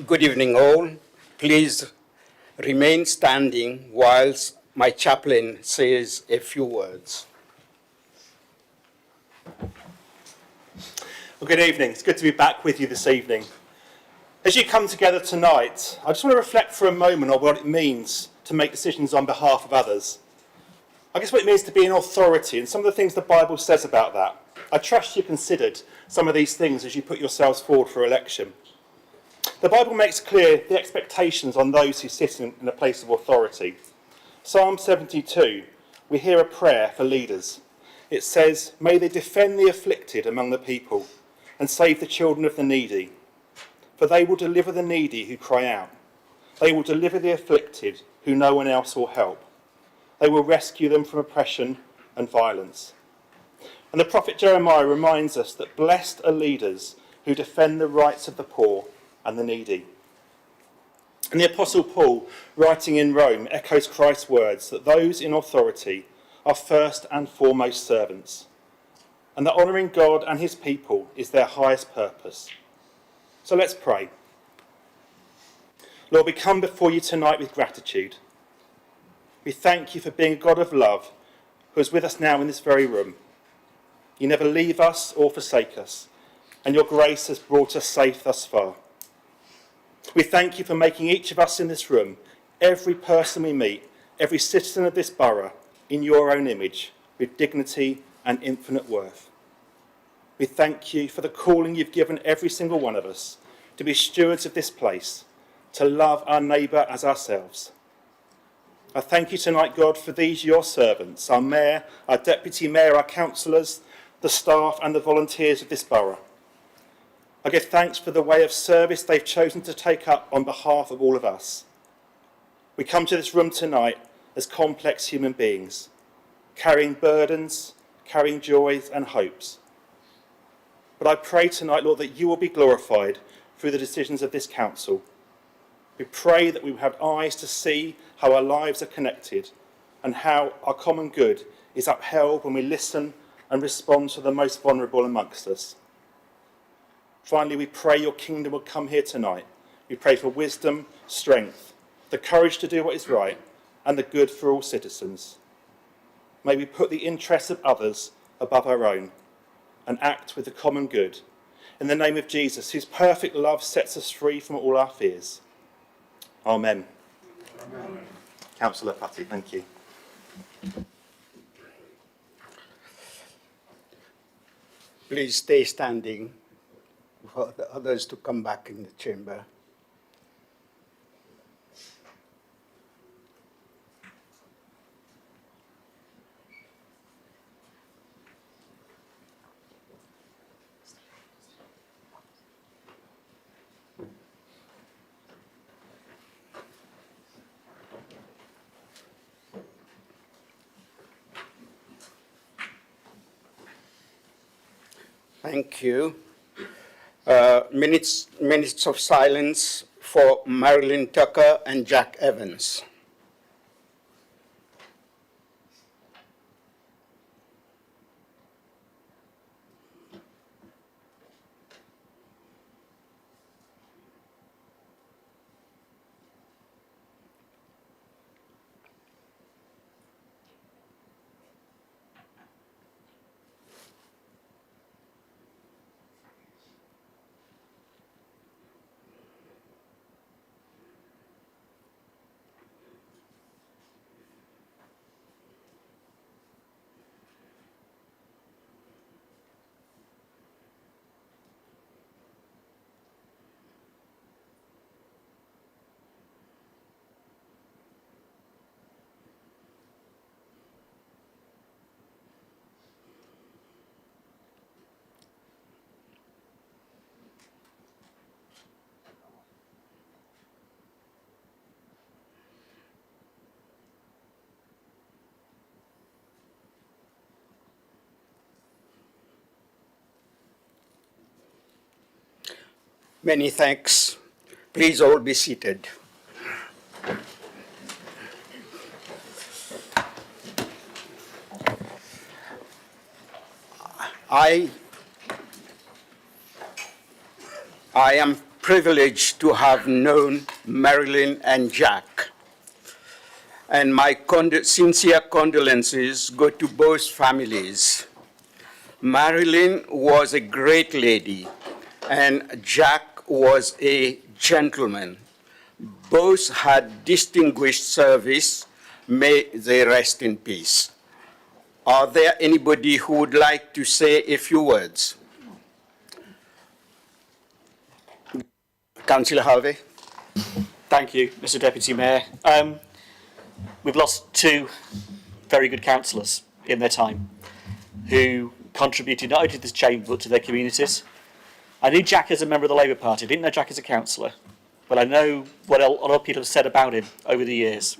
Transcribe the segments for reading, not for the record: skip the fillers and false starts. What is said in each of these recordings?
Good evening, all. Please remain standing whilst my chaplain says a few words. Well, good evening. It's good to be back with you this evening. As you come together tonight, I just want to reflect for a moment on what it means to make decisions on behalf of others. I guess what it means to be in authority and some of the things the Bible says about that. I trust you considered some of these things as you put yourselves forward for election. The Bible makes clear the expectations on those who sit in a place of authority. Psalm 72, we hear a prayer for leaders. It says, "May they defend the afflicted among the people and save the children of the needy. For they will deliver the needy who cry out. They will deliver the afflicted who no one else will help. They will rescue them from oppression and violence." And the prophet Jeremiah reminds us that blessed are leaders who defend the rights of the poor and the needy. And the Apostle Paul, writing in Rome, echoes Christ's words that those in authority are first and foremost servants, and that honouring God and his people is their highest purpose. So let's pray. Lord, we come before you tonight with gratitude. We thank you for being a God of love who is with us now in this very room. You never leave us or forsake us, and your grace has brought us safe thus far. We thank you for making each of us in this room, every person we meet, every citizen of this borough, in your own image, with dignity and infinite worth. We thank you for the calling you've given every single one of us to be stewards of this place, to love our neighbour as ourselves. I thank you tonight, God, for these your servants, our mayor, our deputy mayor, our councillors, the staff and the volunteers of this borough. I give thanks for the way of service they've chosen to take up on behalf of all of us. We come to this room tonight as complex human beings, carrying burdens, carrying joys and hopes. But I pray tonight, Lord, that you will be glorified through the decisions of this council. We pray that we will have eyes to see how our lives are connected and how our common good is upheld when we listen and respond to the most vulnerable amongst us. Finally, we pray your kingdom will come here tonight. We pray for wisdom, strength, the courage to do what is right, and the good for all citizens. May we put the interests of others above our own and act with the common good. In the name of Jesus, whose perfect love sets us free from all our fears. Amen. Amen. Councillor Patty, thank you. Please stay standing for the others to come back in the chamber. Thank you. Minutes of silence for Marilyn Tucker and Jack Evans. Many thanks. Please all be seated. I am privilege to have known Marilyn and Jack. And my sincere condolences go to both families. Marilyn was a great lady, and Jack was a gentleman. Both had distinguished service. May they rest in peace. Are there anybody who would like to say a few words? Councillor Harvey. Thank you, Mr Deputy Mayor. We've lost two very good councillors in their time who contributed not only to this chamber but to their communities. I knew Jack as a member of the Labour Party. I didn't know Jack as a councillor, but I know what other people have said about him over the years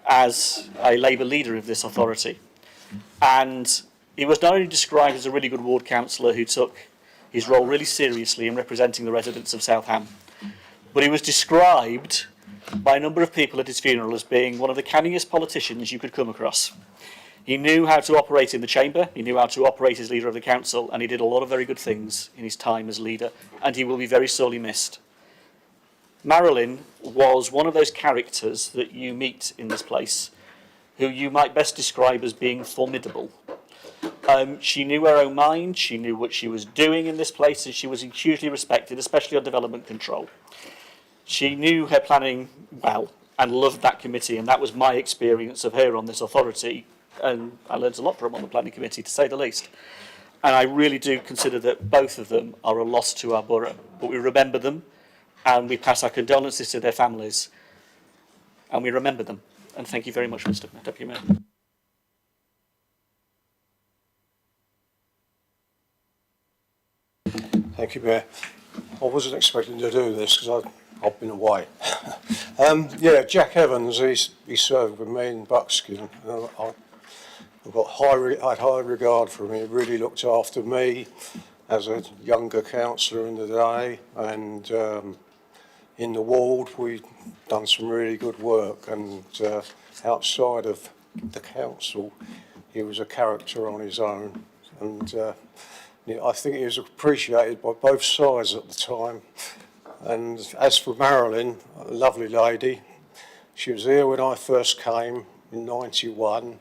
as a Labour leader of this authority. And he was not only described as a really good ward councillor who took his role really seriously in representing the residents of Southam, but he was described by a number of people at his funeral as being one of the canningest politicians you could come across. He knew how to operate in the chamber, he knew how to operate as leader of the council, and he did a lot of very good things in his time as leader, and he will be very sorely missed. Marilyn was one of those characters that you meet in this place who you might best describe as being formidable. She knew her own mind, she knew what she was doing in this place, and she was hugely respected, especially on development control. She knew her planning well and loved that committee, and that was my experience of her on this authority, and I learned a lot from her on the planning committee, to say the least. And I really do consider that both of them are a loss to our borough, but we remember them, and we pass our condolences to their families, and we remember them. And thank you very much, Mr Deputy Mayor. Thank you, Mayor. I wasn't expecting to do this because I've been away. Yeah, Jack Evans, he served with me in Buckskin. I've got I had high regard for him. He really looked after me as a younger councillor in the day, and in the ward we've done some really good work, and outside of the council he was a character on his own, and I think he was appreciated by both sides at the time. And as for Marilyn, a lovely lady, she was here when I first came in '91,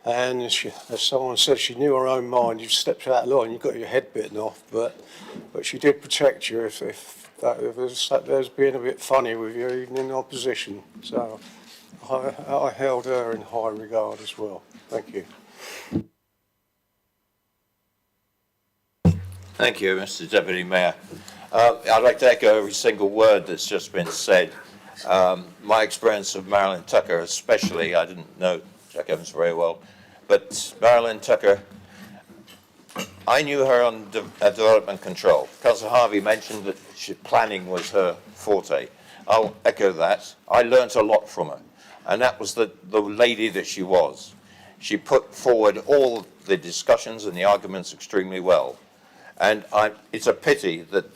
and she, as someone said, she knew her own mind. You stepped out of line, you got your head bitten off, but she did protect you if was being a bit funny with you, even in opposition. So I held her in high regard as well. Thank you. Thank you, Mr Deputy Mayor. I'd like to echo every single word that's just been said. My experience of Marilyn Tucker especially, I didn't know Jack Evans very well, but Marilyn Tucker, I knew her on development control. Councillor Harvey mentioned that planning was her forte. I'll echo that. I learnt a lot from her, and that was the lady that she was. She put forward all the discussions and the arguments extremely well. And it's a pity that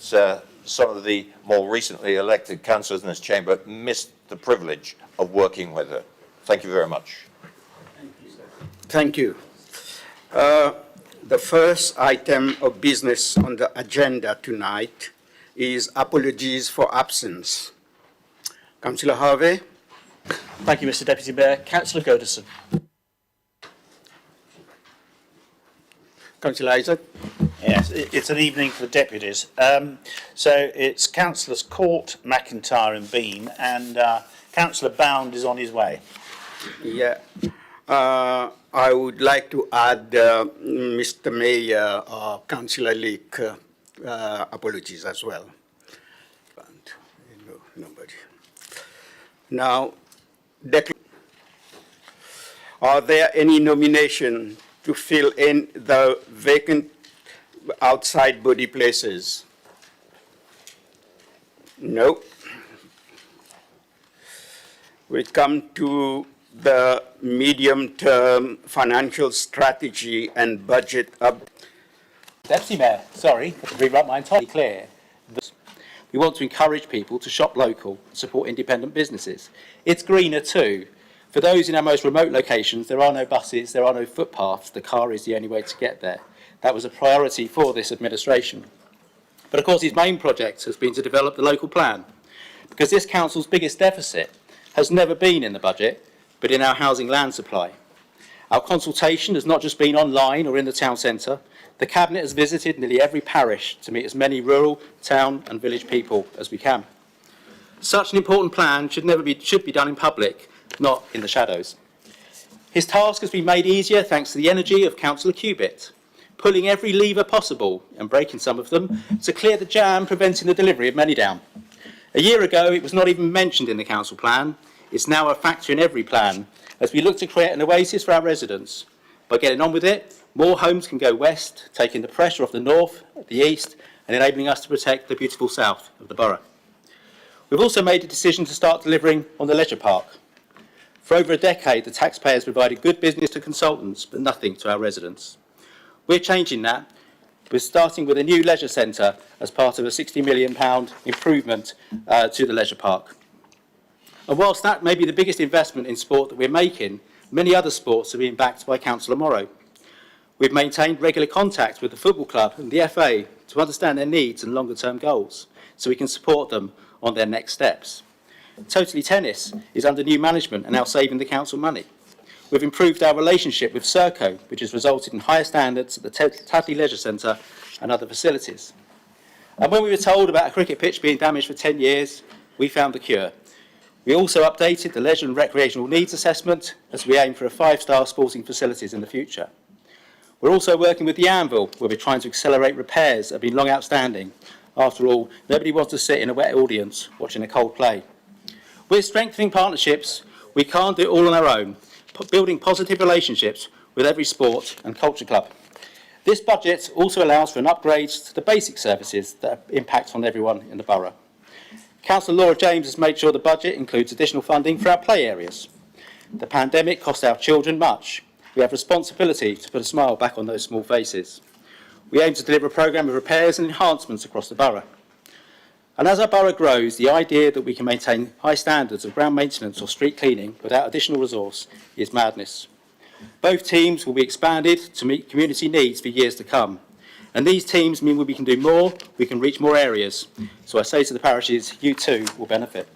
some of the more recently elected councillors in this chamber missed the privilege of working with her. Thank you very much. Thank you. The first item of business on the agenda tonight is apologies for absence. Councillor Harvey. Thank you, Mr Deputy Mayor. Councillor Goderson. Councillor Isaac. Yes, it's an evening for the deputies. So it's Councillors Court, McIntyre and Bean, and Councillor Bound is on his way. Yeah. I would like to add Mr Mayor, Councillor Leek, apologies as well. But, nobody. Now, are there any nominations to fill in the vacant outside body places? No. We come to the medium-term financial strategy and budget Deputy Mayor, sorry, to rewrite my entirely clear. We want to encourage people to shop local and support independent businesses. It's greener too. For those in our most remote locations, there are no buses, there are no footpaths. The car is the only way to get there. That was a priority for this administration. But of course his main project has been to develop the local plan, because this council's biggest deficit has never been in the budget, but in our housing land supply. Our consultation has not just been online or in the town centre. The Cabinet has visited nearly every parish to meet as many rural, town and village people as we can. Such an important plan should be done in public, not in the shadows. His task has been made easier thanks to the energy of Councillor Cubitt, pulling every lever possible and breaking some of them to clear the jam preventing the delivery of many down. A year ago it was not even mentioned in the council plan. It's now a factor in every plan as we look to create an oasis for our residents. By getting on with it, more homes can go west, taking the pressure off the north, the east and enabling us to protect the beautiful south of the borough. We've also made a decision to start delivering on the leisure park. For over a decade, the taxpayers provided good business to consultants, but nothing to our residents. We're changing that. We're starting with a new leisure centre as part of a £60 million improvement to the leisure park. And whilst that may be the biggest investment in sport that we're making, many other sports are being backed by Councillor Morrow. We've maintained regular contact with the football club and the FA to understand their needs and longer-term goals, so we can support them on their next steps. Totally Tennis is under new management and now saving the council money. We've improved our relationship with Serco, which has resulted in higher standards at the Tadley Leisure Centre and other facilities. And when we were told about a cricket pitch being damaged for 10 years, we found the cure. We also updated the leisure and recreational needs assessment as we aim for a 5-star sporting facilities in the future. We're also working with the Anvil, where we're trying to accelerate repairs that have been long outstanding. After all, nobody wants to sit in a wet audience watching a cold play. We're strengthening partnerships. We can't do it all on our own, building positive relationships with every sport and culture club. This budget also allows for an upgrade to the basic services that impact on everyone in the borough. Councillor Laura James has made sure the budget includes additional funding for our play areas. The pandemic cost our children much. We have responsibility to put a smile back on those small faces. We aim to deliver a programme of repairs and enhancements across the borough. And as our borough grows, the idea that we can maintain high standards of ground maintenance or street cleaning without additional resource is madness. Both teams will be expanded to meet community needs for years to come. And these teams mean we can do more, we can reach more areas. So I say to the parishes, you too will benefit.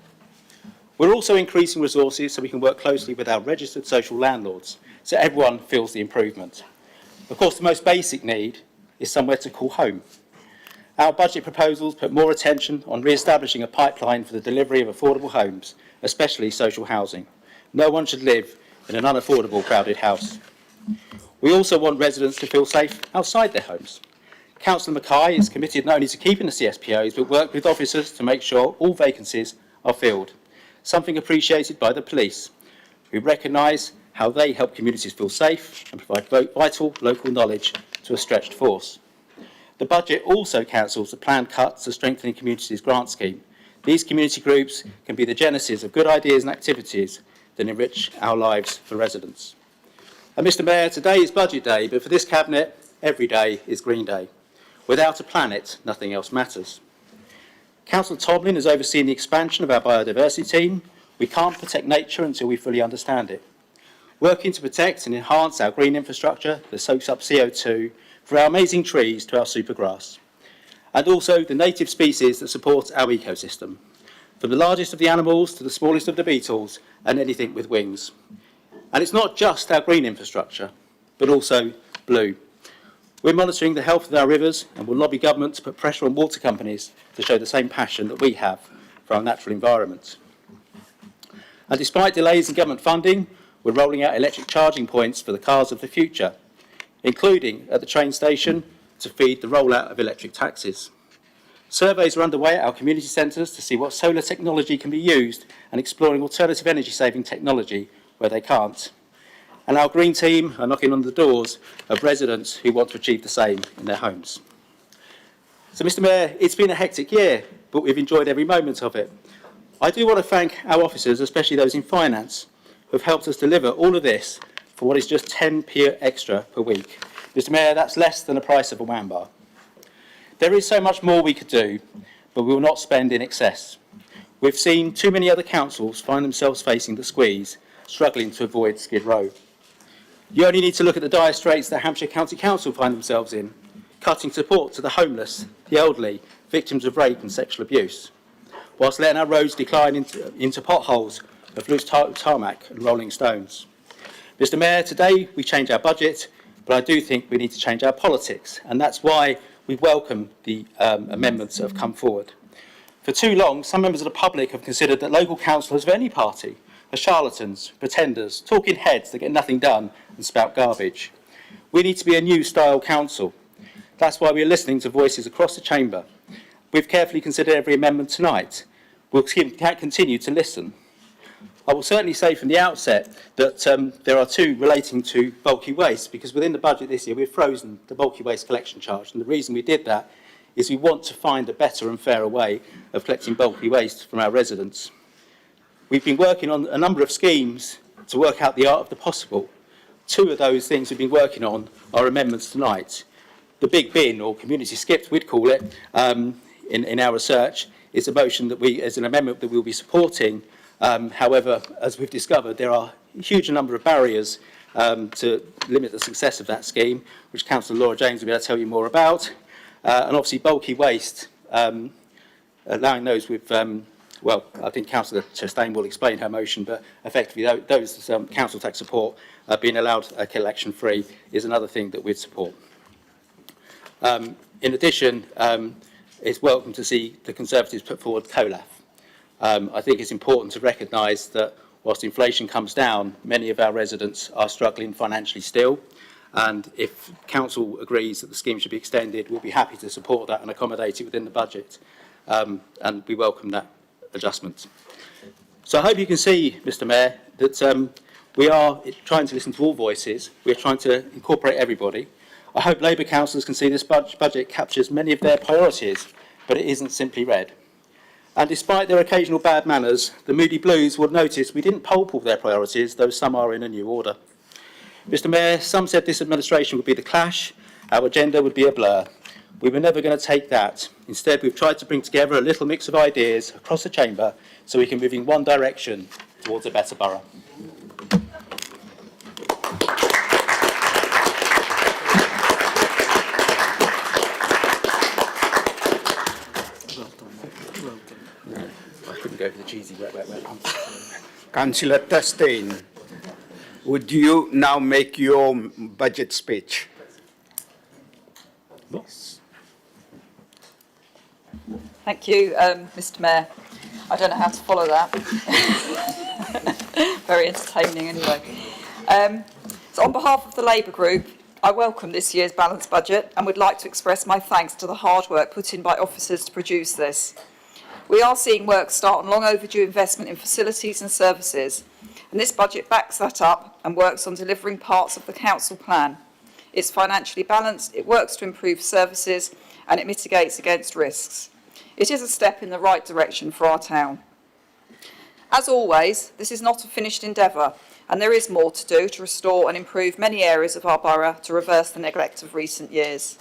We're also increasing resources so we can work closely with our registered social landlords, so everyone feels the improvement. Of course, the most basic need is somewhere to call home. Our budget proposals put more attention on re-establishing a pipeline for the delivery of affordable homes, especially social housing. No one should live in an unaffordable, crowded house. We also want residents to feel safe outside their homes. Councillor Mackay is committed not only to keeping the CSPOs, but work with officers to make sure all vacancies are filled, something appreciated by the police, who recognise how they help communities feel safe and provide vital local knowledge to a stretched force. The budget also cancels the planned cuts to Strengthening Communities grant scheme. These community groups can be the genesis of good ideas and activities that enrich our lives for residents. And Mr Mayor, today is budget day, but for this Cabinet, every day is Green Day. Without a planet, nothing else matters. Councillor Tomlin has overseen the expansion of our biodiversity team. We can't protect nature until we fully understand it. Working to protect and enhance our green infrastructure that soaks up CO2, for our amazing trees to our supergrass, and also the native species that support our ecosystem, from the largest of the animals to the smallest of the beetles and anything with wings. And it's not just our green infrastructure, but also blue. We're monitoring the health of our rivers and will lobby government to put pressure on water companies to show the same passion that we have for our natural environment. And despite delays in government funding, we're rolling out electric charging points for the cars of the future, including at the train station to feed the rollout of electric taxis. Surveys are underway at our community centres to see what solar technology can be used and exploring alternative energy saving technology where they can't. And our green team are knocking on the doors of residents who want to achieve the same in their homes. So Mr Mayor, it's been a hectic year, but we've enjoyed every moment of it. I do want to thank our officers, especially those in finance, who have helped us deliver all of this for what is just 10p extra per week. Mr Mayor, that's less than the price of a wham bar. There is so much more we could do, but we will not spend in excess. We've seen too many other councils find themselves facing the squeeze, struggling to avoid Skid Row. You only need to look at the dire straits that Hampshire County Council find themselves in. cutting support to the homeless, the elderly, victims of rape and sexual abuse, whilst letting our roads decline into potholes of loose tarmac and rolling stones. Mr. Mayor, today we change our budget, but I do think we need to change our politics, and that's why we welcome the amendments that have come forward. For too long, some members of the public have considered that local councillors of any party are charlatans, pretenders, talking heads that get nothing done and spout garbage. We need to be a new style council. That's why we're listening to voices across the chamber. We've carefully considered every amendment tonight. We'll continue to listen. I will certainly say from the outset that there are two relating to bulky waste, because within the budget this year we've frozen the bulky waste collection charge, and the reason we did that is we want to find a better and fairer way of collecting bulky waste from our residents. We've been working on a number of schemes to work out the art of the possible. Two of those things we've been working on are amendments tonight. The big bin, or community skips we'd call it, in our research, is an amendment that we'll be supporting. However, as we've discovered, there are a huge number of barriers to limit the success of that scheme, which Councillor Laura James will be able to tell you more about. And obviously bulky waste, allowing those with, well, I think Councillor Chastain will explain her motion, but effectively those council tax support being allowed collection free is another thing that we'd support. In addition, it's welcome to see the Conservatives put forward COLAF. I think it's important to recognise that whilst inflation comes down, many of our residents are struggling financially still, and if Council agrees that the scheme should be extended, we'll be happy to support that and accommodate it within the budget, and we welcome that adjustment. So I hope you can see, Mr Mayor, that we are trying to listen to all voices. We're trying to incorporate everybody. I hope Labour councillors can see this budget captures many of their priorities, but it isn't simply red. And despite their occasional bad manners, the Moody Blues would notice we didn't poll pull their priorities, though some are in a new order. Mr Mayor, some said this administration would be the clash, our agenda would be a blur. We were never going to take that. Instead, we've tried to bring together a little mix of ideas across the chamber so we can move in one direction towards a better borough. I couldn't go for the cheesy wet. Councillor Chastain, would you now make your budget speech? Yes. Thank you, Mr Mayor. I don't know how to follow that. Very entertaining anyway. So on behalf of the Labour Group, I welcome this year's balanced budget and would like to express my thanks to the hard work put in by officers to produce this. We are seeing work start on long overdue investment in facilities and services, and this budget backs that up and works on delivering parts of the council plan. It's financially balanced, it works to improve services, and it mitigates against risks. It is a step in the right direction for our town. As always, this is not a finished endeavour, and there is more to do to restore and improve many areas of our borough to reverse the neglect of recent years.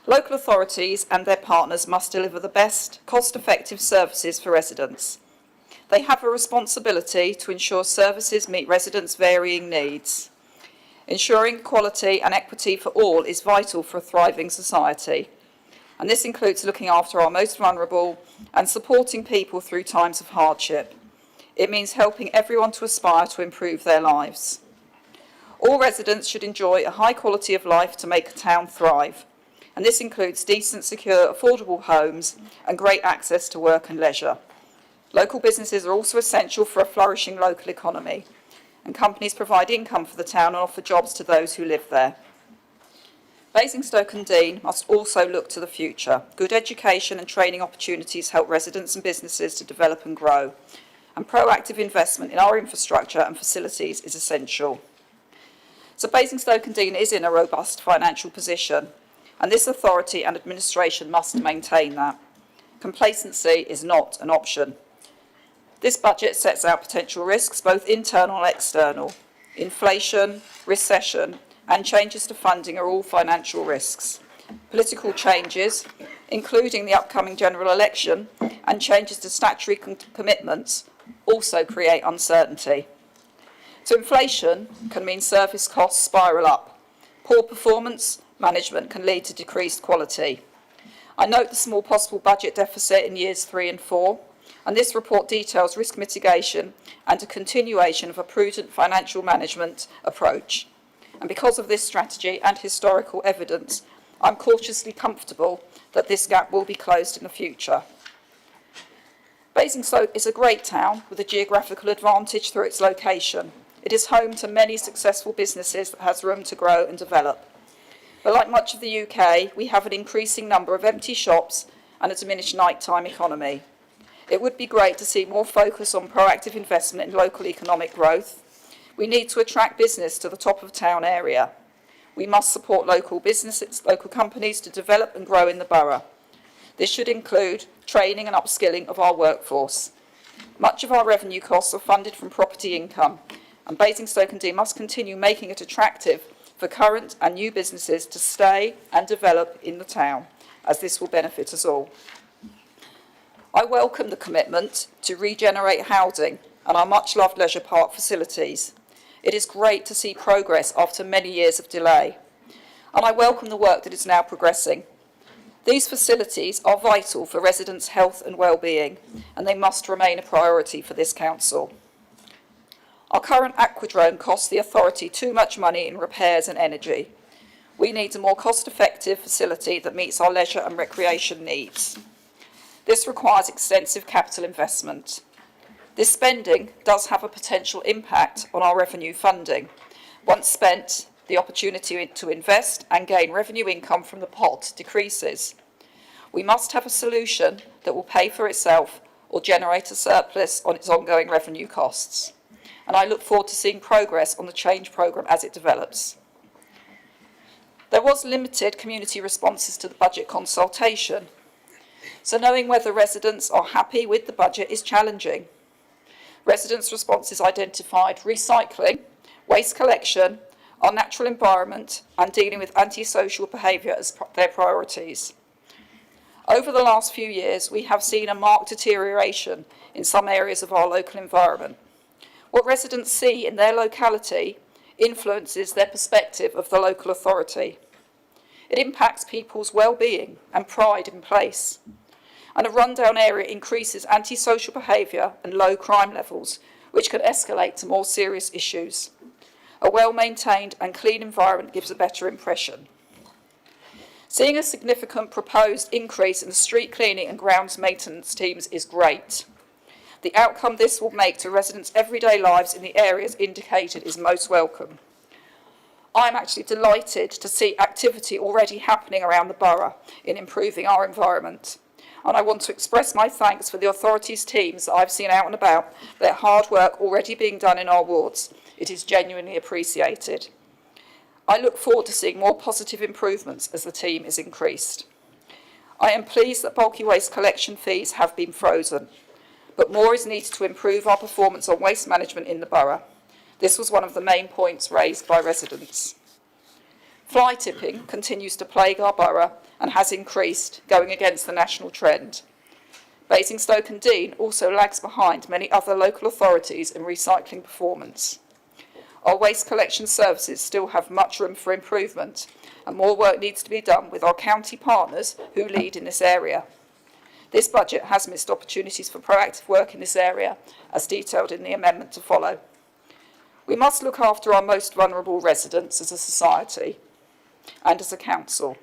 Local authorities and their partners must deliver the best, cost-effective services for residents. They have a responsibility to ensure services meet residents' varying needs. Ensuring quality and equity for all is vital for a thriving society, and this includes looking after our most vulnerable and supporting people through times of hardship. It means helping everyone to aspire to improve their lives. All residents should enjoy a high quality of life to make a town thrive, and this includes decent, secure, affordable homes and great access to work and leisure. Local businesses are also essential for a flourishing local economy, and companies provide income for the town and offer jobs to those who live there. Basingstoke and Dean must also look to the future. Good education and training opportunities help residents and businesses to develop and grow, and proactive investment in our infrastructure and facilities is essential. So Basingstoke and Dean is in a robust financial position, and this authority and administration must maintain that. Complacency is not an option. This budget sets out potential risks, both internal and external. Inflation, recession, and changes to funding are all financial risks. Political changes, including the upcoming general election, and changes to statutory commitments also create uncertainty. So inflation can mean service costs spiral up. Poor performance management can lead to decreased quality. I note the small possible budget deficit in years 3 and 4, and this report details risk mitigation and a continuation of a prudent financial management approach. And because of this strategy and historical evidence, I'm cautiously comfortable that this gap will be closed in the future. Basingstoke is a great town with a geographical advantage through its location. It is home to many successful businesses that has room to grow and develop. But like much of the UK, we have an increasing number of empty shops and a diminished nighttime economy. It would be great to see more focus on proactive investment in local economic growth. We need to attract business to the top of town area. We must support local businesses, local companies to develop and grow in the borough. This should include training and upskilling of our workforce. Much of our revenue costs are funded from property income, and Basingstoke and Dean must continue making it attractive for current and new businesses to stay and develop in the town, as this will benefit us all. I welcome the commitment to regenerate housing and our much-loved leisure park facilities. It is great to see progress after many years of delay, and I welcome the work that is now progressing. These facilities are vital for residents' health and well-being, and they must remain a priority for this council. Our current aquadrome costs the authority too much money in repairs and energy. We need a more cost-effective facility that meets our leisure and recreation needs. This requires extensive capital investment. This spending does have a potential impact on our revenue funding. Once spent, the opportunity to invest and gain revenue income from the pot decreases. We must have a solution that will pay for itself or generate a surplus on its ongoing revenue costs. And I look forward to seeing progress on the change programme as it develops. There was limited community responses to the budget consultation, so knowing whether residents are happy with the budget is challenging. Residents' responses identified recycling, waste collection, our natural environment, and dealing with antisocial behaviour as their priorities. Over the last few years, we have seen a marked deterioration in some areas of our local environment. What residents see in their locality influences their perspective of the local authority. It impacts people's well-being and pride in place. And a rundown area increases antisocial behaviour and low crime levels, which can escalate to more serious issues. A well-maintained and clean environment gives a better impression. Seeing a significant proposed increase in the street cleaning and grounds maintenance teams is great. The outcome this will make to residents' everyday lives in the areas indicated is most welcome. I'm actually delighted to see activity already happening around the borough in improving our environment. And I want to express my thanks for the authorities' teams that I've seen out and about, their hard work already being done in our wards. It is genuinely appreciated. I look forward to seeing more positive improvements as the team is increased. I am pleased that bulky waste collection fees have been frozen, but more is needed to improve our performance on waste management in the borough. This was one of the main points raised by residents. Fly tipping continues to plague our borough and has increased, going against the national trend. Basingstoke and Dean also lags behind many other local authorities in recycling performance. Our waste collection services still have much room for improvement, and more work needs to be done with our county partners who lead in this area. This budget has missed opportunities for proactive work in this area, as detailed in the amendment to follow. We must look after our most vulnerable residents as a society and as a council.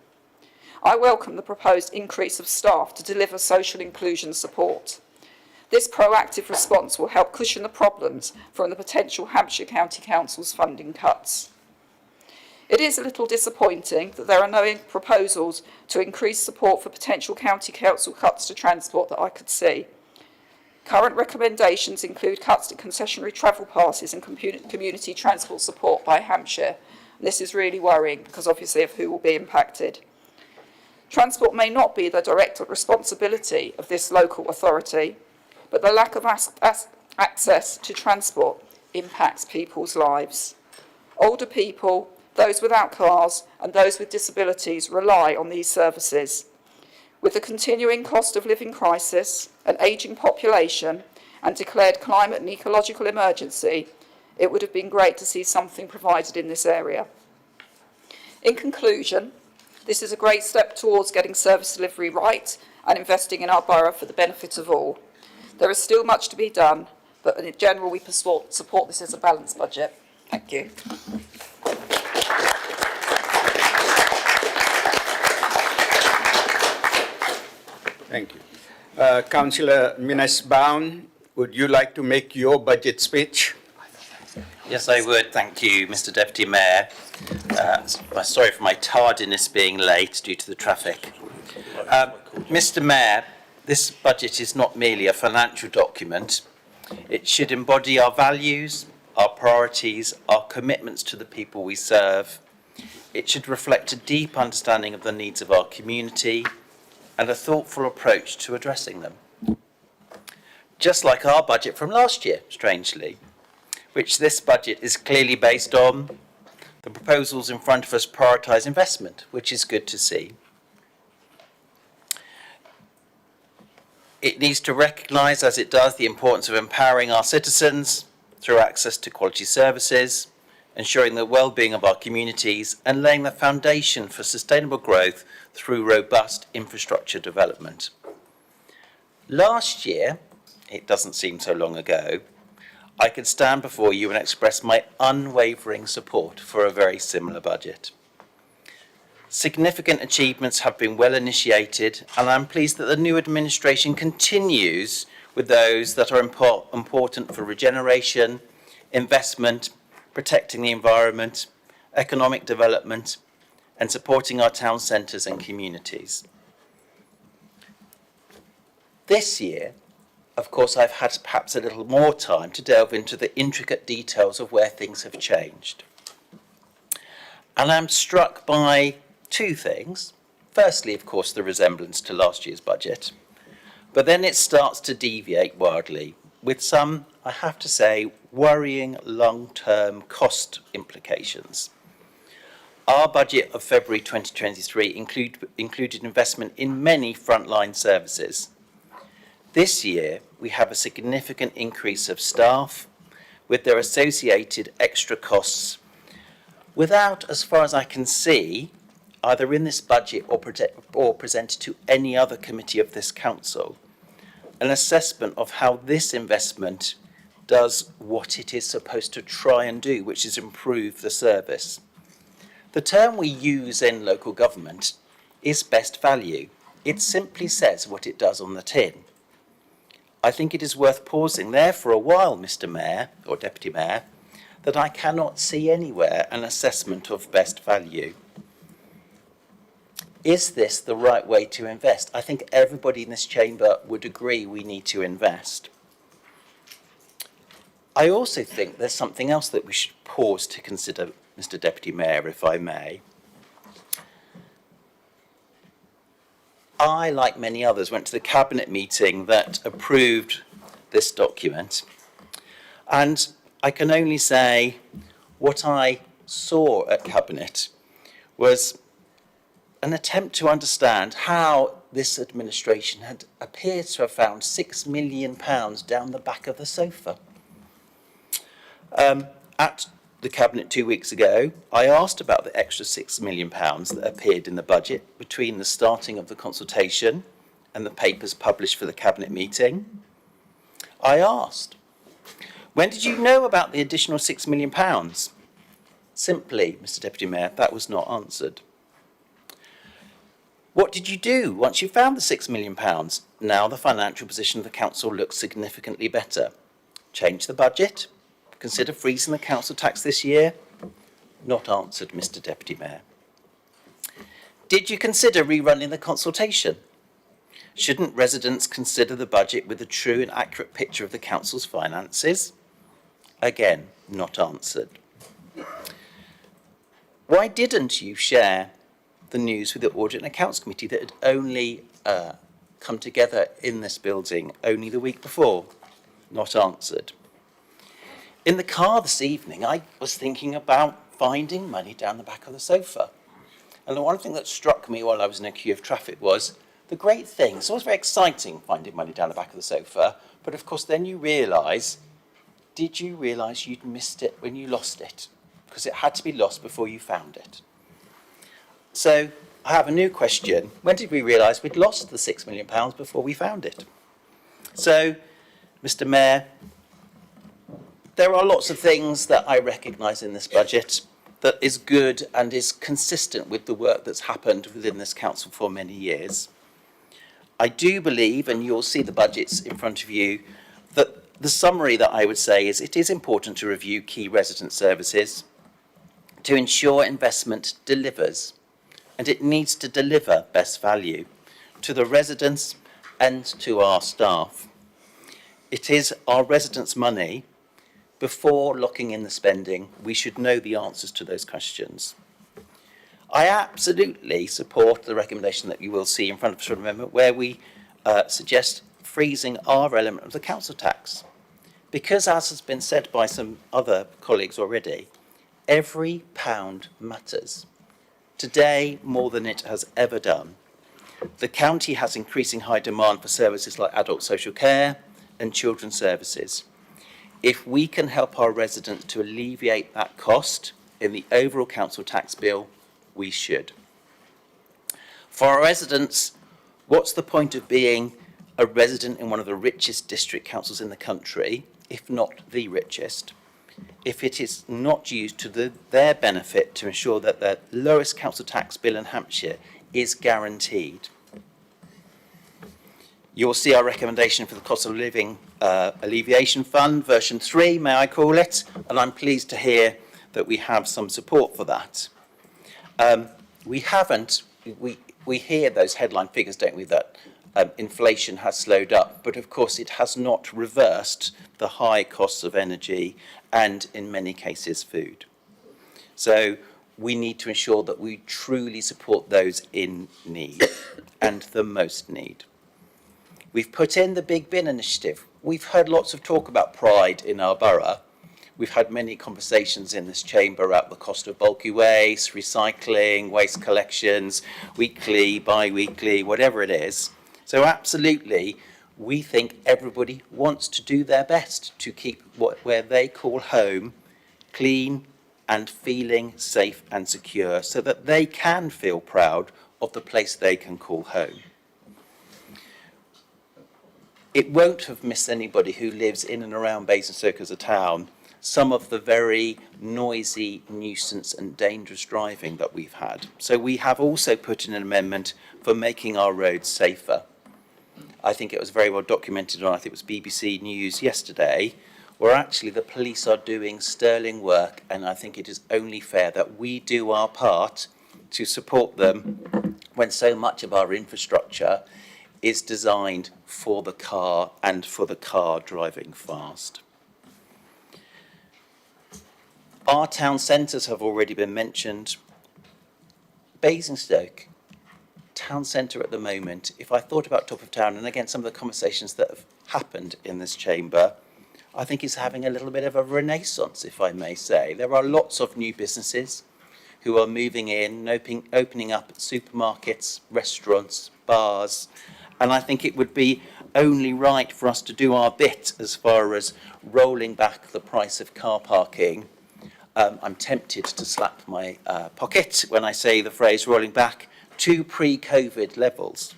I welcome the proposed increase of staff to deliver social inclusion support. This proactive response will help cushion the problems from the potential Hampshire County Council's funding cuts. It is a little disappointing that there are no proposals to increase support for potential county council cuts to transport that I could see. Current recommendations include cuts to concessionary travel passes and community transport support by Hampshire. This is really worrying because obviously of who will be impacted. Transport may not be the direct responsibility of this local authority, but the lack of access to transport impacts people's lives. Older people, those without cars, and those with disabilities rely on these services. With the continuing cost of living crisis, an ageing population, and declared climate and ecological emergency, it would have been great to see something provided in this area. In conclusion, This is a great step towards getting service delivery right and investing in our borough for the benefit of all. There is still much to be done, but in general we support this as a balanced budget. Thank you. Thank you. Councillor Minnes-Bown, would you like to make your budget speech? Yes, I would. Thank you, Mr. Deputy Mayor. Sorry for my tardiness being late due to the traffic. Mr. Mayor, this budget is not merely a financial document. It should embody our values, our priorities, our commitments to the people we serve. It should reflect a deep understanding of the needs of our community and a thoughtful approach to addressing them. Just like our budget from last year, strangely, which this budget is clearly based on. The proposals in front of us prioritise investment, which is good to see. It needs to recognise, as it does, the importance of empowering our citizens through access to quality services, ensuring the well-being of our communities, and laying the foundation for sustainable growth through robust infrastructure development. Last year, it doesn't seem so long ago, I could stand before you and express my unwavering support for a very similar budget. Significant achievements have been well initiated, and I'm pleased that the new administration continues with those that are important for regeneration, investment, protecting the environment, economic development, and supporting our town centres and communities. This year, of course, I've had perhaps a little more time to delve into the intricate details of where things have changed. And I'm struck by two things. Firstly, of course, the resemblance to last year's budget. But then it starts to deviate wildly, with some, I have to say, worrying long-term cost implications. Our budget of February 2023 included investment in many frontline services. This year, we have a significant increase of staff with their associated extra costs without, as far as I can see, either in this budget or presented to any other committee of this council, an assessment of how this investment does what it is supposed to try and do, which is improve the service. The term we use in local government is best value. It simply says what it does on the tin. I think it is worth pausing there for a while, Mr. Mayor, or Deputy Mayor, that I cannot see anywhere an assessment of best value. Is this the right way to invest? I think everybody in this chamber would agree we need to invest. I also think there's something else that we should pause to consider, Mr. Deputy Mayor, if I may. I, like many others, went to the Cabinet meeting that approved this document, and I can only say what I saw at Cabinet was an attempt to understand how this administration had appeared to have found £6 million down the back of the sofa. At the Cabinet 2 weeks ago, I asked about the extra £6 million that appeared in the budget between the starting of the consultation and the papers published for the Cabinet meeting. I asked, when did you know about the additional £6 million? Simply, Mr. Deputy Mayor, that was not answered. What did you do once you found the £6 million? Now the financial position of the council looks significantly better. Change the budget? Consider freezing the council tax this year? Not answered, Mr. Deputy Mayor. Did you consider rerunning the consultation? Shouldn't residents consider the budget with a true and accurate picture of the council's finances? Again, not answered. Why didn't you share the news with the Audit and Accounts Committee that had only come together in this building only the week before? Not answered. In the car this evening, I was thinking about finding money down the back of the sofa. And the one thing that struck me while I was in a queue of traffic was the great thing. It's always very exciting finding money down the back of the sofa, but of course then you realise, did you realise you'd missed it when you lost it? Because it had to be lost before you found it. So I have a new question. When did we realise we'd lost the £6 million before we found it? So, Mr. Mayor, there are lots of things that I recognise in this budget that is good and is consistent with the work that's happened within this council for many years. I do believe, and you'll see the budgets in front of you, that the summary that I would say is it is important to review key resident services to ensure investment delivers, and it needs to deliver best value to the residents and to our staff. It is our residents' money. Before locking in the spending, we should know the answers to those questions. I absolutely support the recommendation that you will see in front of us for an amendment where we suggest freezing our element of the council tax. Because, as has been said by some other colleagues already, every pound matters. Today, more than it has ever done. The county has increasing high demand for services like adult social care and children's services. If we can help our residents to alleviate that cost in the overall council tax bill, we should. For our residents, what's the point of being a resident in one of the richest district councils in the country, if not the richest, if it is not used to their benefit to ensure that the lowest council tax bill in Hampshire is guaranteed? You'll see our recommendation for the cost of living alleviation fund, version 3, may I call it, and I'm pleased to hear that we have some support for that. We hear those headline figures, don't we, that inflation has slowed up, but of course it has not reversed the high costs of energy and, in many cases, food. So we need to ensure that we truly support those in need and the most need. We've put in the Big Bin initiative. We've heard lots of talk about pride in our borough. We've had many conversations in this chamber about the cost of bulky waste, recycling, waste collections, weekly, bi-weekly, whatever it is. So absolutely, we think everybody wants to do their best to keep where they call home clean and feeling safe and secure so that they can feel proud of the place they can call home. It won't have missed anybody who lives in and around Basingstoke as a town some of the very noisy, nuisance and dangerous driving that we've had. So we have also put in an amendment for making our roads safer. I think it was very well documented on, I think it was BBC News yesterday, where actually the police are doing sterling work, and I think it is only fair that we do our part to support them when so much of our infrastructure is designed for the car and for the car driving fast. Our town centres have already been mentioned. Basingstoke, town centre at the moment, if I thought about top of town, and again some of the conversations that have happened in this chamber, I think is having a little bit of a renaissance, if I may say. There are lots of new businesses who are moving in, opening up supermarkets, restaurants, bars, and I think it would be only right for us to do our bit as far as rolling back the price of car parking. I'm tempted to slap my pocket when I say the phrase rolling back to pre-COVID levels.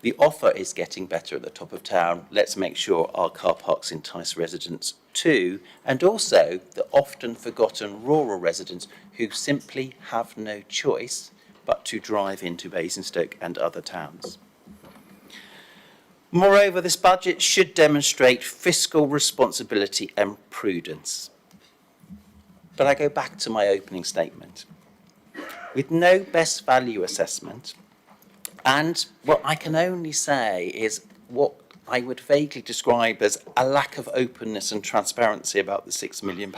The offer is getting better at the top of town. Let's make sure our car parks entice residents too, and also the often forgotten rural residents who simply have no choice but to drive into Basingstoke and other towns. Moreover, this budget should demonstrate fiscal responsibility and prudence. But I go back to my opening statement. With no best value assessment, and what I can only say is what I would vaguely describe as a lack of openness and transparency about the £6 million,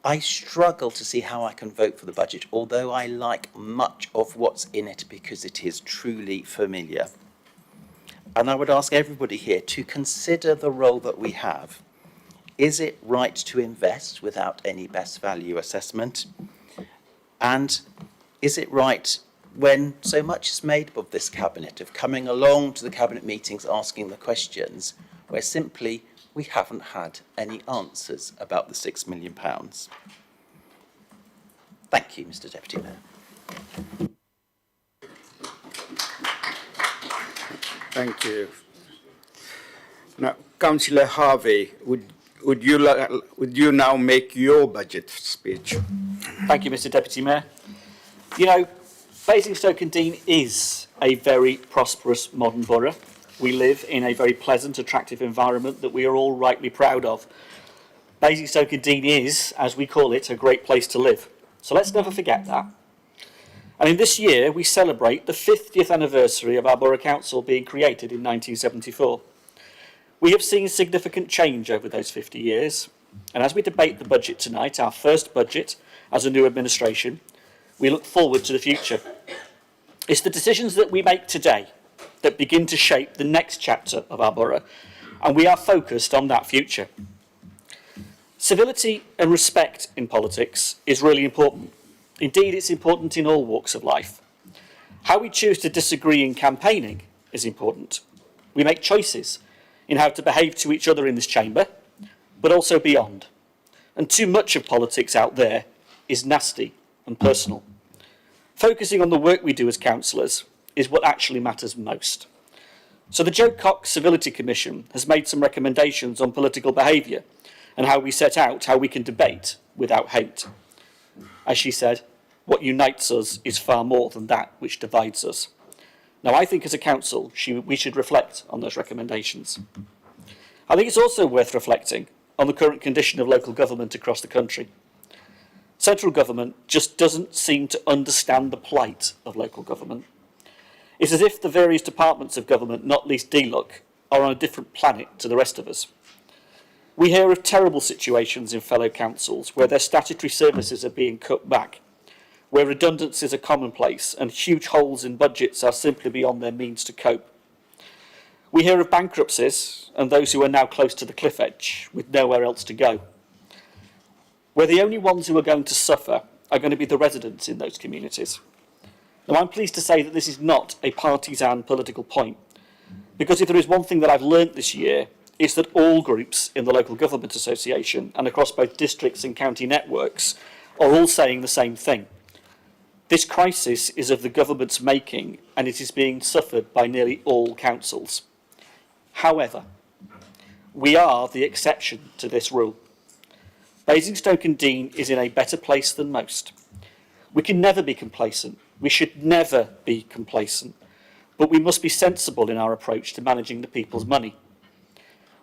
I struggle to see how I can vote for the budget, although I like much of what's in it because it is truly familiar. And I would ask everybody here to consider the role that we have. Is it right to invest without any best value assessment? And is it right when so much is made of this cabinet, of coming along to the cabinet meetings asking the questions, where simply we haven't had any answers about the £6 million? Thank you, Mr Deputy Mayor. Thank you. Now, Councillor Harvey, would you now make your budget speech? Thank you, Mr Deputy Mayor. You know, Basingstoke and Dean is a very prosperous modern borough. We live in a very pleasant, attractive environment that we are all rightly proud of. Basingstoke and Dean is, as we call it, a great place to live. So let's never forget that. And in this year, we celebrate the 50th anniversary of our Borough Council being created in 1974. We have seen significant change over those 50 years. And as we debate the budget tonight, our first budget as a new administration, we look forward to the future. It's the decisions that we make today that begin to shape the next chapter of our borough, and we are focused on that future. Civility and respect in politics is really important. Indeed, it's important in all walks of life. How we choose to disagree in campaigning is important. We make choices in how to behave to each other in this chamber, but also beyond. And too much of politics out there is nasty and personal. Focusing on the work we do as councillors is what actually matters most. So the Joe Cox Civility Commission has made some recommendations on political behaviour and how we set out how we can debate without hate. As she said, what unites us is far more than that which divides us. Now, I think as a council, we should reflect on those recommendations. I think it's also worth reflecting on the current condition of local government across the country. Central government just doesn't seem to understand the plight of local government. It's as if the various departments of government, not least DLUC, are on a different planet to the rest of us. We hear of terrible situations in fellow councils where their statutory services are being cut back, where redundancies are commonplace and huge holes in budgets are simply beyond their means to cope. We hear of bankruptcies and those who are now close to the cliff edge with nowhere else to go, where the only ones who are going to suffer are going to be the residents in those communities. Now, I'm pleased to say that this is not a partisan political point, because if there is one thing that I've learnt this year, it's that all groups in the Local Government Association and across both districts and county networks are all saying the same thing. This crisis is of the government's making, and it is being suffered by nearly all councils. However, we are the exception to this rule. Basingstoke and Dean is in a better place than most. We can never be complacent. We should never be complacent. But we must be sensible in our approach to managing the people's money.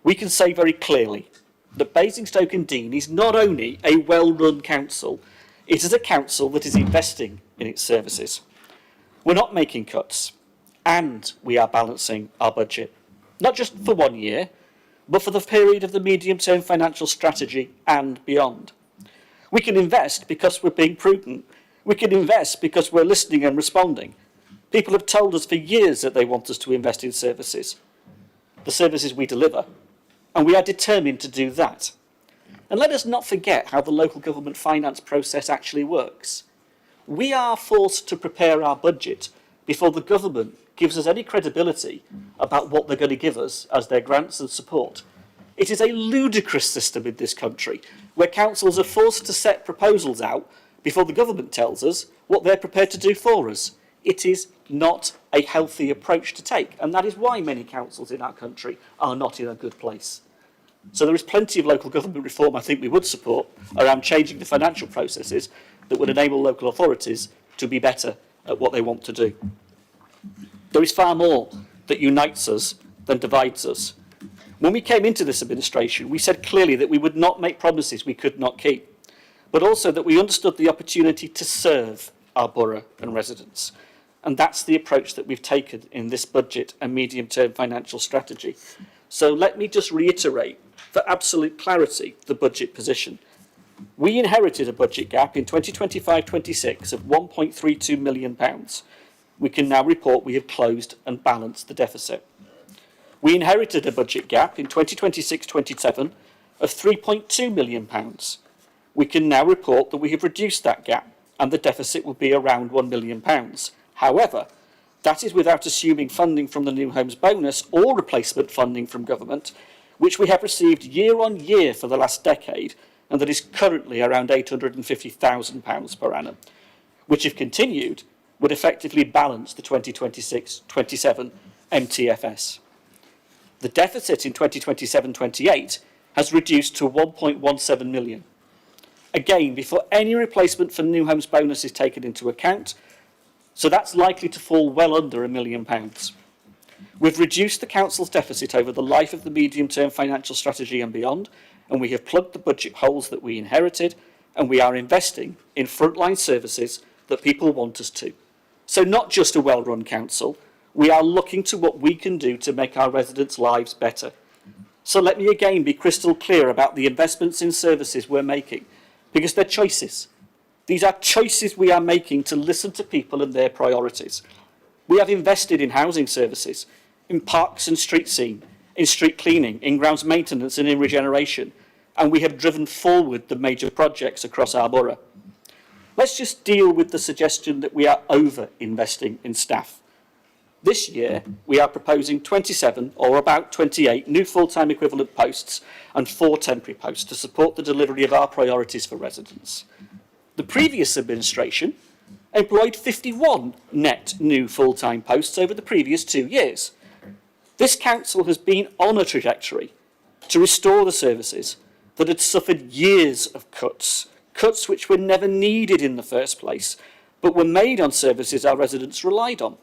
We can say very clearly that Basingstoke and Dean is not only a well-run council, it is a council that is investing in its services. We're not making cuts, and we are balancing our budget, not just for 1 year, but for the period of the medium-term financial strategy and beyond. We can invest because we're being prudent. We can invest because we're listening and responding. People have told us for years that they want us to invest in services, the services we deliver, and we are determined to do that. And let us not forget how the local government finance process actually works. We are forced to prepare our budget before the government gives us any credibility about what they're going to give us as their grants and support. It is a ludicrous system in this country where councils are forced to set proposals out before the government tells us what they're prepared to do for us. It is not a healthy approach to take, and that is why many councils in our country are not in a good place. So there is plenty of local government reform I think we would support around changing the financial processes that would enable local authorities to be better at what they want to do. There is far more that unites us than divides us. When we came into this administration, we said clearly that we would not make promises we could not keep, but also that we understood the opportunity to serve our borough and residents. And that's the approach that we've taken in this budget and medium-term financial strategy. So let me just reiterate, for absolute clarity, the budget position. We inherited a budget gap in 2025-26 of £1.32 million. We can now report we have closed and balanced the deficit. We inherited a budget gap in 2026-27 of £3.2 million. We can now report that we have reduced that gap and the deficit will be around £1 million. However, that is without assuming funding from the New Homes Bonus or replacement funding from government, which we have received year on year for the last decade, and that is currently around £850,000 per annum, which if continued would effectively balance the 2026-27 MTFS. The deficit in 2027-28 has reduced to 1.17 million. Again, before any replacement for new homes bonus is taken into account, so that's likely to fall well under £1 million. We've reduced the council's deficit over the life of the medium-term financial strategy and beyond, and we have plugged the budget holes that we inherited, and we are investing in frontline services that people want us to. So not just a well-run council, we are looking to what we can do to make our residents' lives better. So let me again be crystal clear about the investments in services we're making, because they're choices. These are choices we are making to listen to people and their priorities. We have invested in housing services, in parks and street scene, in street cleaning, in grounds maintenance and in regeneration, and we have driven forward the major projects across our borough. Let's just deal with the suggestion that we are over-investing in staff. This year, we are proposing 27 or about 28 new full-time equivalent posts and 4 temporary posts to support the delivery of our priorities for residents. The previous administration employed 51 net new full-time posts over the previous 2 years. This council has been on a trajectory to restore the services that had suffered years of cuts which were never needed in the first place, but were made on services our residents relied on.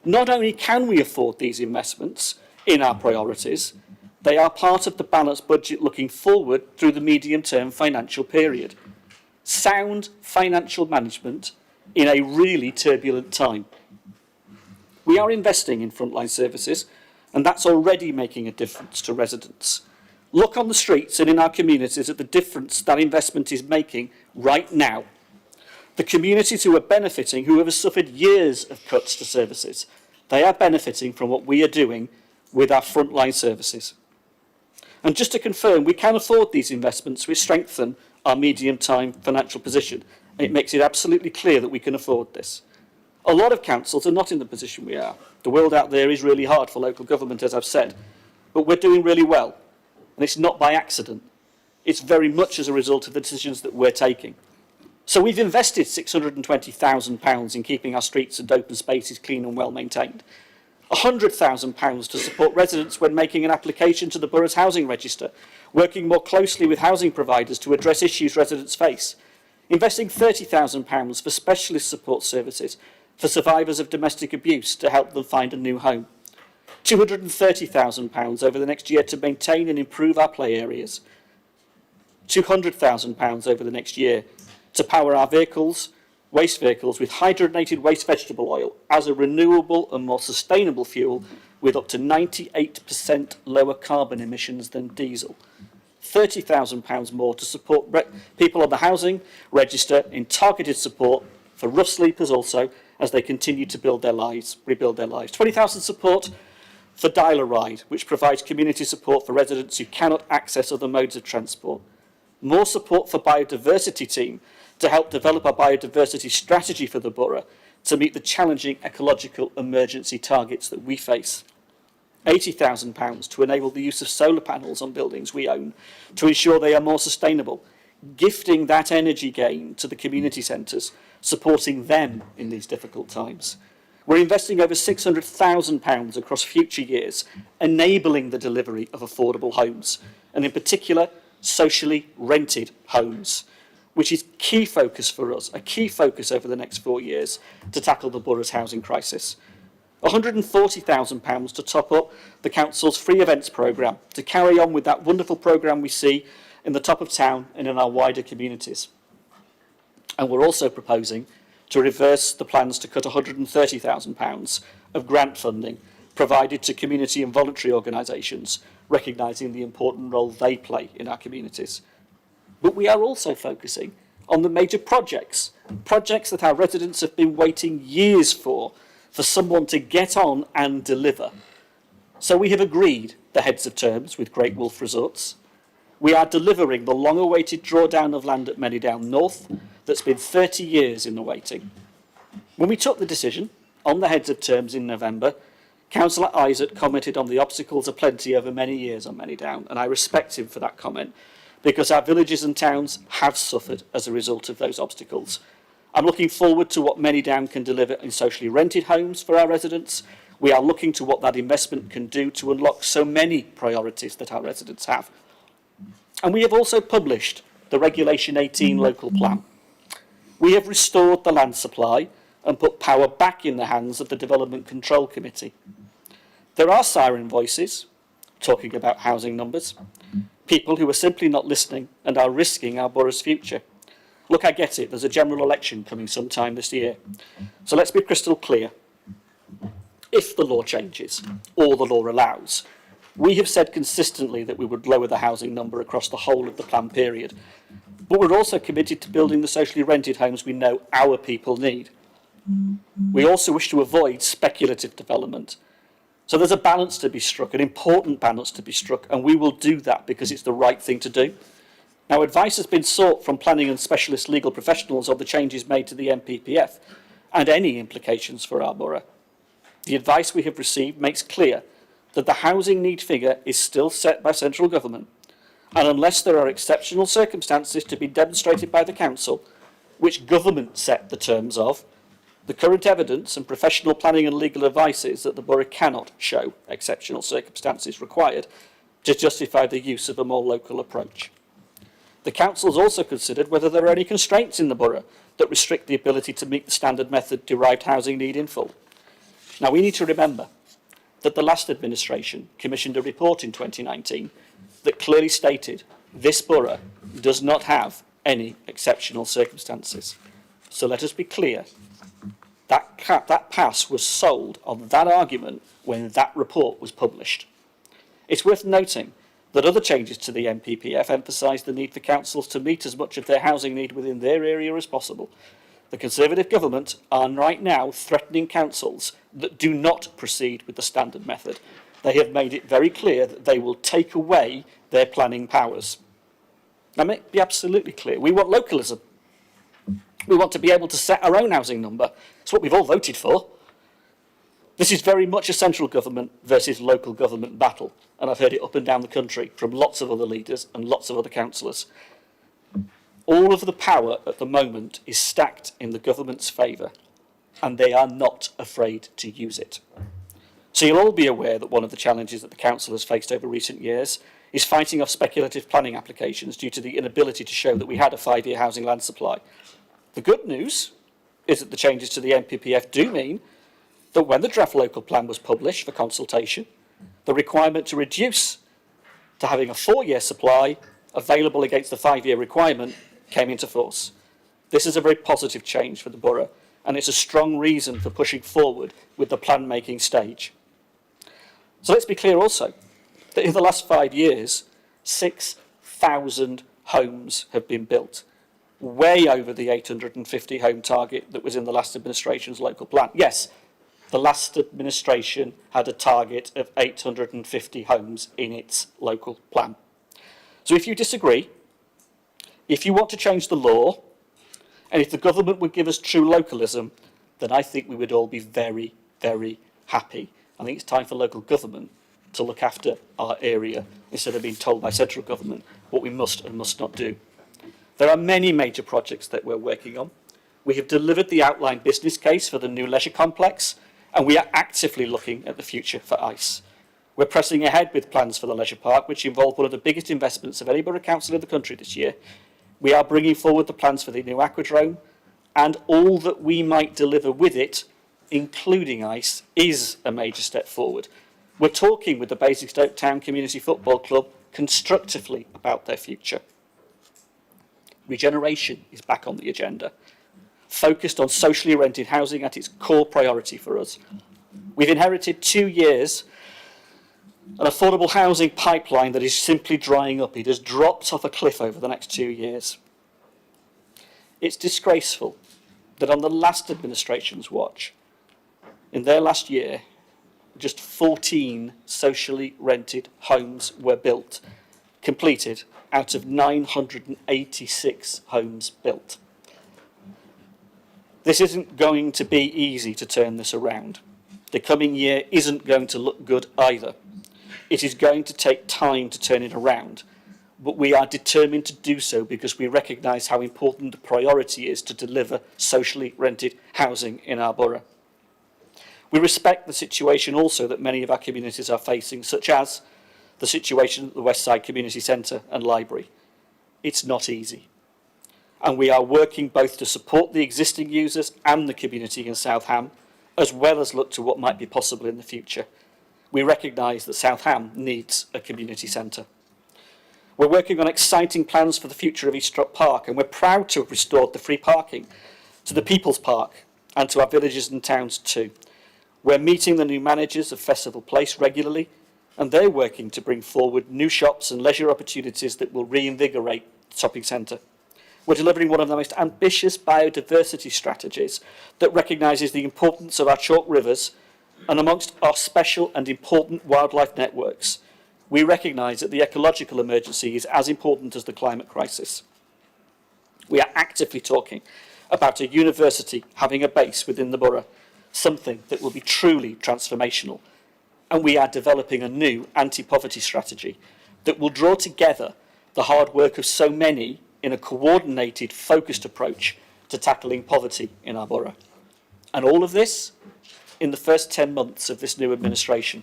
Not only can we afford these investments in our priorities, they are part of the balanced budget looking forward through the medium-term financial period. Sound financial management in a really turbulent time. We are investing in frontline services, and that's already making a difference to residents. Look on the streets and in our communities at the difference that investment is making right now. The communities who are benefiting, who have suffered years of cuts to services, they are benefiting from what we are doing with our frontline services. And just to confirm, we can afford these investments, which strengthen our medium-term financial position. And it makes it absolutely clear that we can afford this. A lot of councils are not in the position we are. The world out there is really hard for local government, as I've said, but we're doing really well. And it's not by accident. It's very much as a result of the decisions that we're taking. So we've invested £620,000 in keeping our streets and open spaces clean and well maintained. £100,000 to support residents when making an application to the borough's housing register, working more closely with housing providers to address issues residents face. Investing £30,000 for specialist support services for survivors of domestic abuse to help them find a new home. £230,000 over the next year to maintain and improve our play areas. £200,000 over the next year to power our vehicles, waste vehicles with hydrogenated waste vegetable oil as a renewable and more sustainable fuel with up to 98% lower carbon emissions than diesel. £30,000 more to support people on the housing register in targeted support for rough sleepers also as they continue to rebuild their lives. £20,000 support for Dial a Ride, which provides community support for residents who cannot access other modes of transport. More support for biodiversity team to help develop a biodiversity strategy for the borough to meet the challenging ecological emergency targets that we face. £80,000 to enable the use of solar panels on buildings we own to ensure they are more sustainable, gifting that energy gain to the community centres, supporting them in these difficult times. We're investing over £600,000 across future years, enabling the delivery of affordable homes, and in particular, socially rented homes, which is key focus for us, a key focus over the next 4 years to tackle the borough's housing crisis. £140,000 to top up the council's free events programme, to carry on with that wonderful programme we see in the top of town and in our wider communities. And we're also proposing to reverse the plans to cut £130,000 of grant funding provided to community and voluntary organisations, recognising the important role they play in our communities. But we are also focusing on the major projects that our residents have been waiting years for someone to get on and deliver. So we have agreed the heads of terms with Great Wolf Resorts. We are delivering the long-awaited drawdown of land at Manydown North that's been 30 years in the waiting. When we took the decision on the heads of terms in November, Councillor Isaac commented on the obstacles aplenty over many years on Manydown, and I respect him for that comment. because our villages and towns have suffered as a result of those obstacles. I'm looking forward to what Many Down can deliver in socially rented homes for our residents. We are looking to what that investment can do to unlock so many priorities that our residents have. And we have also published the Regulation 18 local plan. We have restored the land supply and put power back in the hands of the Development Control Committee. There are siren voices talking about housing numbers, people who are simply not listening and are risking our borough's future. Look, I get it, there's a general election coming sometime this year. So let's be crystal clear. If the law changes, or the law allows, we have said consistently that we would lower the housing number across the whole of the plan period. But we're also committed to building the socially rented homes we know our people need. We also wish to avoid speculative development. So there's a balance to be struck, an important balance to be struck, and we will do that because it's the right thing to do. Now, advice has been sought from planning and specialist legal professionals on the changes made to the NPPF and any implications for our borough. The advice we have received makes clear that the housing need figure is still set by central government, and unless there are exceptional circumstances to be demonstrated by the council, which government set the terms of, the current evidence and professional planning and legal advice is that the borough cannot show exceptional circumstances required to justify the use of a more local approach. The council has also considered whether there are any constraints in the borough that restrict the ability to meet the standard method derived housing need in full. Now, we need to remember that the last administration commissioned a report in 2019 that clearly stated this borough does not have any exceptional circumstances. So let us be clear, that pass was sold on that argument when that report was published. It's worth noting that other changes to the NPPF emphasise the need for councils to meet as much of their housing need within their area as possible. The Conservative government are right now threatening councils that do not proceed with the standard method. They have made it very clear that they will take away their planning powers. Now, let me be absolutely clear. We want localism. We want to be able to set our own housing number. It's what we've all voted for. This is very much a central government versus local government battle, and I've heard it up and down the country from lots of other leaders and lots of other councillors. All of the power at the moment is stacked in the government's favour, and they are not afraid to use it. So you'll all be aware that one of the challenges that the council has faced over recent years is fighting off speculative planning applications due to the inability to show that we had a 5-year housing land supply. The good news is that the changes to the NPPF do mean that when the draft local plan was published for consultation, the requirement to reduce to having a 4-year supply available against the 5-year requirement came into force. This is a very positive change for the borough, and it's a strong reason for pushing forward with the plan-making stage. So let's be clear also that in the last 5 years, 6,000 homes have been built, way over the 850 home target that was in the last administration's local plan. Yes, the last administration had a target of 850 homes in its local plan. So if you disagree, if you want to change the law, and if the government would give us true localism, then I think we would all be very, very happy. I think it's time for local government to look after our area instead of being told by central government what we must and must not do. There are many major projects that we're working on. We have delivered the outline business case for the new leisure complex, and we are actively looking at the future for ICE. We're pressing ahead with plans for the leisure park, which involve one of the biggest investments of any borough council in the country this year. We are bringing forward the plans for the new aquadrome, and all that we might deliver with it, including ICE, is a major step forward. We're talking with the Basingstoke Town Community Football Club constructively about their future. Regeneration is back on the agenda, focused on socially rented housing at its core priority for us. We've inherited 2 years an affordable housing pipeline that is simply drying up. It has dropped off a cliff over the next 2 years. It's disgraceful that on the last administration's watch, in their last year, just 14 socially rented homes were built, completed out of 986 homes built. This isn't going to be easy to turn this around. The coming year isn't going to look good either. It is going to take time to turn it around. but we are determined to do so because we recognise how important the priority is to deliver socially rented housing in our borough. We respect the situation also that many of our communities are facing, such as the situation at the West Side Community Centre and Library. It's not easy. And we are working both to support the existing users and the community in South Ham, as well as look to what might be possible in the future. We recognise that South Ham needs a community centre. We're working on exciting plans for the future of Eastcroft Park, and we're proud to have restored the free parking to the People's Park and to our villages and towns too. We're meeting the new managers of Festival Place regularly, and they're working to bring forward new shops and leisure opportunities that will reinvigorate the shopping centre. We're delivering one of the most ambitious biodiversity strategies that recognises the importance of our chalk rivers, and amongst our special and important wildlife networks, we recognise that the ecological emergency is as important as the climate crisis. We are actively talking about a university having a base within the borough, something that will be truly transformational. And we are developing a new anti-poverty strategy that will draw together the hard work of so many in a coordinated, focused approach to tackling poverty in our borough. And all of this in the first 10 months of this new administration.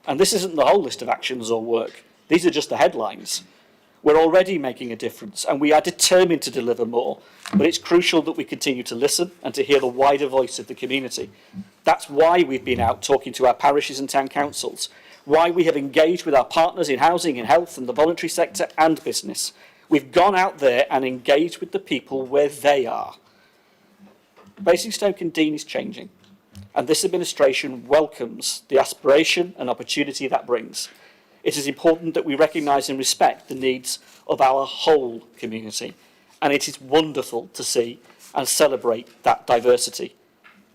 And this isn't the whole list of actions or work. These are just the headlines. We're already making a difference, and we are determined to deliver more, but it's crucial that we continue to listen and to hear the wider voice of the community. That's why we've been out talking to our parishes and town councils, why we have engaged with our partners in housing, in health and the voluntary sector and business. We've gone out there and engaged with the people where they are. Basingstoke and Dean is changing, and this administration welcomes the aspiration and opportunity that brings. It is important that we recognise and respect the needs of our whole community, and it is wonderful to see and celebrate that diversity.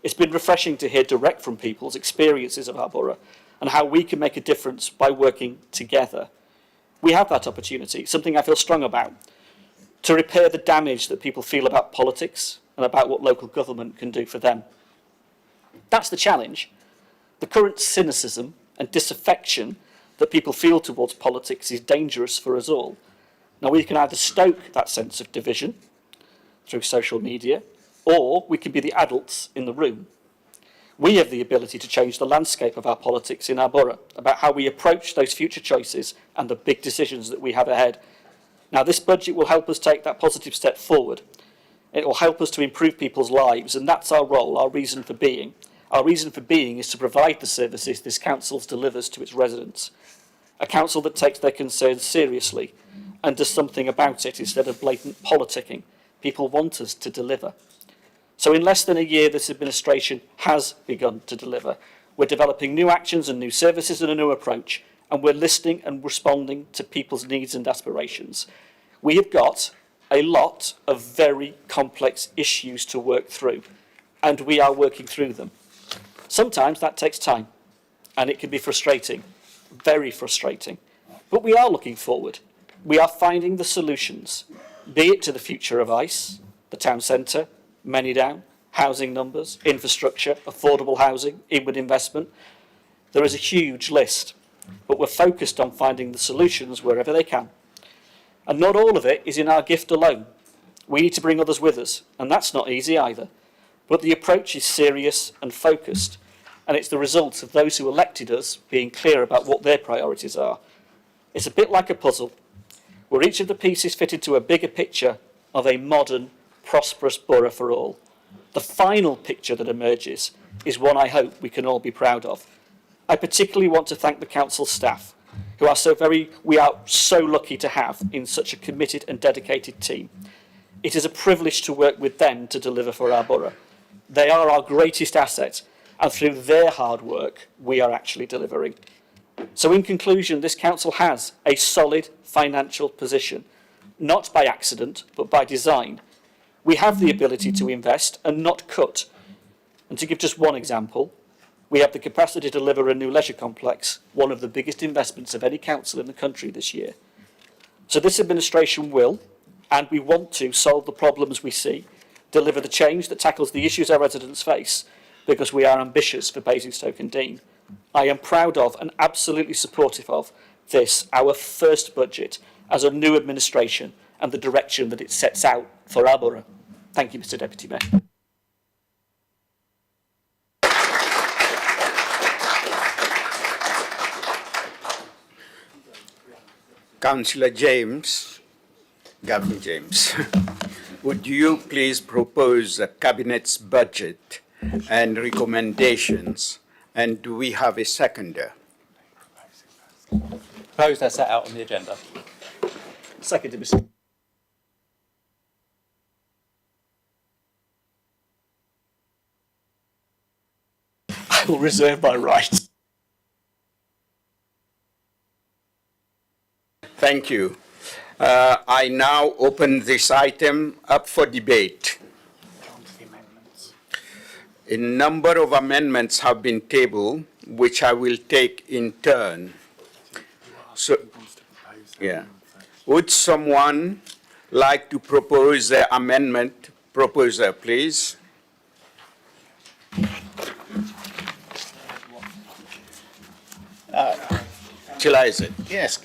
It's been refreshing to hear direct from people's experiences of our borough and how we can make a difference by working together. We have that opportunity, something I feel strong about, to repair the damage that people feel about politics and about what local government can do for them. That's the challenge. The current cynicism and disaffection that people feel towards politics is dangerous for us all. Now, we can either stoke that sense of division through social media, or we can be the adults in the room. We have the ability to change the landscape of our politics in our borough, about how we approach those future choices and the big decisions that we have ahead. Now, this budget will help us take that positive step forward. It will help us to improve people's lives, and that's our role, our reason for being. Our reason for being is to provide the services this council delivers to its residents. A council that takes their concerns seriously and does something about it instead of blatant politicking. People want us to deliver. So in less than a year, this administration has begun to deliver. We're developing new actions and new services and a new approach, and we're listening and responding to people's needs and aspirations. We have got a lot of very complex issues to work through, and we are working through them. Sometimes that takes time, and it can be frustrating, very frustrating. But we are looking forward. We are finding the solutions, be it to the future of ICE, the town centre, Manydown, housing numbers, infrastructure, affordable housing, inward investment. There is a huge list, but we're focused on finding the solutions wherever they can. And not all of it is in our gift alone. We need to bring others with us, and that's not easy either. But the approach is serious and focused, and it's the result of those who elected us being clear about what their priorities are. It's a bit like a puzzle, where each of the pieces fit into a bigger picture of a modern, prosperous borough for all. The final picture that emerges is one I hope we can all be proud of. I particularly want to thank the council staff, who we are so lucky to have in such a committed and dedicated team. It is a privilege to work with them to deliver for our borough. They are our greatest asset, and through their hard work, we are actually delivering. So in conclusion, this council has a solid financial position, not by accident, but by design. We have the ability to invest and not cut. And to give just one example, we have the capacity to deliver a new leisure complex, one of the biggest investments of any council in the country this year. So this administration will, and we want to, solve the problems we see, deliver the change that tackles the issues our residents face, because we are ambitious for Basingstoke and Dean. I am proud of and absolutely supportive of this, our first budget, as a new administration and the direction that it sets out for our borough. Thank you, Mr Deputy Mayor. Councillor James, Gavin James, would you please propose the Cabinet's budget and recommendations? And do we have a seconder? Proposed as set out on the agenda. Seconded, Mr. I will reserve my right. Thank you. I now open this item up for debate. A number of amendments have been tabled, which I will take in turn. So, yeah. Would someone like to propose the amendment proposer, please? Utilize it. Yes,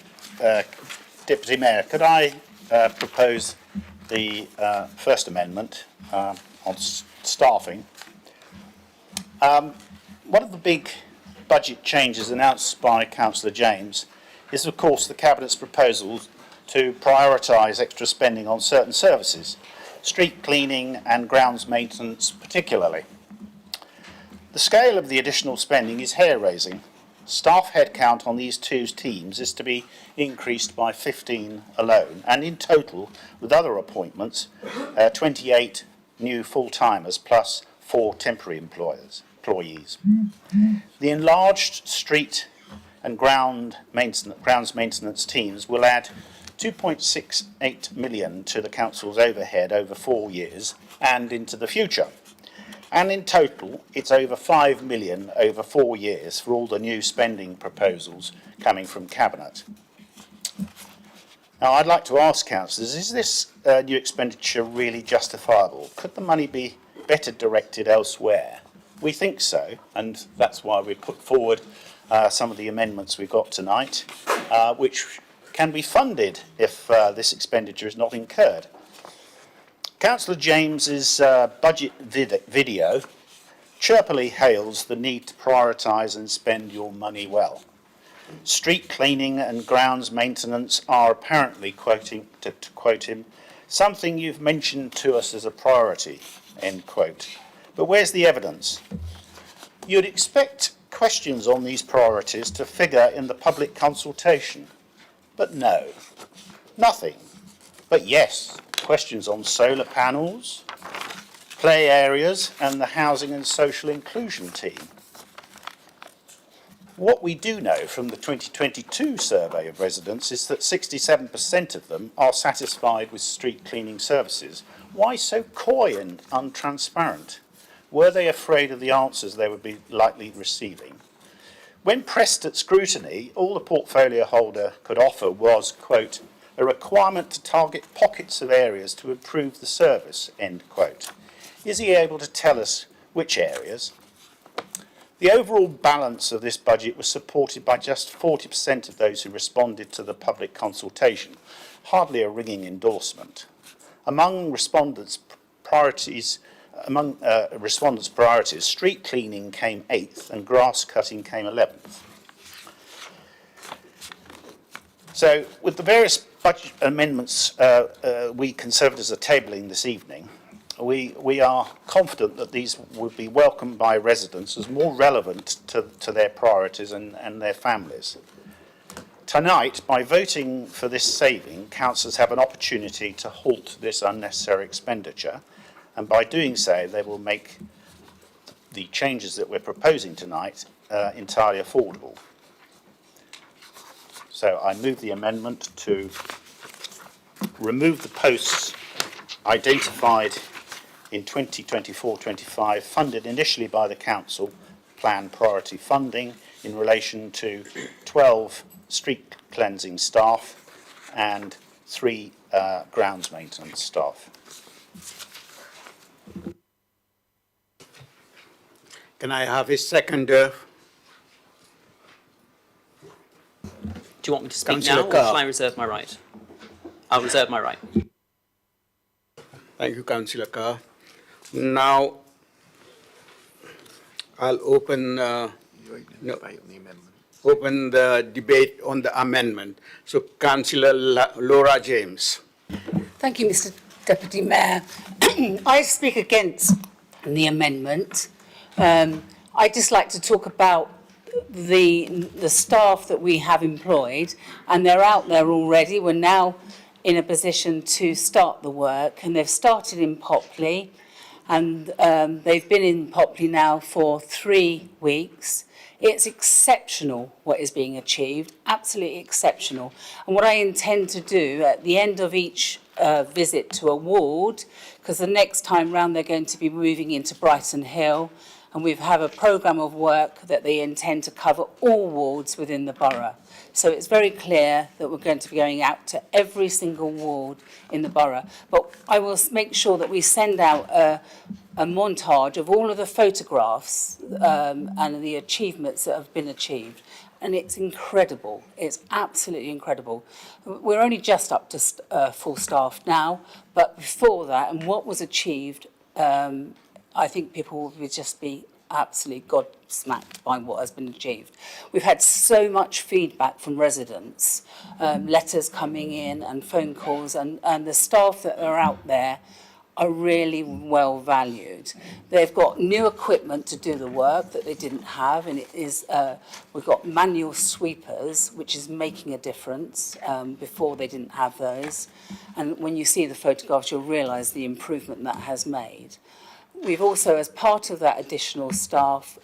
Deputy Mayor, could I propose the first amendment on staffing? One of the big budget changes announced by Councillor James is, of course, the Cabinet's proposal to prioritise extra spending on certain services, street cleaning and grounds maintenance particularly. The scale of the additional spending is hair-raising. Staff headcount on these two teams is to be increased by 15 alone, and in total, with other appointments, 28 new full-timers plus 4 temporary employees. The enlarged street and grounds maintenance teams will add 2.68 million to the council's overhead over 4 years and into the future. And in total, it's over 5 million over 4 years for all the new spending proposals coming from Cabinet. Now, I'd like to ask councillors, is this new expenditure really justifiable? Could the money be better directed elsewhere? We think so, and that's why we put forward some of the amendments we've got tonight, which can be funded if this expenditure is not incurred. Councillor James's budget video chirpily hails the need to prioritise and spend your money well. Street cleaning and grounds maintenance are apparently, to quote him, something you've mentioned to us as a priority, end quote. But where's the evidence? You'd expect questions on these priorities to figure in the public consultation, but no, nothing. But yes, questions on solar panels, play areas, and the housing and social inclusion team. What we do know from the 2022 survey of residents is that 67% of them are satisfied with street cleaning services. Why so coy and untransparent? Were they afraid of the answers they would be likely receiving? When pressed at scrutiny, all the portfolio holder could offer was, quote, a requirement to target pockets of areas to improve the service, end quote. Is he able to tell us which areas? The overall balance of this budget was supported by just 40% of those who responded to the public consultation, hardly a ringing endorsement. Among respondents' priorities, street cleaning came 8th and grass cutting came 11th. So, with the various budget amendments we Conservatives are tabling this evening, we are confident that these would be welcomed by residents as more relevant to their priorities and their families. Tonight, by voting for this saving, councillors have an opportunity to halt this unnecessary expenditure, and by doing so, they will make the changes that we're proposing tonight entirely affordable. So I move the amendment to remove the posts identified in 2024-25, funded initially by the council, plan priority funding in relation to 12 street cleansing staff and 3 grounds maintenance staff. Can I have a seconder? Do you want me to speak Councillor now, or Carr. shall I reserve my right? I'll reserve my right. Thank you, Councillor Carr. Now, I'll open open the debate on the amendment. So, Councillor Laura James. Thank you, Mr. Deputy Mayor. I speak against the amendment. I'd just like to talk about the staff that we have employed, and they're out there already. We're now in a position to start the work, and they've started in Popley, and they've been in Popley now for 3 weeks. It's exceptional what is being achieved, absolutely exceptional. And what I intend to do at the end of each visit to a ward, because the next time round they're going to be moving into Brighton Hill, and we have a programme of work that they intend to cover all wards within the borough. So it's very clear that we're going to be going out to every single ward in the borough. But I will make sure that we send out a montage of all of the photographs and the achievements that have been achieved. And it's incredible. It's absolutely incredible. We're only just up to full staff now, but before that, and what was achieved, I think people would just be absolutely gobsmacked by what has been achieved. We've had so much feedback from residents, letters coming in and phone calls, and the staff that are out there are really well valued. They've got new equipment to do the work that they didn't have, and it is we've got manual sweepers, which is making a difference. Before they didn't have those, and when you see the photographs, you'll realise the improvement that has made. We've also, as part of that additional staff,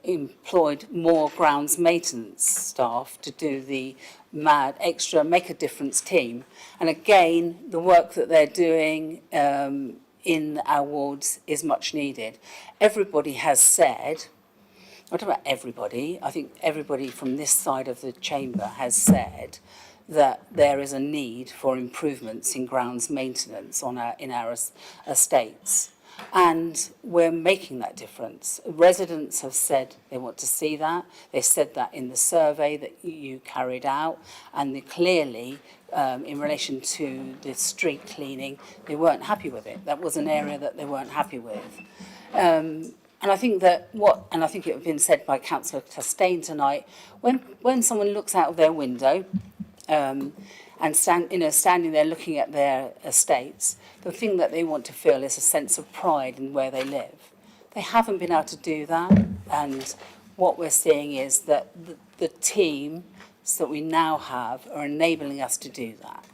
employed more grounds maintenance staff to do the extra Make a Difference team. And again, the work that they're doing in our wards is much needed. Everybody has said, I don't know about everybody, I think everybody from this side of the chamber has said that there is a need for improvements in grounds maintenance in our estates. And we're making that difference. Residents have said they want to see that. They said that in the survey that you carried out. And they clearly, in relation to the street cleaning, they weren't happy with it. That was an area that they weren't happy with. And I think that and I think it had been said by Councillor Costain tonight, when someone looks out of their window, and standing there looking at their estates, the thing that they want to feel is a sense of pride in where they live. They haven't been able to do that, and what we're seeing is that the teams that we now have are enabling us to do that.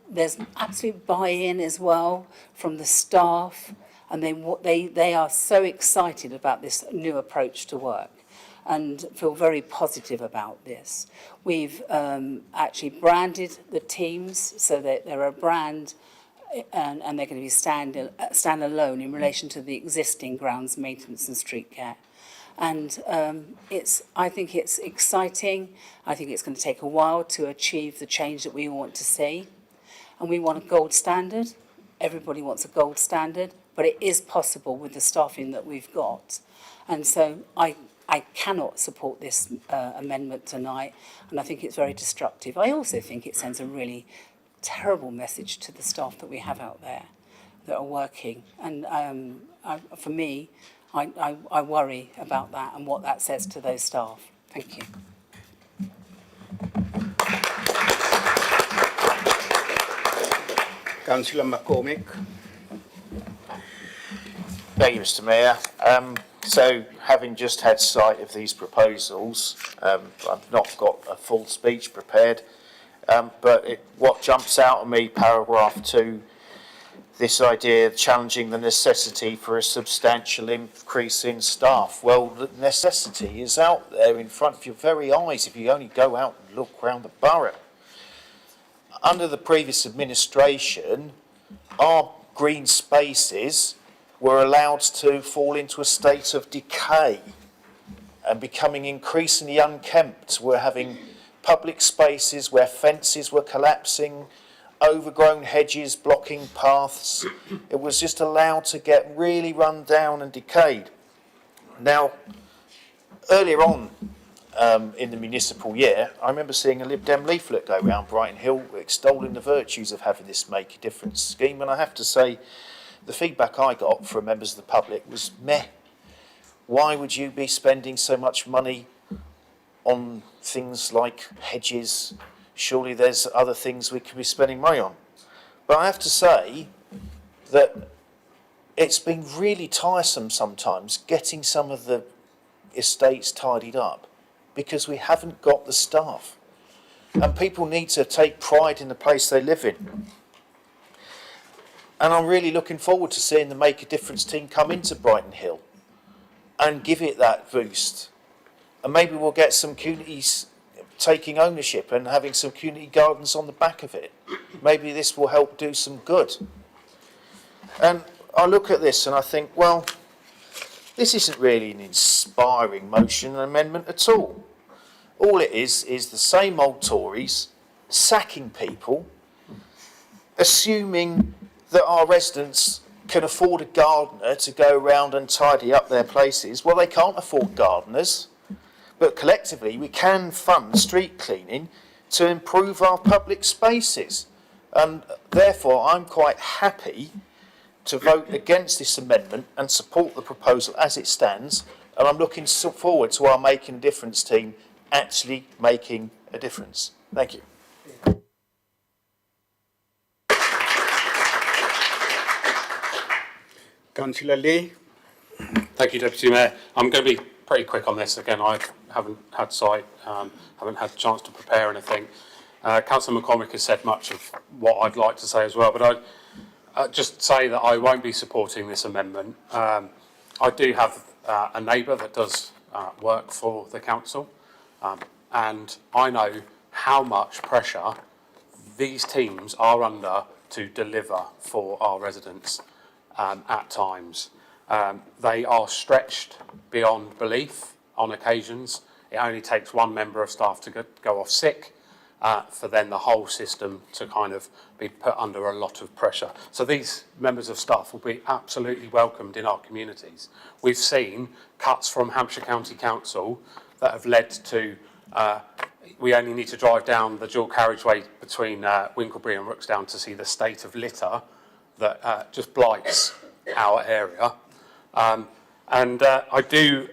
There's absolute buy-in as well from the staff, and they are so excited about this new approach to work and feel very positive about this. We've actually branded the teams so that they're a brand and they're going to be stand alone in relation to the existing grounds maintenance and street care. And I think it's exciting. I think it's going to take a while to achieve the change that we want to see. And we want a gold standard. Everybody wants a gold standard, but it is possible with the staffing that we've got. And so I cannot support this amendment tonight, and I think it's very destructive. I also think it sends a really terrible message to the staff that we have out there that are working. And for me, I worry about that and what that says to those staff. Thank you. Councillor McCormick. Thank you, Mr. Mayor. So, having just had sight of these proposals, I've not got a full speech prepared, but what jumps out at me, paragraph 2, this idea of challenging the necessity for a substantial increase in staff. Well, the necessity is out there in front of your very eyes if you only go out and look around the borough. Under the previous administration, our green spaces were allowed to fall into a state of decay and becoming increasingly unkempt. We're having public spaces where fences were collapsing, overgrown hedges blocking paths. It was just allowed to get really run down and decayed. Now, earlier on, in the municipal year, I remember seeing a Lib Dem leaflet go around Brighton Hill extolling the virtues of having this Make a Difference scheme, and I have to say the feedback I got from members of the public was meh. Why would you be spending so much money on things like hedges? Surely there's other things we could be spending money on. But I have to say that it's been really tiresome sometimes getting some of the estates tidied up because we haven't got the staff. And people need to take pride in the place they live in. And I'm really looking forward to seeing the Make a Difference team come into Brighton Hill and give it that boost. And maybe we'll get some communities taking ownership and having some community gardens on the back of it. Maybe this will help do some good. And I look at this and I think, well, this isn't really an inspiring motion and amendment at all. All it is the same old Tories sacking people, assuming that our residents can afford a gardener to go around and tidy up their places. Well, they can't afford gardeners, but collectively we can fund street cleaning to improve our public spaces. And therefore, I'm quite happy to vote against this amendment and support the proposal as it stands. And I'm looking forward to our Making a Difference team actually making a difference. Thank you. Councillor Lee. Thank you, Deputy Mayor. I'm going to be pretty quick on this. Again, I haven't had sight, haven't had a chance to prepare anything. Councillor McCormick has said much of what I'd like to say as well, but I'd just say that I won't be supporting this amendment. I do have a neighbour that does work for the council, and I know how much pressure these teams are under to deliver for our residents at times. They are stretched beyond belief on occasions. It only takes one member of staff to go off sick for then the whole system to kind of be put under a lot of pressure. So these members of staff will be absolutely welcomed in our communities. We've seen cuts from Hampshire County Council that have led to we only need to drive down the dual carriageway between Winklebury and Rooksdown to see the state of litter that just blights our area. I do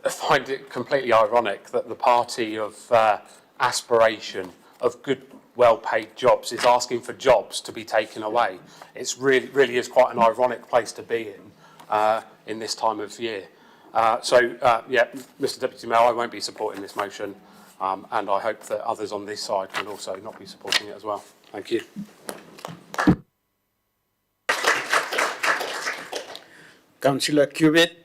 find it completely ironic that the party of aspiration, of good, well-paid jobs, is asking for jobs to be taken away. It's really is quite an ironic place to be in this time of year. Yeah, Mr. Deputy Mayor, I won't be supporting this motion, and I hope that others on this side will also not be supporting it as well. Thank you. Councillor Cubitt.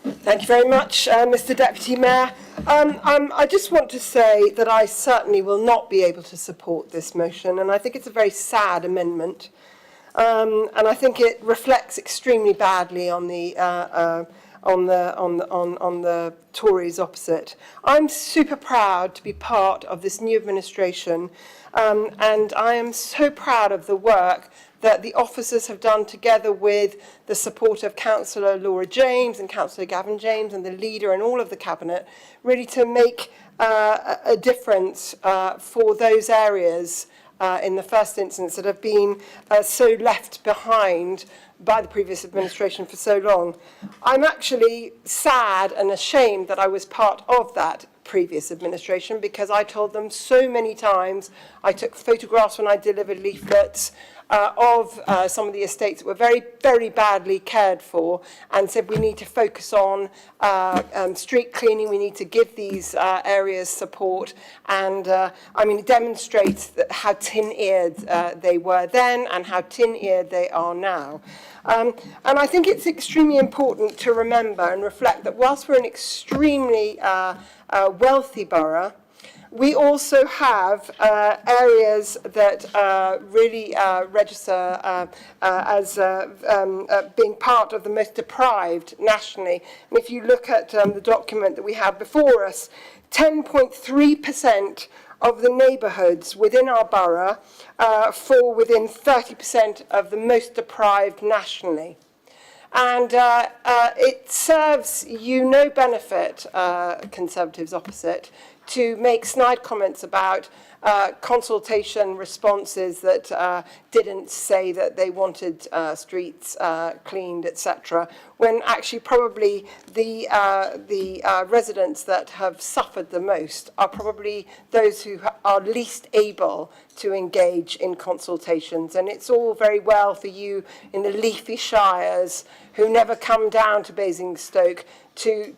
Thank you very much, Mr. Deputy Mayor. I just want to say that I certainly will not be able to support this motion, and I think it's a very sad amendment, and I think it reflects extremely badly on the Tories opposite. I'm super proud to be part of this new administration, and I am so proud of the work that the officers have done together with the support of Councillor Laura James and Councillor Gavin James and the leader and all of the Cabinet, really to make a difference for those areas in the first instance that have been so left behind by the previous administration for so long. I'm actually sad and ashamed that I was part of that previous administration, because I told them so many times, I took photographs when I delivered leaflets of some of the estates that were very, very badly cared for, and said we need to focus on street cleaning, we need to give these areas support, and I mean, it demonstrates that how tin-eared they were then and how tin-eared they are now. And I think it's extremely important to remember and reflect that whilst we're an extremely wealthy borough, we also have areas that really register as being part of the most deprived nationally. And if you look at the document that we have before us, 10.3% of the neighbourhoods within our borough fall within 30% of the most deprived nationally. And it serves you no benefit, Conservatives opposite, to make snide comments about consultation responses that didn't say that they wanted streets cleaned, etc., when actually probably the residents that have suffered the most are probably those who are least able to engage in consultations. And it's all very well for you in the leafy shires who never come down to Basingstoke to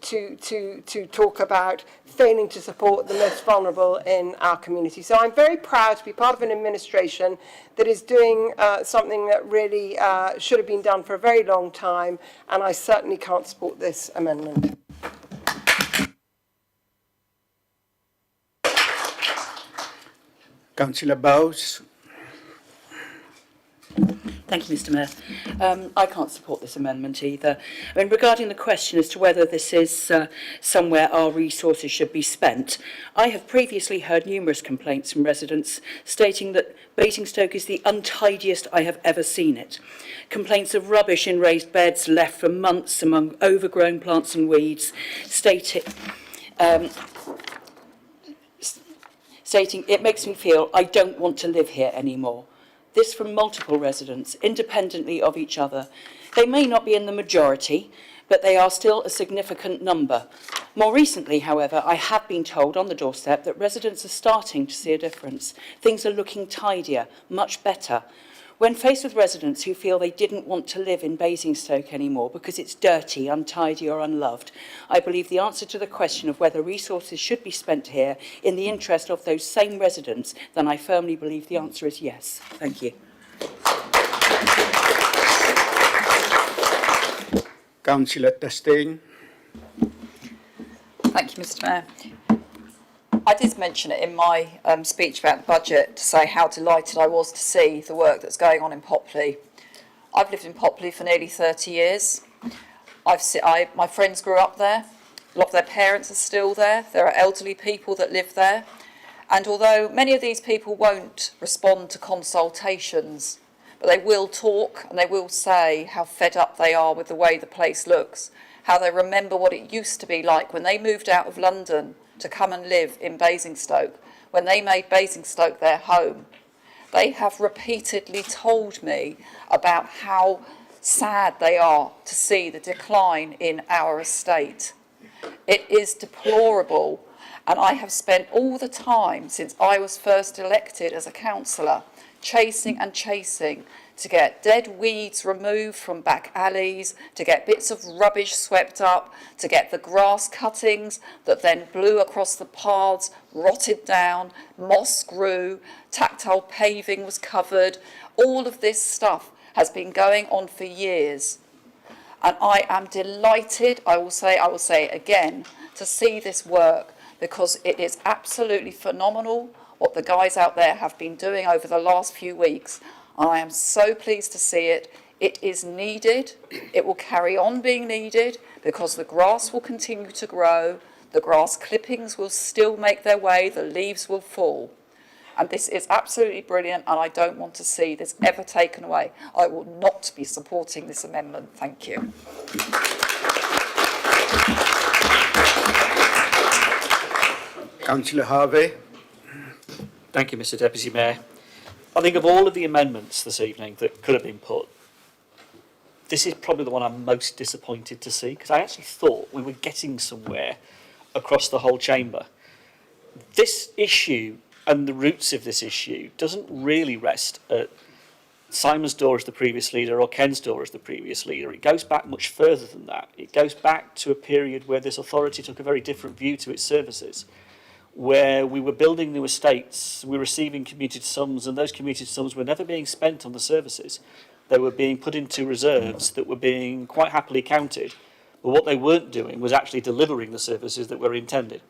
talk about failing to support the most vulnerable in our community. So I'm very proud to be part of an administration that is doing something that really should have been done for a very long time, and I certainly can't support this amendment. Councillor Bowes. Thank you, Mr Mayor. I can't support this amendment either. I mean, regarding the question as to whether this is somewhere our resources should be spent, I have previously heard numerous complaints from residents stating that Basingstoke is the untidiest I have ever seen it. Complaints of rubbish in raised beds left for months among overgrown plants and weeds, stating it makes me feel I don't want to live here anymore. This from multiple residents, independently of each other. They may not be in the majority, but they are still a significant number. More recently, however, I have been told on the doorstep that residents are starting to see a difference. Things are looking tidier, much better. When faced with residents who feel they didn't want to live in Basingstoke anymore because it's dirty, untidy or unloved, I believe the answer to the question of whether resources should be spent here in the interest of those same residents, then I firmly believe the answer is yes. Thank you. Councillor Tastain. Thank you, Mr Mayor. I did mention it in my speech about the budget to say how delighted I was to see the work that's going on in Popley. I've lived in Popley for nearly 30 years. My friends grew up there. A lot of their parents are still there. There are elderly people that live there. And although many of these people won't respond to consultations, but they will talk and they will say how fed up they are with the way the place looks, how they remember what it used to be like when they moved out of London to come and live in Basingstoke, when they made Basingstoke their home. They have repeatedly told me about how sad they are to see the decline in our estate. It is deplorable, and I have spent all the time since I was first elected as a councillor chasing and chasing to get dead weeds removed from back alleys, to get bits of rubbish swept up, to get the grass cuttings that then blew across the paths, rotted down, moss grew, tactile paving was covered. All of this stuff has been going on for years. And I am delighted, I will say it again, to see this work, because it is absolutely phenomenal what the guys out there have been doing over the last few weeks. I am so pleased to see it. It is needed. It will carry on being needed because the grass will continue to grow. The grass clippings will still make their way. The leaves will fall. And this is absolutely brilliant, and I don't want to see this ever taken away. I will not be supporting this amendment. Thank you. Councillor Harvey. Thank you, Mr Deputy Mayor. I think of all of the amendments this evening that could have been put, this is probably the one I'm most disappointed to see, because I actually thought we were getting somewhere across the whole chamber. This issue and the roots of this issue doesn't really rest at Simon's door as the previous leader or Ken's door as the previous leader. It goes back much further than that. It goes back to a period where this authority took a very different view to its services, where we were building new estates, we were receiving commuted sums, and those commuted sums were never being spent on the services. They were being put into reserves that were being quite happily counted, but what they weren't doing was actually delivering the services that were intended.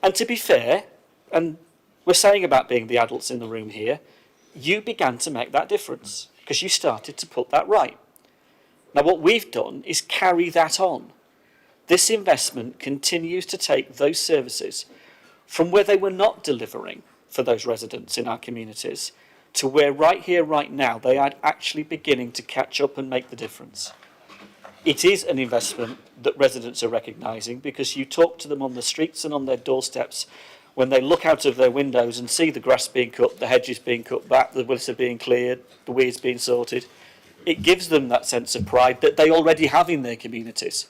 And to be fair, and we're saying about being the adults in the room here, you began to make that difference, because you started to put that right. Now what we've done is carry that on. This investment continues to take those services from where they were not delivering for those residents in our communities to where right here, right now, they are actually beginning to catch up and make the difference. It is an investment that residents are recognising, because you talk to them on the streets and on their doorsteps when they look out of their windows and see the grass being cut, the hedges being cut back, the litter being cleared, the weeds being sorted. It gives them that sense of pride that they already have in their communities.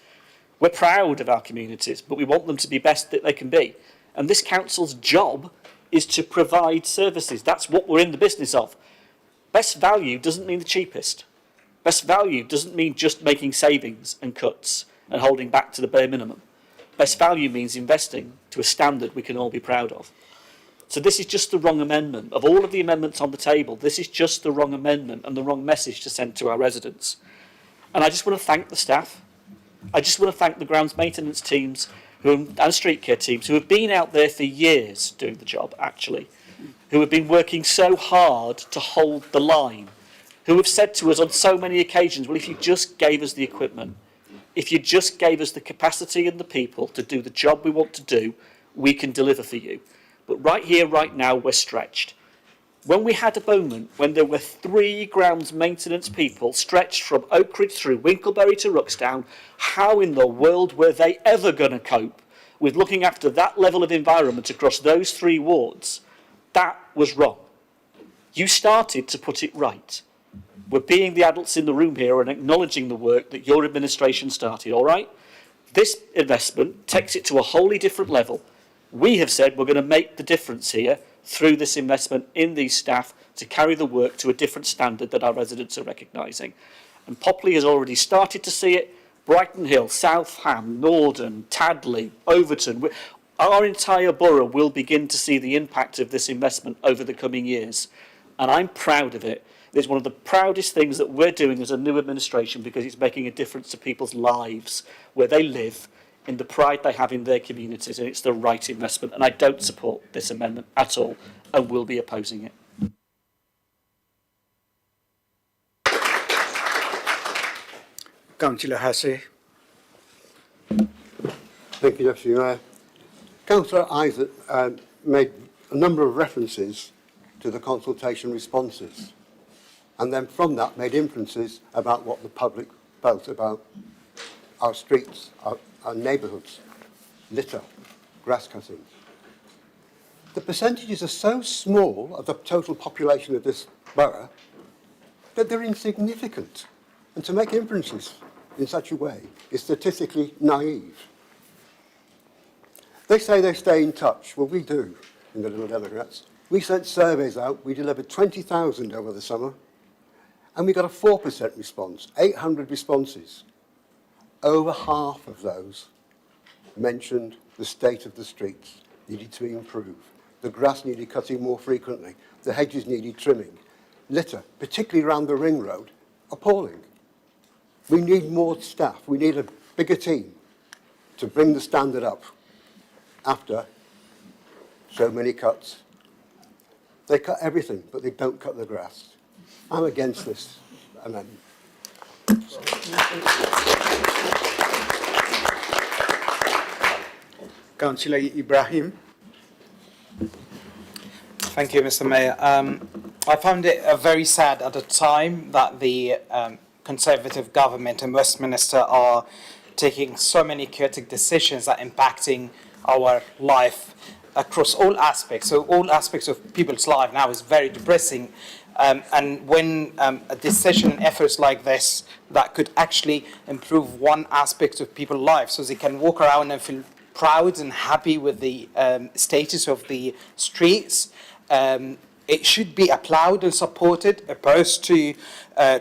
We're proud of our communities, but we want them to be best that they can be. And this council's job is to provide services. That's what we're in the business of. Best value doesn't mean the cheapest. Best value doesn't mean just making savings and cuts and holding back to the bare minimum. Best value means investing to a standard we can all be proud of. So this is just the wrong amendment. Of all of the amendments on the table, this is just the wrong amendment and the wrong message to send to our residents. And I just want to thank the staff. I just want to thank the grounds maintenance teams and street care teams who have been out there for years doing the job, actually, who have been working so hard to hold the line, who have said to us on so many occasions, well, if you just gave us the equipment, if you just gave us the capacity and the people to do the job we want to do, we can deliver for you. But right here, right now, we're stretched. When we had a moment when there were 3 grounds maintenance people stretched from Oakridge through Winklebury to Ruxdown, how in the world were they ever going to cope with looking after that level of environment across those 3 wards? That was wrong. You started to put it right. We're being the adults in the room here and acknowledging the work that your administration started, all right? This investment takes it to a wholly different level. We have said we're going to make the difference here through this investment in these staff to carry the work to a different standard that our residents are recognising. And Popley has already started to see it. Brighton Hill, Southam, Norden, Tadley, Overton. Our entire borough will begin to see the impact of this investment over the coming years. And I'm proud of it. It's one of the proudest things that we're doing as a new administration, because it's making a difference to people's lives, where they live, in the pride they have in their communities, and it's the right investment. And I don't support this amendment at all, and will be opposing it. Councillor Hasse. Thank you, Deputy Mayor. Councillor Isaac made a number of references to the consultation responses, and then from that made inferences about what the public felt about our streets, our neighbourhoods, litter, grass cutting. The percentages are so small of the total population of this borough that they're insignificant, and to make inferences in such a way is statistically naive. They say they stay in touch. Well, we do in the Liberal Democrats. We sent surveys out. We delivered 20,000 over the summer, and we got a 4% response, 800 responses. Over half of those mentioned the state of the streets needed to improve. The grass needed cutting more frequently. The hedges needed trimming. Litter, particularly around the ring road, appalling. We need more staff. We need a bigger team to bring the standard up after so many cuts. They cut everything, but they don't cut the grass. I'm against this amendment. Councillor Ibrahim. Thank you, Mr. Mayor. I found it very sad at the time that the Conservative government in Westminster are taking so many chaotic decisions that are impacting our life across all aspects. So all aspects of people's life now is very depressing. And when a decision and efforts like this that could actually improve one aspect of people's lives, so they can walk around and feel proud and happy with the status of the streets, it should be applauded and supported, opposed to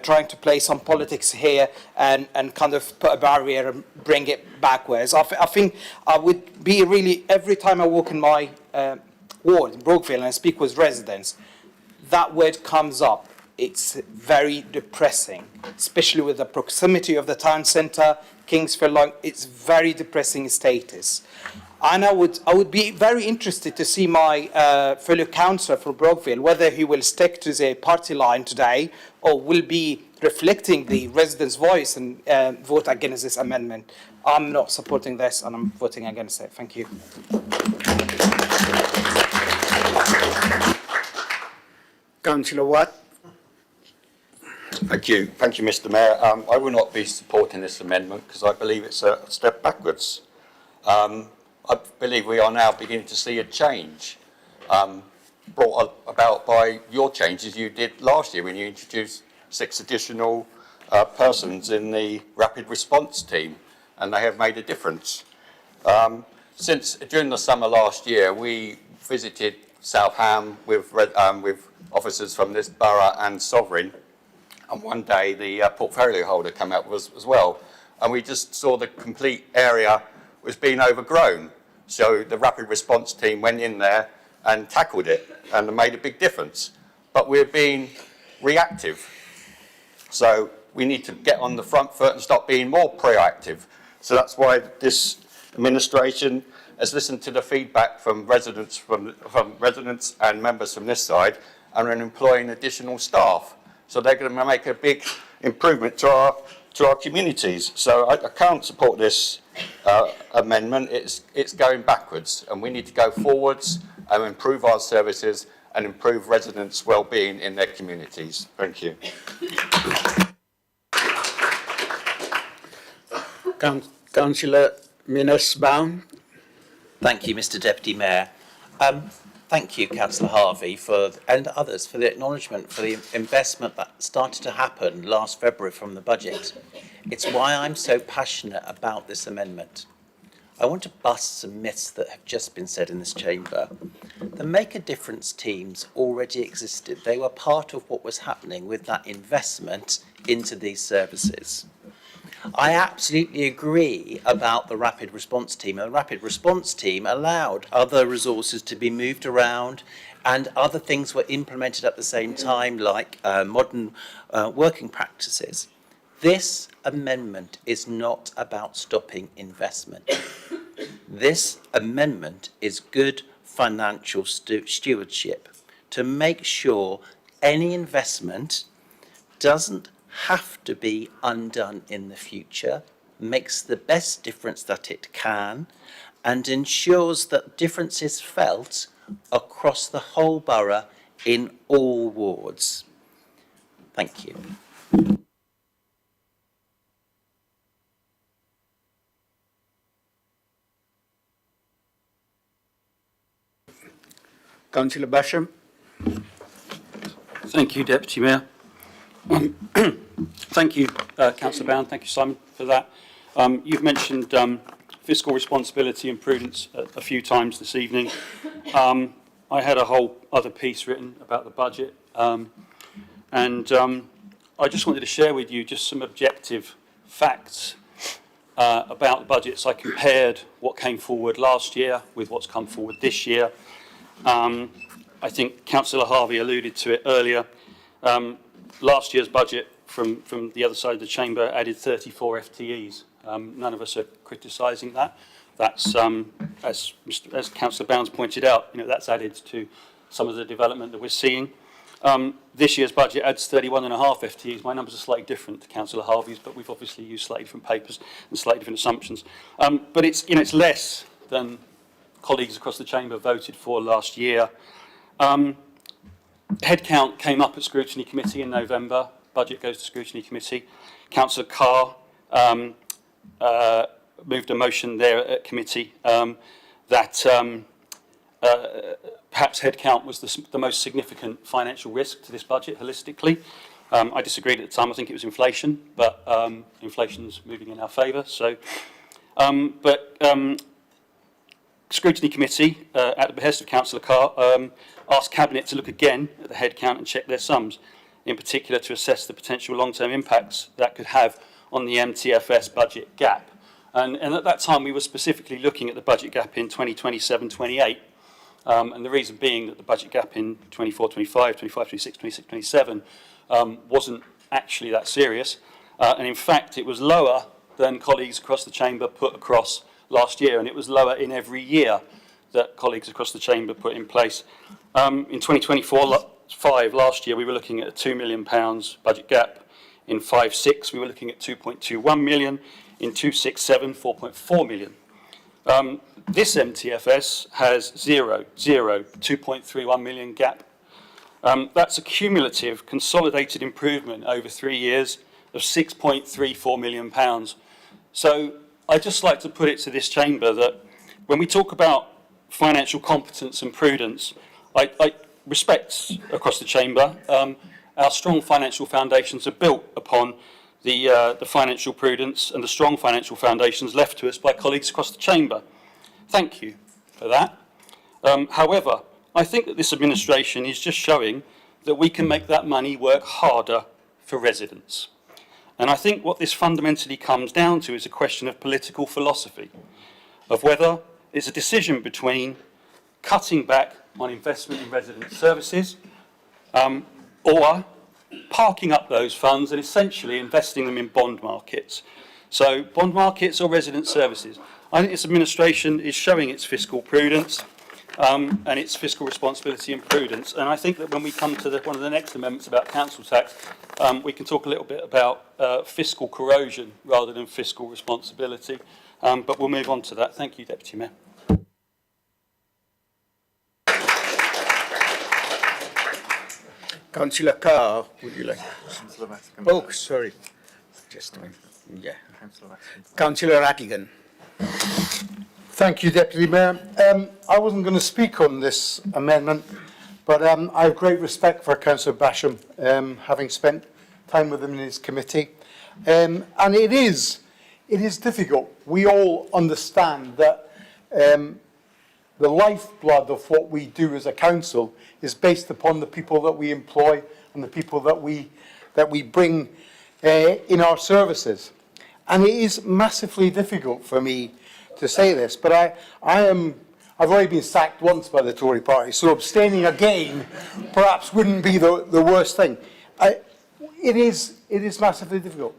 trying to play some politics here and kind of put a barrier and bring it backwards. I think I would be really, every time I walk in my ward in Brookville and I speak with residents, that word comes up. It's very depressing, especially with the proximity of the town centre, Kingsfield, it's very depressing status. And I would be very interested to see my fellow councillor from Brookville, whether he will stick to the party line today or will be reflecting the residents' voice and vote against this amendment. I'm not supporting this and I'm voting against it. Thank you. Councillor Watt. Thank you, Mr. Mayor. I will not be supporting this amendment because I believe it's a step backwards. I believe we are now beginning to see a change brought about by your changes you did last year when you introduced 6 additional persons in the rapid response team, and they have made a difference. During the summer last year, we visited Southam with officers from this borough and Sovereign, and one day the portfolio holder came out as well, and we just saw the complete area was being overgrown. So the rapid response team went in there and tackled it, and it made a big difference. But we're being reactive, so we need to get on the front foot and stop being more proactive. So that's why this administration has listened to the feedback from residents and members from this side, and are employing additional staff. So they're going to make a big improvement to our communities. So I can't support this amendment. It's going backwards, and we need to go forwards and improve our services and improve residents' well-being in their communities. Thank you. Councillor Minus-Bown. Thank you, Mr. Deputy Mayor. Thank you, Councillor Harvey, and others for the acknowledgement for the investment that started to happen last February from the budget. It's why I'm so passionate about this amendment. I want to bust some myths that have just been said in this chamber. The Make a Difference teams already existed. They were part of what was happening with that investment into these services. I absolutely agree about the rapid response team. The rapid response team allowed other resources to be moved around, and other things were implemented at the same time, like modern working practices. This amendment is not about stopping investment. This amendment is good financial stewardship to make sure any investment doesn't have to be undone in the future, makes the best difference that it can, and ensures that difference is felt across the whole borough in all wards. Thank you. Councillor Basham. Thank you, Deputy Mayor. Thank you, Councillor Bound. Thank you, Simon, for that. You've mentioned fiscal responsibility and prudence a few times this evening. I had a whole other piece written about the budget, and I just wanted to share with you just some objective facts about the budget. So I compared what came forward last year with what's come forward this year. I think Councillor Harvey alluded to it earlier. Last year's budget from the other side of the chamber added 34 FTEs. None of us are criticising that. That's, as Councillor Bounds pointed out, that's added to some of the development that we're seeing. This year's budget adds 31.5 FTEs. My numbers are slightly different to Councillor Harvey's, but we've obviously used slightly different papers and slightly different assumptions. But it's, it's less than colleagues across the chamber voted for last year. Headcount came up at Scrutiny Committee in November. Budget goes to Scrutiny Committee. Councillor Carr moved a motion there at committee that perhaps headcount was the most significant financial risk to this budget holistically. I disagreed at the time. I think it was inflation, but inflation's moving in our favour. So, Scrutiny Committee, at the behest of Councillor Carr, asked Cabinet to look again at the headcount and check their sums, in particular to assess the potential long-term impacts that could have on the MTFS budget gap. And at that time, we were specifically looking at the budget gap in 2027-28, and the reason being that the budget gap in 24-25, 25-26, 26-27 wasn't actually that serious. And in fact, it was lower than colleagues across the chamber put across last year, and it was lower in every year that colleagues across the chamber put in place. In 2024-5 last year, we were looking at a £2 million budget gap. In 5-6, we were looking at 2.21 million. In 2-6-7, 4.4 million. This MTFS has 2.31 million gap. That's a cumulative consolidated improvement over 3 years of £6.34 million. So I'd just like to put it to this chamber that when we talk about financial competence and prudence, I respect across the chamber. Our strong financial foundations are built upon the financial prudence and the strong financial foundations left to us by colleagues across the chamber. Thank you for that. However, I think that this administration is just showing that we can make that money work harder for residents. And I think what this fundamentally comes down to is a question of political philosophy, of whether it's a decision between cutting back on investment in resident services or parking up those funds and essentially investing them in bond markets. So bond markets or resident services. I think this administration is showing its fiscal prudence and its fiscal responsibility and prudence. And I think that when we come to one of the next amendments about council tax, we can talk a little bit about fiscal corrosion rather than fiscal responsibility. But we'll move on to that. Thank you, Deputy Mayor. Councillor Carr, would you like? Oh, sorry. Just a minute. Yeah. Councillor Rattigan. Thank you, Deputy Mayor. I wasn't going to speak on this amendment, but I have great respect for Councillor Basham, having spent time with him in his committee. And it is difficult. We all understand that the lifeblood of what we do as a council is based upon the people that we employ and the people that we bring in our services. And it is massively difficult for me to say this, but I've already been sacked once by the Tory party, so abstaining again perhaps wouldn't be the worst thing. It is massively difficult.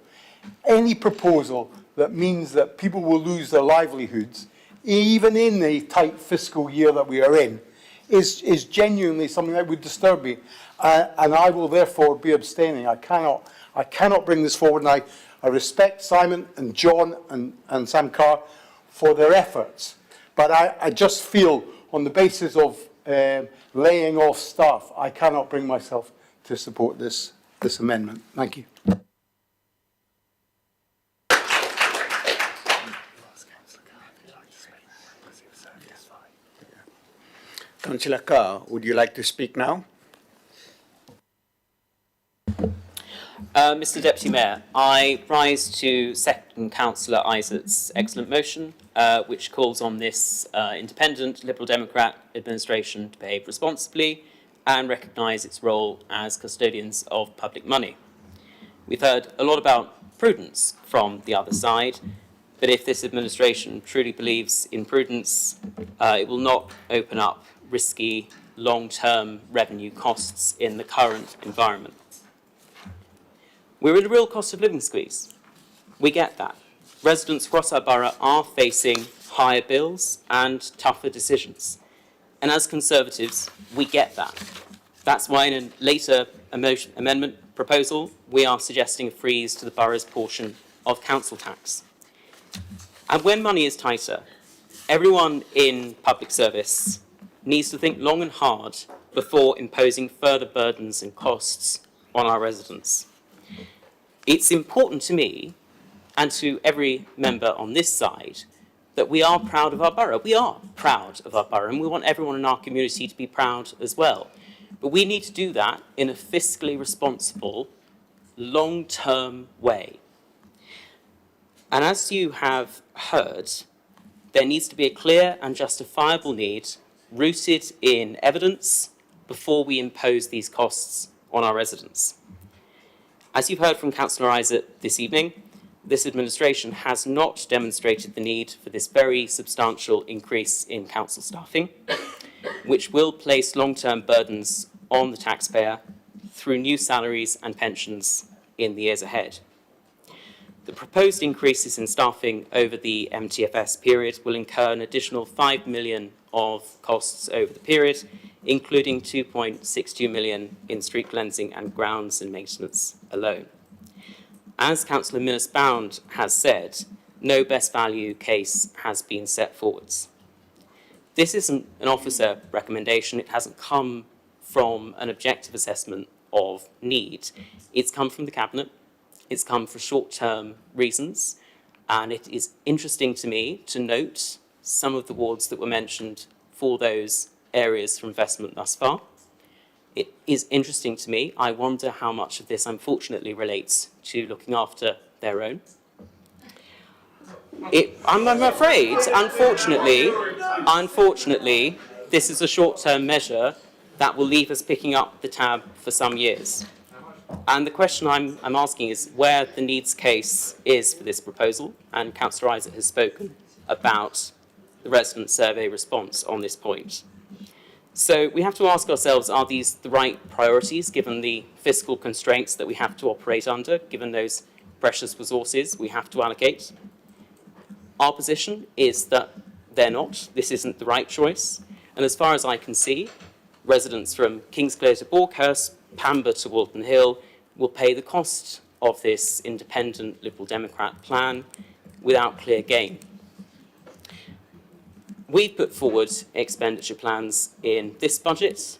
Any proposal that means that people will lose their livelihoods, even in the tight fiscal year that we are in, is genuinely something that would disturb me, and I will therefore be abstaining. I cannot bring this forward, and I respect Simon and John and Sam Carr for their efforts, but I just feel on the basis of laying off staff, I cannot bring myself to support this amendment. Thank you. Councillor Carr, would you like to speak now? Mr Deputy Mayor, I rise to second Councillor Isaac's excellent motion, which calls on this independent Liberal Democrat administration to behave responsibly and recognise its role as custodians of public money. We've heard a lot about prudence from the other side, but if this administration truly believes in prudence, it will not open up risky long-term revenue costs in the current environment. We're in a real cost of living squeeze. We get that. Residents across our borough are facing higher bills and tougher decisions. And as Conservatives, we get that. That's why in a later amendment proposal, we are suggesting a freeze to the borough's portion of council tax. And when money is tighter, everyone in public service needs to think long and hard before imposing further burdens and costs on our residents. It's important to me and to every member on this side that we are proud of our borough. We are proud of our borough, and we want everyone in our community to be proud as well. But we need to do that in a fiscally responsible, long-term way. And as you have heard, there needs to be a clear and justifiable need rooted in evidence before we impose these costs on our residents. As you've heard from Councillor Isaac this evening, this administration has not demonstrated the need for this very substantial increase in council staffing, which will place long-term burdens on the taxpayer through new salaries and pensions in the years ahead. The proposed increases in staffing over the MTFS period will incur an additional £5 million of costs over the period, including £2.62 million in street cleansing and grounds and maintenance alone. As Councillor Minnis-Bound has said, no best value case has been set forwards. This isn't an officer recommendation. It hasn't come from an objective assessment of need. It's come from the Cabinet, it's come for short-term reasons, and it is interesting to me to note some of the wards that were mentioned for those areas for investment thus far. It is interesting to me. I wonder how much of this unfortunately relates to looking after their own. I'm afraid, unfortunately, this is a short-term measure that will leave us picking up the tab for some years. And the question I'm asking is where the needs case is for this proposal, and Councillor Isaac has spoken about the resident survey response on this point. So we have to ask ourselves, are these the right priorities given the fiscal constraints that we have to operate under, given those precious resources we have to allocate? Our position is that they're not. This isn't the right choice. And as far as I can see, residents from Kingsclere to Borkhurst, Pamber to Walton Hill will pay the cost of this independent Liberal Democrat plan without clear gain. We've put forward expenditure plans in this budget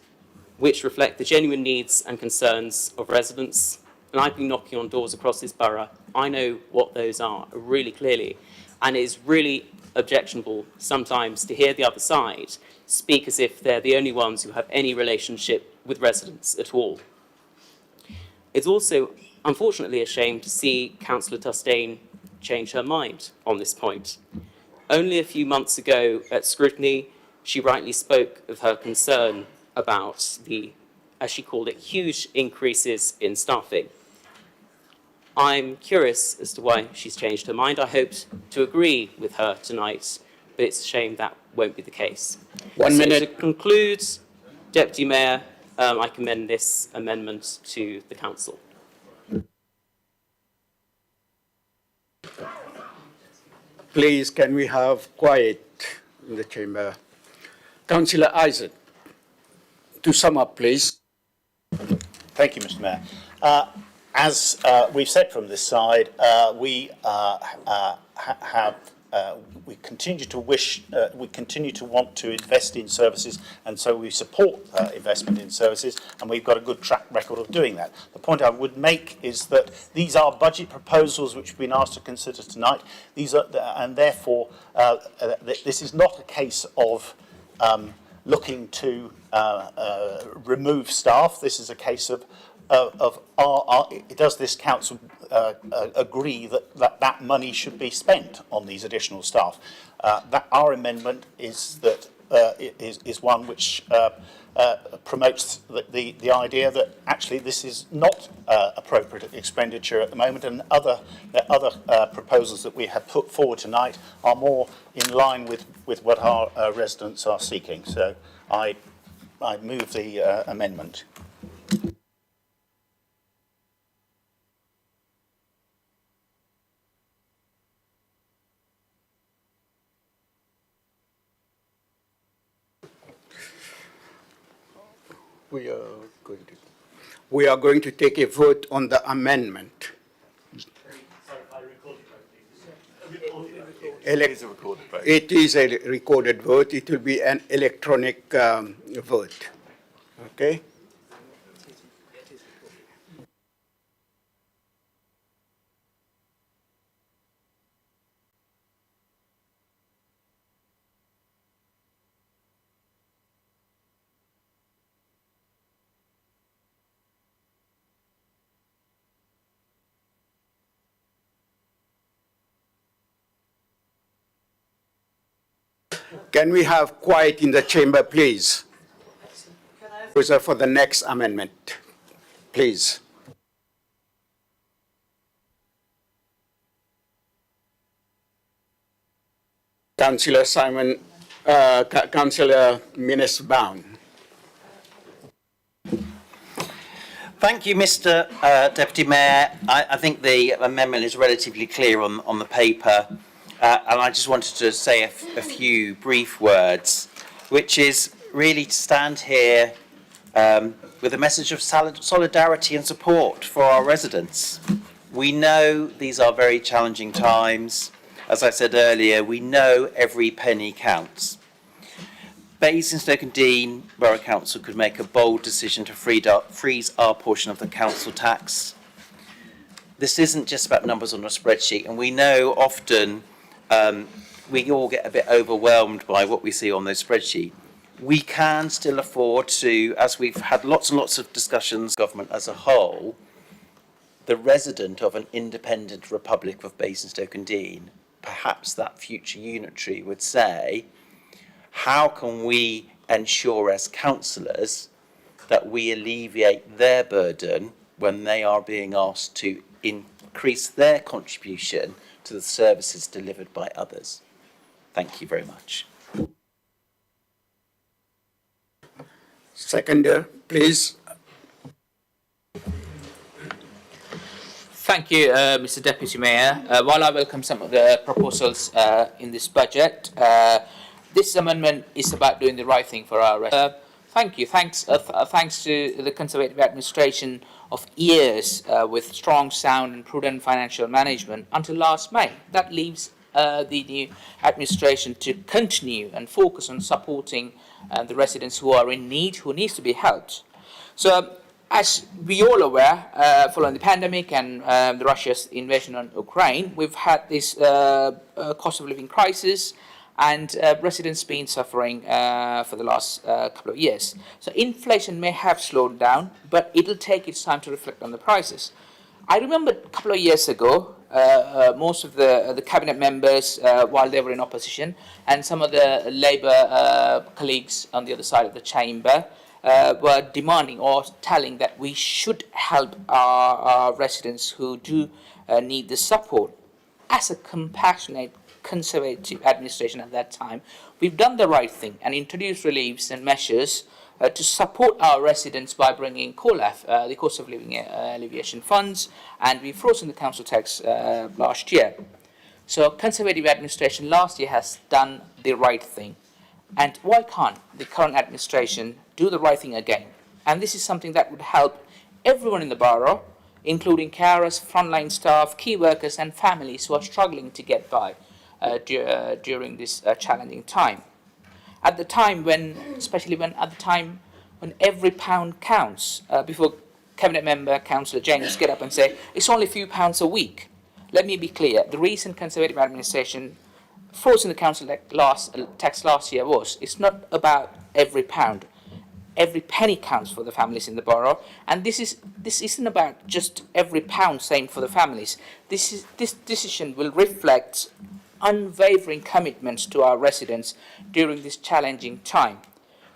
which reflect the genuine needs and concerns of residents, and I've been knocking on doors across this borough. I know what those are really clearly, and it is really objectionable sometimes to hear the other side speak as if they're the only ones who have any relationship with residents at all. It's also unfortunately a shame to see Councillor Tustain change her mind on this point. Only a few months ago at scrutiny, she rightly spoke of her concern about the, as she called it, huge increases in staffing. I'm curious as to why she's changed her mind. I hoped to agree with her tonight, but it's a shame that won't be the case. 1 minute. To conclude, Deputy Mayor, I commend this amendment to the Council. Please, can we have quiet in the chamber? Councillor Isaac, to sum up, please. Thank you, Mr. Mayor. As we've said from this side, we continue to want to invest in services, and so we support investment in services, and we've got a good track record of doing that. The point I would make is that these are budget proposals which we've been asked to consider tonight. These are, and therefore, this is not a case of looking to remove staff. This is a case of does this council agree that money should be spent on these additional staff? That our amendment is that is one which promotes the idea that actually this is not appropriate expenditure at the moment, and other proposals that we have put forward tonight are more in line with what our residents are seeking. So I move the amendment. We are going to take a vote on the amendment. It is a recorded vote. It is a recorded vote. It will be an electronic vote. Okay? Can we have quiet in the chamber, please? For the next amendment, please. Councillor Simon, Councillor Minnis-Bown. Thank you, Mr. Deputy Mayor. I think the amendment is relatively clear on the paper. And I just wanted to say a few brief words, which is really to stand here with a message of solidarity and support for our residents. We know these are very challenging times. As I said earlier, we know every penny counts. Basingstoke and Dean Borough Council could make a bold decision to freeze our portion of the council tax. This isn't just about numbers on a spreadsheet, and we know often we all get a bit overwhelmed by what we see on those spreadsheets. We can still afford to, as we've had lots and lots of discussions, government as a whole, the resident of an independent Republic of Basingstoke and Dean, perhaps that future unitary would say, how can we ensure as councillors that we alleviate their burden when they are being asked to increase their contribution to the services delivered by others? Thank you very much. Seconder, please. Thank you, Mr. Deputy Mayor. While I welcome some of the proposals in this budget, this amendment is about doing the right thing for our residents. Thank you. Thanks to the Conservative administration of years with strong, sound and prudent financial management until last May. That leaves the new administration to continue and focus on supporting the residents who are in need, who needs to be helped. So, as we all aware, following the pandemic and the Russia's invasion on Ukraine, we've had this cost of living crisis, and residents been suffering for the last couple of years. So inflation may have slowed down, but it'll take its time to reflect on the prices. I remember a couple of years ago, most of the cabinet members, while they were in opposition, and some of the Labour colleagues on the other side of the chamber, were demanding or telling that we should help our residents who do need the support. As a compassionate Conservative administration at that time, we've done the right thing and introduced reliefs and measures to support our residents by bringing COLAF, the cost of living alleviation funds, and we've frozen the council tax last year. So Conservative administration last year has done the right thing. And why can't the current administration do the right thing again? And this is something that would help everyone in the borough, including carers, frontline staff, key workers and families who are struggling to get by during this challenging time. At the time when every pound counts, before Cabinet Member Councillor James get up and say, it's only a few pounds a week. Let me be clear, the reason Conservative administration frozen the council tax last year was, it's not about every pound. Every penny counts for the families in the borough, and this isn't about just every pound same for the families. This decision will reflect unwavering commitments to our residents during this challenging time.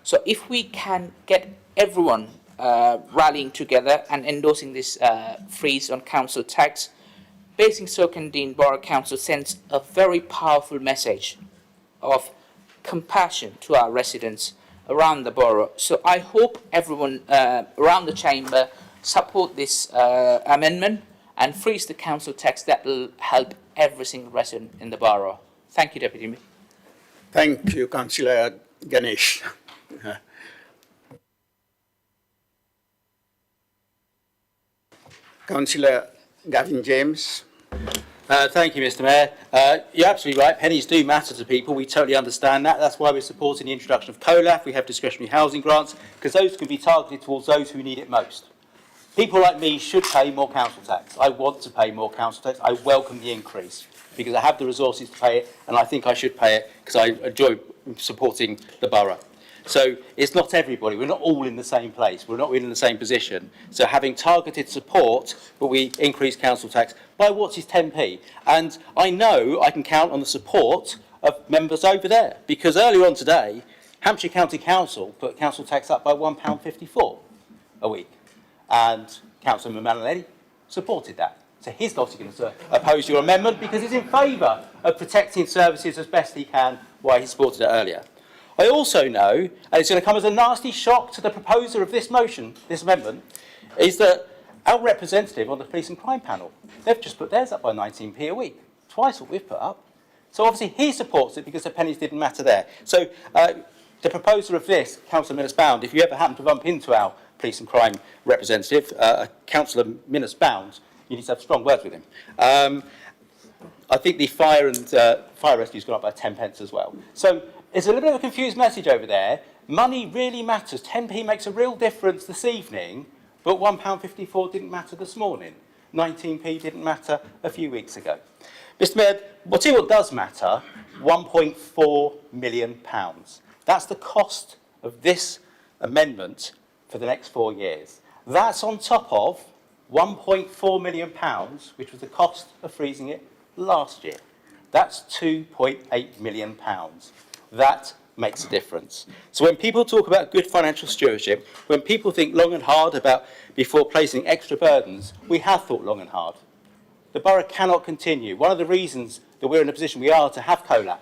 So if we can get everyone rallying together and endorsing this freeze on council tax, Basingstoke and Dean Borough Council sends a very powerful message of compassion to our residents around the borough. So I hope everyone around the chamber support this amendment and freeze the council tax. That will help every single resident in the borough. Thank you, Deputy Mayor. Thank you, Councillor Ganesh. Councillor Gavin James. Thank you, Mr. Mayor. You're absolutely right. Pennies do matter to people. We totally understand that. That's why we're supporting the introduction of COLAF. We have discretionary housing grants, because those can be targeted towards those who need it most. People like me should pay more council tax. I want to pay more council tax. I welcome the increase because I have the resources to pay it, and I think I should pay it because I enjoy supporting the borough. So it's not everybody. We're not all in the same place. We're not all in the same position. So having targeted support, but we increase council tax by what is 10p. And I know I can count on the support of members over there, because earlier on today, Hampshire County Council put council tax up by £1.54 a week. And Councillor Malinelli supported that. So he's not going to oppose your amendment because he's in favour of protecting services as best he can, why he supported it earlier. I also know, and it's going to come as a nasty shock to the proposer of this motion, this amendment, is that our representative on the Police and Crime Panel, they've just put theirs up by 19p a week, twice what we've put up. So obviously he supports it because the pennies didn't matter there. So the proposer of this, Councillor Minnis-Bound, if you ever happen to bump into our Police and Crime representative, Councillor Minnis-Bound, you need to have strong words with him. I think the fire rescue's gone up by 10 pence as well. So There's a little bit of a confused message over there. Money really matters. 10p makes a real difference this evening, but £1.54 didn't matter this morning. 19p didn't matter a few weeks ago. Mr. Mayor, I'll tell you what does matter, £1.4 million. That's the cost of this amendment for the next 4 years. That's on top of £1.4 million, which was the cost of freezing it last year. That's £2.8 million. That makes a difference. So when people talk about good financial stewardship, when people think long and hard about before placing extra burdens, we have thought long and hard. The borough cannot continue. One of the reasons that we're in a position we are to have COLAF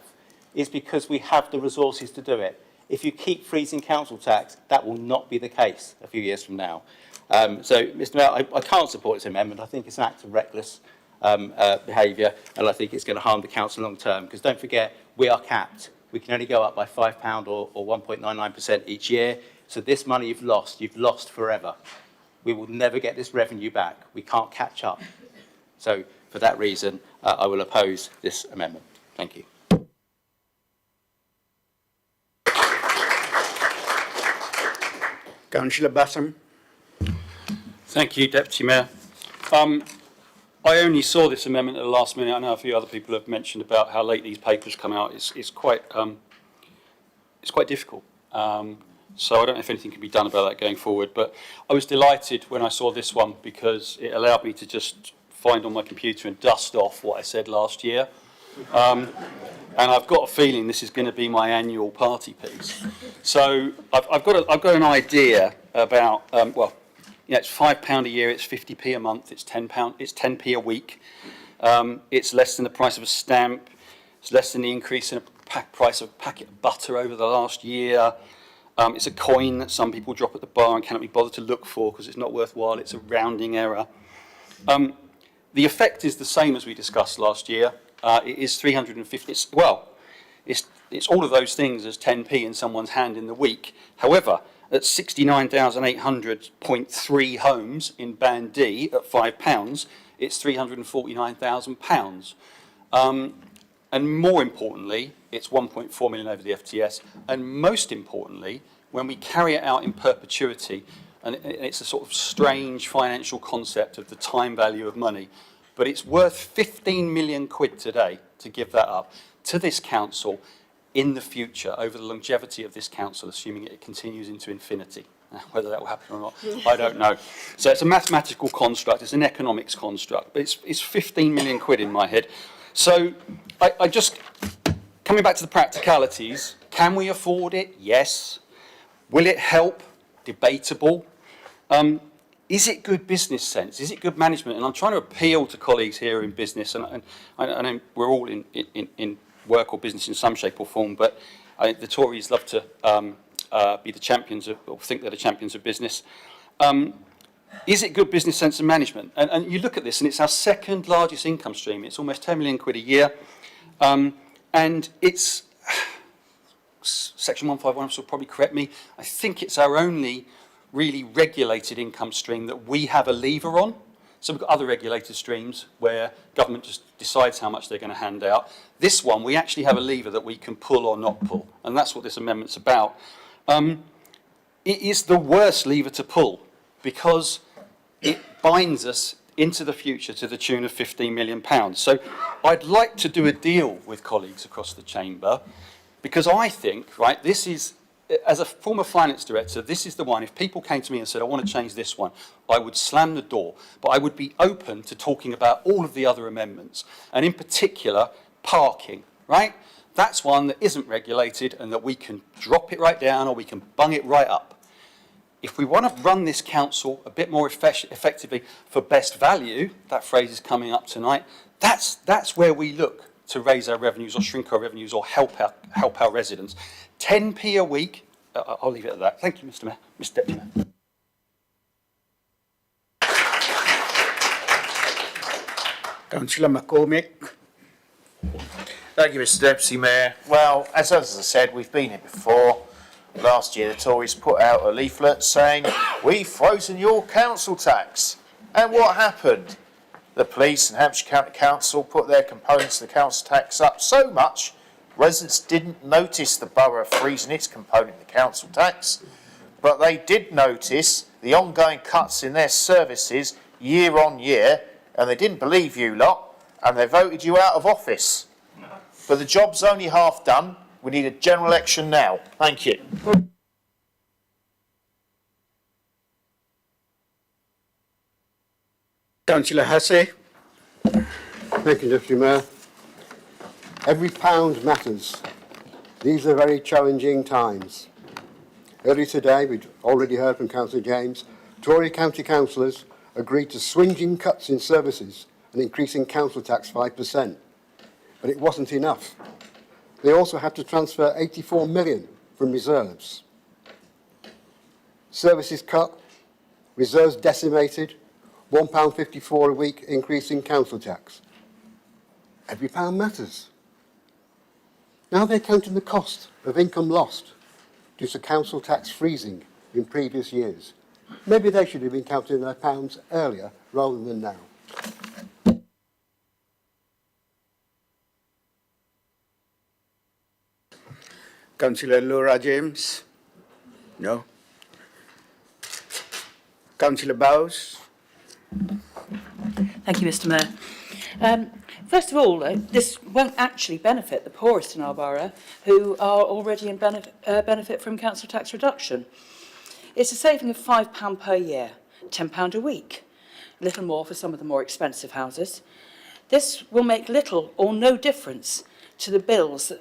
is because we have the resources to do it. If you keep freezing council tax, that will not be the case a few years from now. So, Mr. Mayor, I can't support this amendment. I think it's an act of reckless behaviour, and I think it's going to harm the council long term. Because don't forget, we are capped. We can only go up by £5 or 1.99% each year. So this money you've lost forever. We will never get this revenue back. We can't catch up. So for that reason, I will oppose this amendment. Thank you. Councillor Bassam. Thank you, Deputy Mayor. I only saw this amendment at the last minute. I know a few other people have mentioned about how late these papers come out. It's quite difficult. So I don't know if anything can be done about that going forward. But I was delighted when I saw this one because it allowed me to just find on my computer and dust off what I said last year. And I've got a feeling this is going to be my annual party piece. So I've got an idea about it's £5 a year, it's 50p a month, it's £10p a week. It's less than the price of a stamp. It's less than the increase in the price of a packet of butter over the last year. It's a coin that some people drop at the bar and cannot be bothered to look for because it's not worthwhile. It's a rounding error. The effect is the same as we discussed last year. It is 350. It's all of those things as 10p in someone's hand in the week. However, at 69,800.3 homes in Band D at £5, it's £349,000. And more importantly, it's 1.4 million over the FTS. And most importantly, when we carry it out in perpetuity, and it's a sort of strange financial concept of the time value of money, but it's worth 15 million quid today to give that up to this council in the future, over the longevity of this council, assuming it continues into infinity. Whether that will happen or not, I don't know. So it's a mathematical construct, it's an economics construct, but it's 15 million quid in my head. So I just, coming back to the practicalities, can we afford it? Yes. Will it help? Debatable. Is it good business sense? Is it good management? And I'm trying to appeal to colleagues here in business, and I know we're all in work or business in some shape or form, but I think the Tories love to be the champions of, or think they're the champions of business. Is it good business sense and management? And you look at this, and it's our second largest income stream. It's almost 10 million quid a year, and it's Section 151 will probably correct me. I think it's our only really regulated income stream that we have a lever on. So we've got other regulated streams where government just decides how much they're going to hand out. This one, we actually have a lever that we can pull or not pull, and that's what this amendment's about. It is the worst lever to pull because it binds us into the future to the tune of £15 million. So I'd like to do a deal with colleagues across the chamber because I think, right, this is, as a former finance director, this is the one, if people came to me and said, I want to change this one, I would slam the door, but I would be open to talking about all of the other amendments, and in particular, parking, right? That's one that isn't regulated and that we can drop it right down or we can bung it right up. If we want to run this council a bit more effectively for best value, that phrase is coming up tonight, that's where we look to raise our revenues or shrink our revenues or help our residents. 10p a week, I'll leave it at that. Thank you, Mr. Mayor, Mr. Deputy Mayor. Councillor McCormick. Thank you, Mr. Deputy Mayor. Well, as I said, we've been here before. Last year, the Tories put out a leaflet saying, we've frozen your council tax. And what happened? The police and Hampshire County Council put their components of the council tax up so much Residents didn't notice the borough freezing its component of the council tax, but they did notice the ongoing cuts in their services year on year, and they didn't believe you lot, and they voted you out of office. But the job's only half done. We need a general election now. Thank you. Councillor Hussey. Thank you, Deputy Mayor. Every pound matters. These are very challenging times. Earlier today, we'd already heard from Councillor James, Tory county councillors agreed to swinging cuts in services and increasing council tax 5%. But it wasn't enough. They also had to transfer 84 million from reserves. Services cut, reserves decimated, £1.54 a week increase in council tax. Every pound matters. Now they're counting the cost of income lost due to council tax freezing in previous years. Maybe they should have been counting their pounds earlier rather than now. Councillor Laura James? No. Councillor Bowes? Thank you, Mr. Mayor. First of all, this won't actually benefit the poorest in our borough, who are already in benefit from council tax reduction. It's a saving of £5 per year, £10 a week, a little more for some of the more expensive houses. This will make little or no difference to the bills.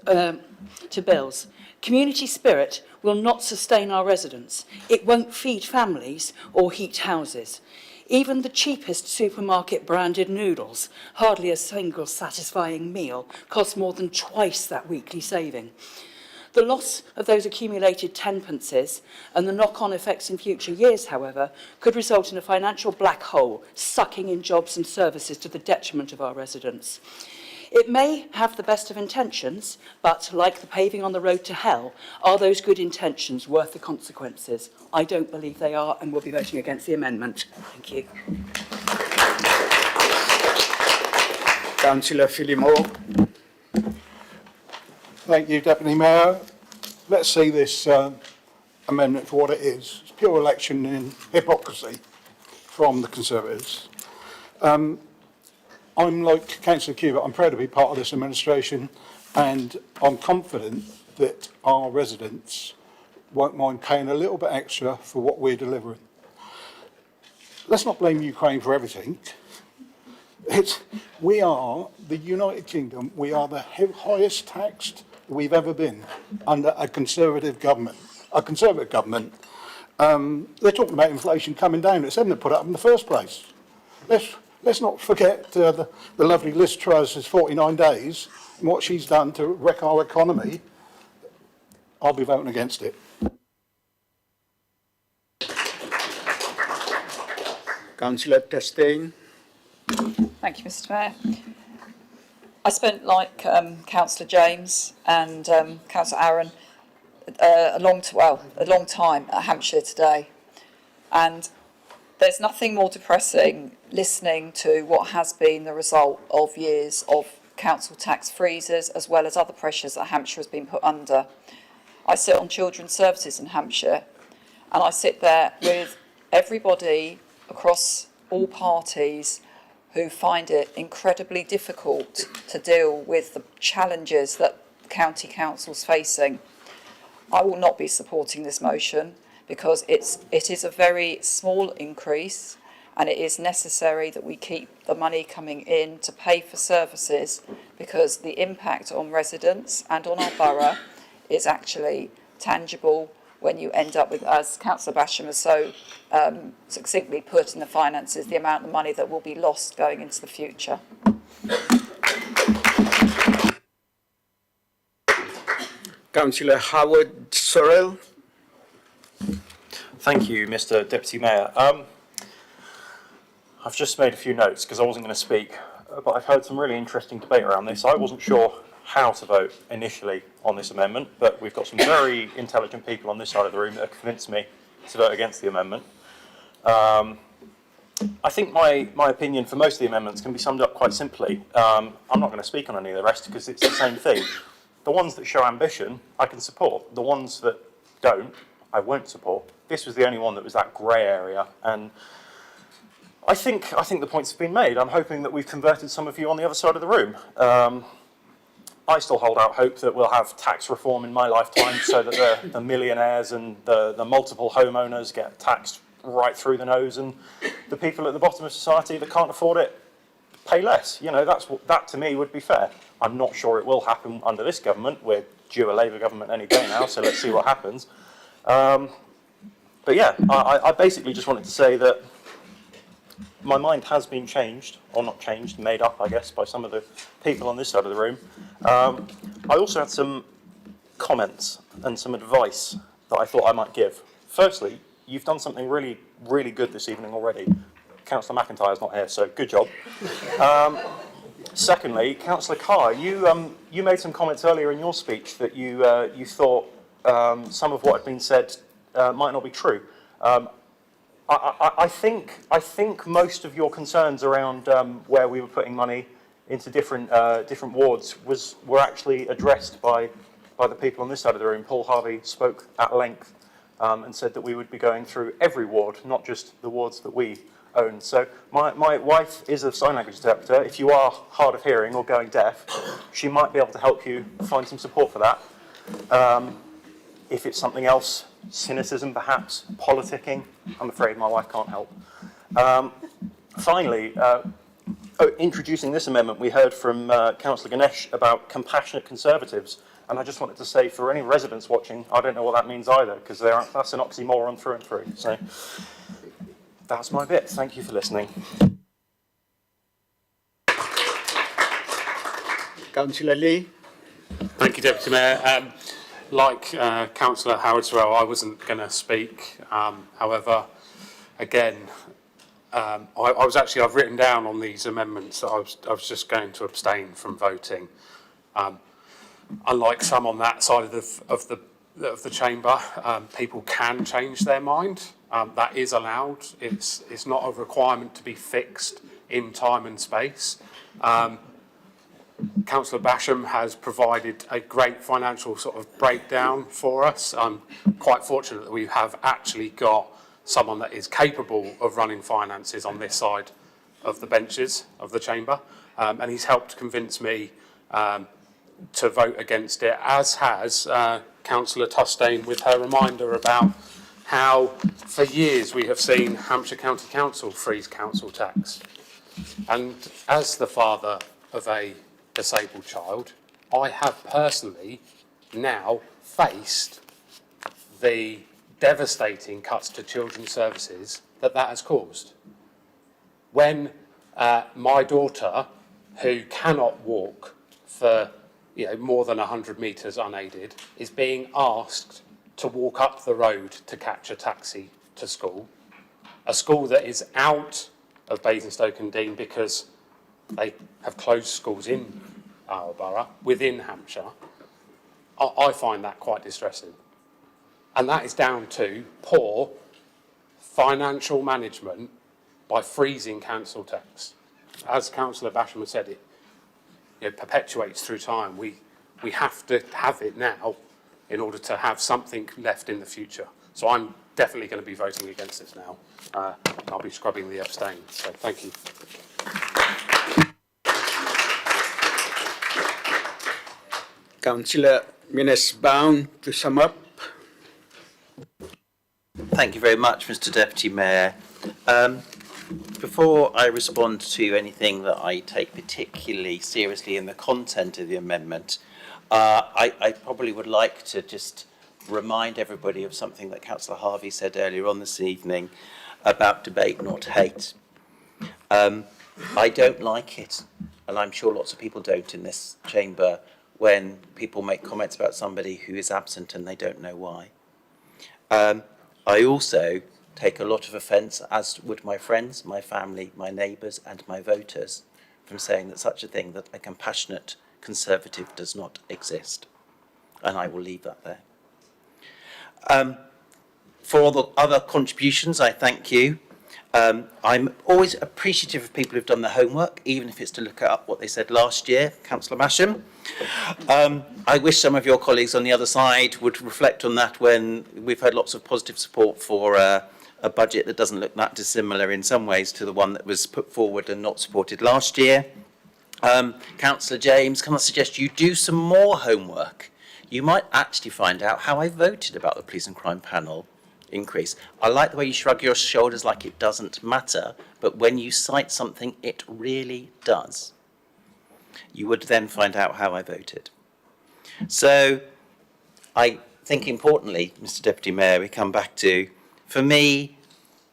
Community spirit will not sustain our residents. It won't feed families or heat houses. Even the cheapest supermarket branded noodles, hardly a single satisfying meal, cost more than twice that weekly saving. The loss of those accumulated tenpences and the knock-on effects in future years, however, could result in a financial black hole, sucking in jobs and services to the detriment of our residents. It may have the best of intentions, but like the paving on the road to hell, are those good intentions worth the consequences? I don't believe they are, and will be voting against the amendment. Thank you. Councillor Phillimore. Thank you, Deputy Mayor. Let's see this amendment for what it is. It's pure election in hypocrisy from the Conservatives. I'm like Councillor Cubitt, I'm proud to be part of this administration, and I'm confident that our residents won't mind paying a little bit extra for what we're delivering. Let's not blame Ukraine for everything. We are the United Kingdom, we are the highest taxed we've ever been under a Conservative government. They're talking about inflation coming down. It's them that put it up in the first place. Let's not forget the lovely Liz Truss's 49 days and what she's done to wreck our economy. I'll be voting against it. Councillor Testain. Thank you, Mr. Mayor. I spent, like Councillor James and Councillor Aaron, a long time at Hampshire today, and there's nothing more depressing listening to what has been the result of years of council tax freezes as well as other pressures that Hampshire has been put under. I sit on Children's Services in Hampshire, and I sit there with everybody across all parties who find it incredibly difficult to deal with the challenges that county council's facing. I will not be supporting this motion because it is a very small increase, and it is necessary that we keep the money coming in to pay for services, because the impact on residents and on our borough is actually tangible when you end up with, as Councillor Basham has so succinctly put in the finances, the amount of money that will be lost going into the future. Councillor Howard Sorrell. Thank you, Mr. Deputy Mayor. I've just made a few notes because I wasn't going to speak, but I've heard some really interesting debate around this. I wasn't sure how to vote initially on this amendment, but we've got some very intelligent people on this side of the room that have convinced me to vote against the amendment. I think my opinion for most of the amendments can be summed up quite simply. I'm not going to speak on any of the rest because it's the same thing. The ones that show ambition, I can support. The ones that don't, I won't support. This was the only one that was that grey area, and I think the points have been made. I'm hoping that we've converted some of you on the other side of the room. I still hold out hope that we'll have tax reform in my lifetime so that the millionaires and the multiple homeowners get taxed right through the nose, and the people at the bottom of society that can't afford it pay less. You know, that to me would be fair. I'm not sure it will happen under this government. We're due a Labour government any day now, so let's see what happens. But yeah, I basically just wanted to say that my mind has been changed, or not changed, made up, I guess, by some of the people on this side of the room. I also had some comments and some advice that I thought I might give. Firstly, you've done something really, really good this evening already. Councillor McIntyre's not here, so good job. Secondly, Councillor Carr, you made some comments earlier in your speech that you thought some of what had been said might not be true. I think most of your concerns around where we were putting money into different wards were actually addressed by the people on this side of the room. Paul Harvey spoke at length and said that we would be going through every ward, not just the wards that we own. So my wife is a sign language interpreter. If you are hard of hearing or going deaf, she might be able to help you find some support for that. If it's something else, cynicism perhaps, politicking, I'm afraid my wife can't help. Finally, introducing this amendment, we heard from Councillor Ganesh about compassionate Conservatives, and I just wanted to say for any residents watching, I don't know what that means either, because that's an oxymoron through and through. So that's my bit. Thank you for listening. Councillor Lee. Thank you, Deputy Mayor. Like Councillor Howard-Sorrell, I wasn't going to speak. However, again, I've written down on these amendments that I was just going to abstain from voting. Unlike some on that side of the chamber, people can change their mind. That is allowed. It's not a requirement to be fixed in time and space. Councillor Basham has provided a great financial sort of breakdown for us. I'm quite fortunate that we have actually got someone that is capable of running finances on this side of the benches of the chamber, and he's helped convince me to vote against it, as has Councillor Tustain with her reminder about how for years we have seen Hampshire County Council freeze council tax. And as the father of a disabled child, I have personally now faced the devastating cuts to children's services that has caused. When my daughter, who cannot walk for more than 100 metres unaided, is being asked to walk up the road to catch a taxi to school, a school that is out of Basingstoke and Deane because they have closed schools in our borough, within Hampshire, I find that quite distressing. And that is down to poor financial management by freezing council tax. As Councillor Basham has said, it perpetuates through time. We have to have it now in order to have something left in the future. So I'm definitely going to be voting against this now. I'll be scrubbing the abstain. So thank you. Councillor Minnis-Bown to sum up. Thank you very much, Mr. Deputy Mayor. Before I respond to anything that I take particularly seriously in the content of the amendment, I probably would like to just remind everybody of something that Councillor Harvey said earlier on this evening about debate, not hate. I don't like it, and I'm sure lots of people don't in this chamber, when people make comments about somebody who is absent and they don't know why. I also take a lot of offence, as would my friends, my family, my neighbours and my voters, from saying that such a thing, that a compassionate Conservative does not exist. And I will leave that there. For all the other contributions, I thank you. I'm always appreciative of people who've done their homework, even if it's to look up what they said last year, Councillor Masham. I wish some of your colleagues on the other side would reflect on that when we've had lots of positive support for a budget that doesn't look that dissimilar in some ways to the one that was put forward and not supported last year. Councillor James, can I suggest you do some more homework? You might actually find out how I voted about the Police and Crime Panel increase. I like the way you shrug your shoulders like it doesn't matter, but when you cite something, it really does. You would then find out how I voted. So I think importantly, Mr. Deputy Mayor, we come back to, for me,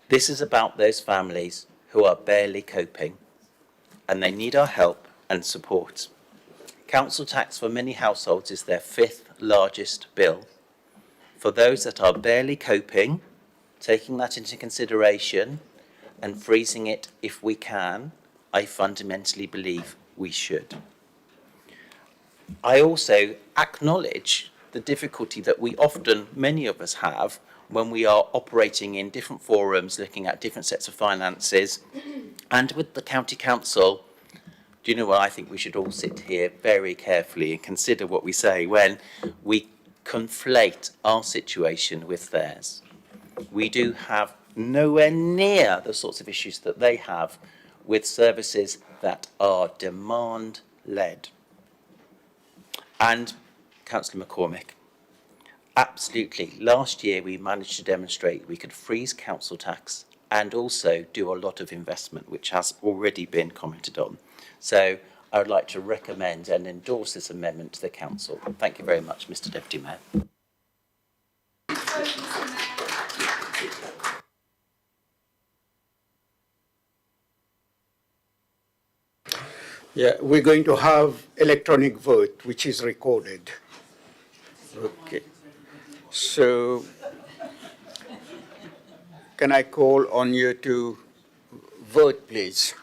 this is about those families who are barely coping and they need our help and support. Council tax for many households is their 5th largest bill. For those that are barely coping, taking that into consideration and freezing it if we can, I fundamentally believe we should. I also acknowledge the difficulty that we often, many of us have, when we are operating in different forums, looking at different sets of finances, and with the county council. Do you know what? I think we should all sit here very carefully and consider what we say when we conflate our situation with theirs. We do have nowhere near the sorts of issues that they have with services that are demand-led. And Councillor McCormick, absolutely, last year we managed to demonstrate we could freeze council tax and also do a lot of investment, which has already been commented on. So I would like to recommend and endorse this amendment to the council. Thank you very much, Mr. Deputy Mayor. Yeah, we're going to have electronic vote, which is recorded. Okay. So can I call on you to vote, please?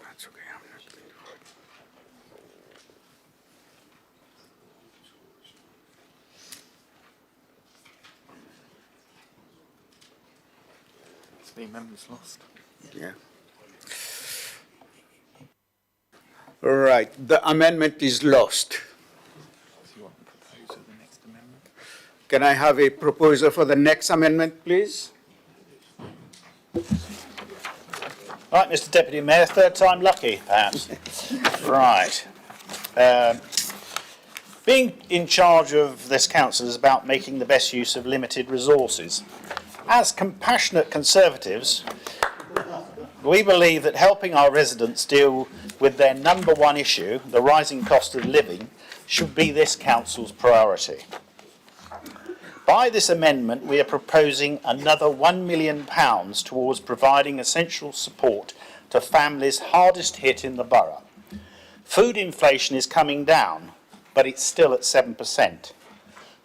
That's okay, I'm not going to vote. The amendment's lost. Yeah. All right, the amendment is lost. Can I have a proposer for the next amendment, please? Right, Mr. Deputy Mayor, third time lucky, perhaps. Right. Being in charge of this council is about making the best use of limited resources. As compassionate Conservatives, we believe that helping our residents deal with their number one issue, the rising cost of living, should be this council's priority. By this amendment, we are proposing another £1 million towards providing essential support to families hardest hit in the borough. Food inflation is coming down, but it's still at 7%.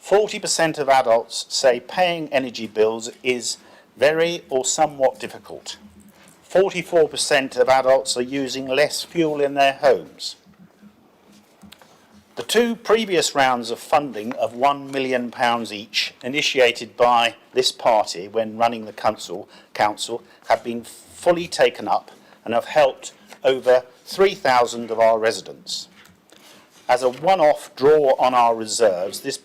40% of adults say paying energy bills is very or somewhat difficult. 44% of adults are using less fuel in their homes. The 2 previous rounds of funding of £1 million each, initiated by this party when running the council, have been fully taken up and have helped over 3,000 of our residents. As a one-off draw on our reserves, this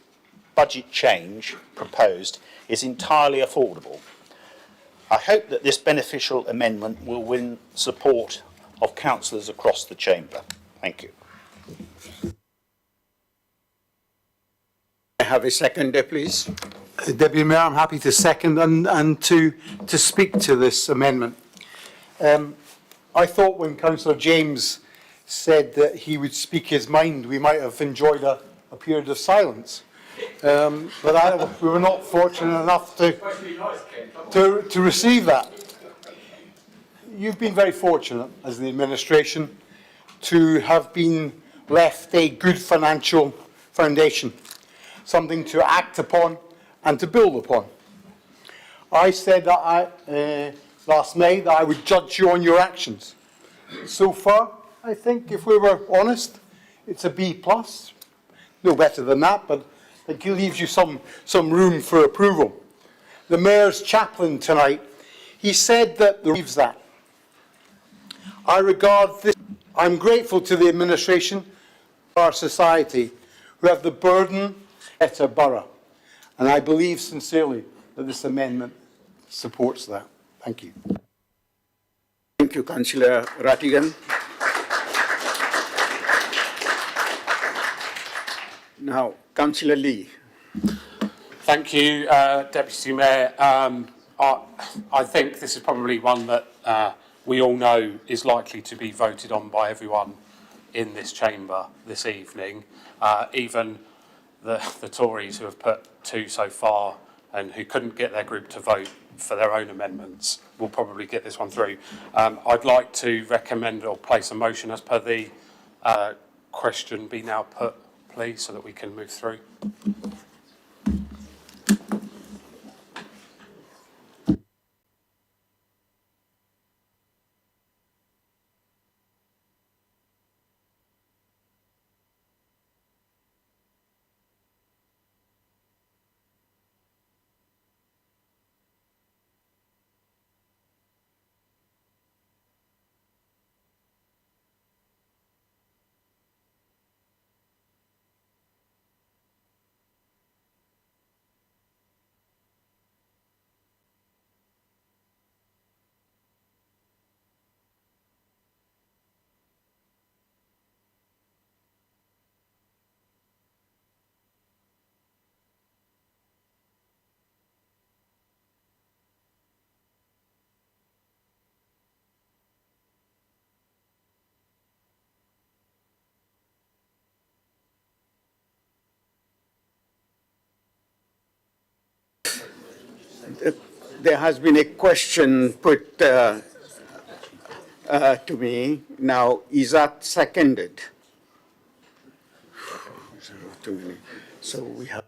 budget change proposed is entirely affordable. I hope that this beneficial amendment will win support of councillors across the chamber. Thank you. I have a seconder, please. Deputy Mayor, I'm happy to second and to speak to this amendment. I thought when Councillor James said that he would speak his mind, we might have enjoyed a period of silence. But we were not fortunate enough to receive that. You've been very fortunate as the administration to have been left a good financial foundation, something to act upon and to build upon. I said that last May that I would judge you on your actions. So far, I think if we were honest, it's a B+. No better than that, but I think it leaves you some room for approval. The Mayor's chaplain tonight, he said that believes that. I regard this, I'm grateful to the administration of our society who have the burden at a borough. And I believe sincerely that this amendment supports that. Thank you. Thank you, Councillor Rattigan. Now, Councillor Lee. Thank you, Deputy Mayor. I think this is probably one that we all know is likely to be voted on by everyone in this chamber this evening, even the Tories who have put two so far and who couldn't get their group to vote for their own amendments will probably get this one through. I'd like to recommend or place a motion as per the question be now put, please, so that we can move through. There has been a question put to me. Now, is that seconded? Too many. So we have.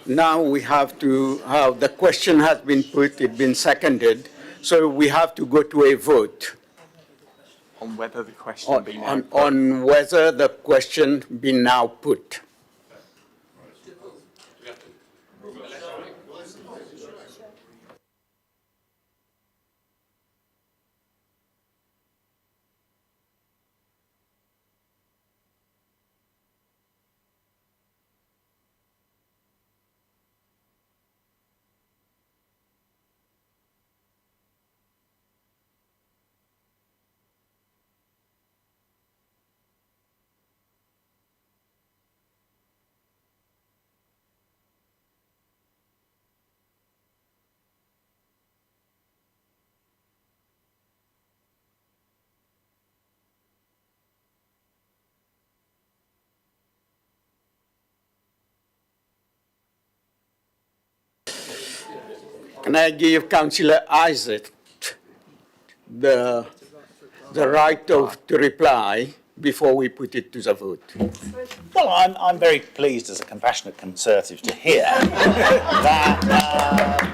Now we have to, the question has been put, it's been seconded, so we have to go to a vote. On whether the question be now put. On whether the question be now put. Can I give Councillor Isaac the right to reply before we put it to the vote? Well, I'm very pleased as a compassionate Conservative to hear that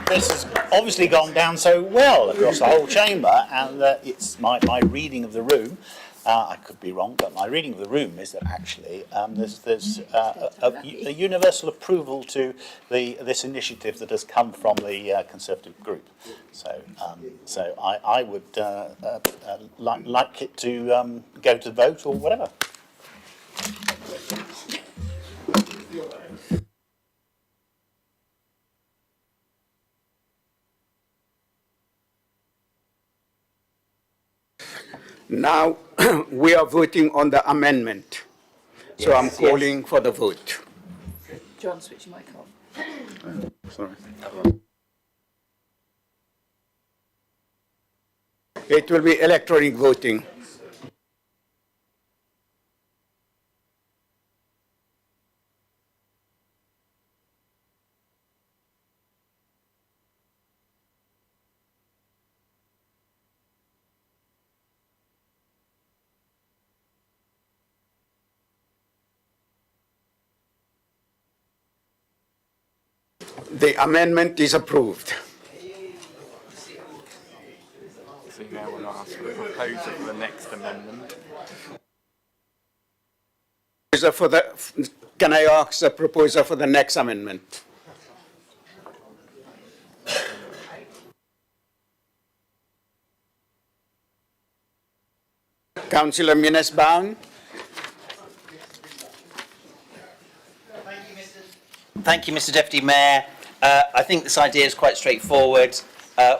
this has obviously gone down so well across the whole chamber, and that it's my reading of the room. I could be wrong, but my reading of the room is that actually there's a universal approval to this initiative that has come from the Conservative group. So I would like it to go to vote or whatever. Now we are voting on the amendment. So I'm calling for the vote. John, switch your mic off. Sorry. It will be electronic voting. The amendment is approved. So you now want to ask for a proposal for the next amendment. Can I ask the proposer for the next amendment? Councillor Minnesbaum. Thank you, Mr. Deputy Mayor. I think this idea is quite straightforward.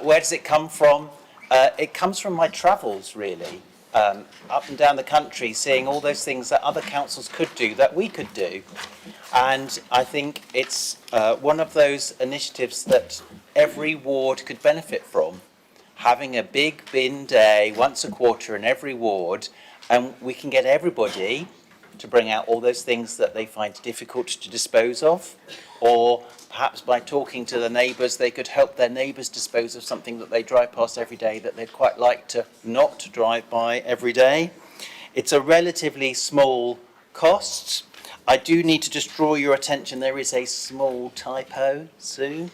Where does it come from? It comes from my travels, really, up and down the country, seeing all those things that other councils could do, that we could do. And I think it's one of those initiatives that every ward could benefit from. Having a big bin day once a quarter in every ward, and we can get everybody to bring out all those things that they find difficult to dispose of, or perhaps by talking to the neighbours they could help their neighbours dispose of something that they drive past every day that they'd quite like to not drive by every day. It's a relatively small cost. I do need to just draw your attention, there is a small typo, Sue,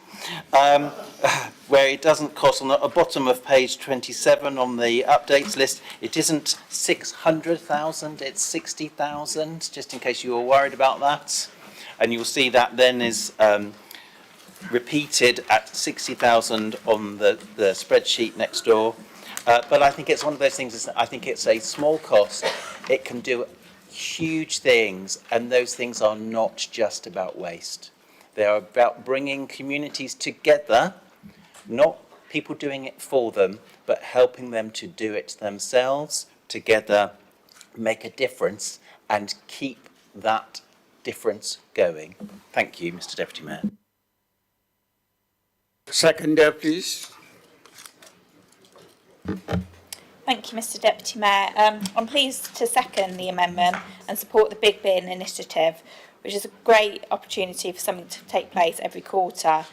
where it doesn't cost, on the bottom of page 27 on the updates list, it isn't 600,000, it's 60,000, just in case you were worried about that. And you'll see that then is repeated at 60,000 on the spreadsheet next door. But I think it's one of those things, I think it's a small cost, it can do huge things, and those things are not just about waste. They are about bringing communities together, not people doing it for them, but helping them to do it themselves, together, make a difference, and keep that difference going. Thank you, Mr. Deputy Mayor. Seconder, please. Thank you, Mr. Deputy Mayor. I'm pleased to second the amendment and support the Big Bin initiative, which is a great opportunity for something to take place every quarter.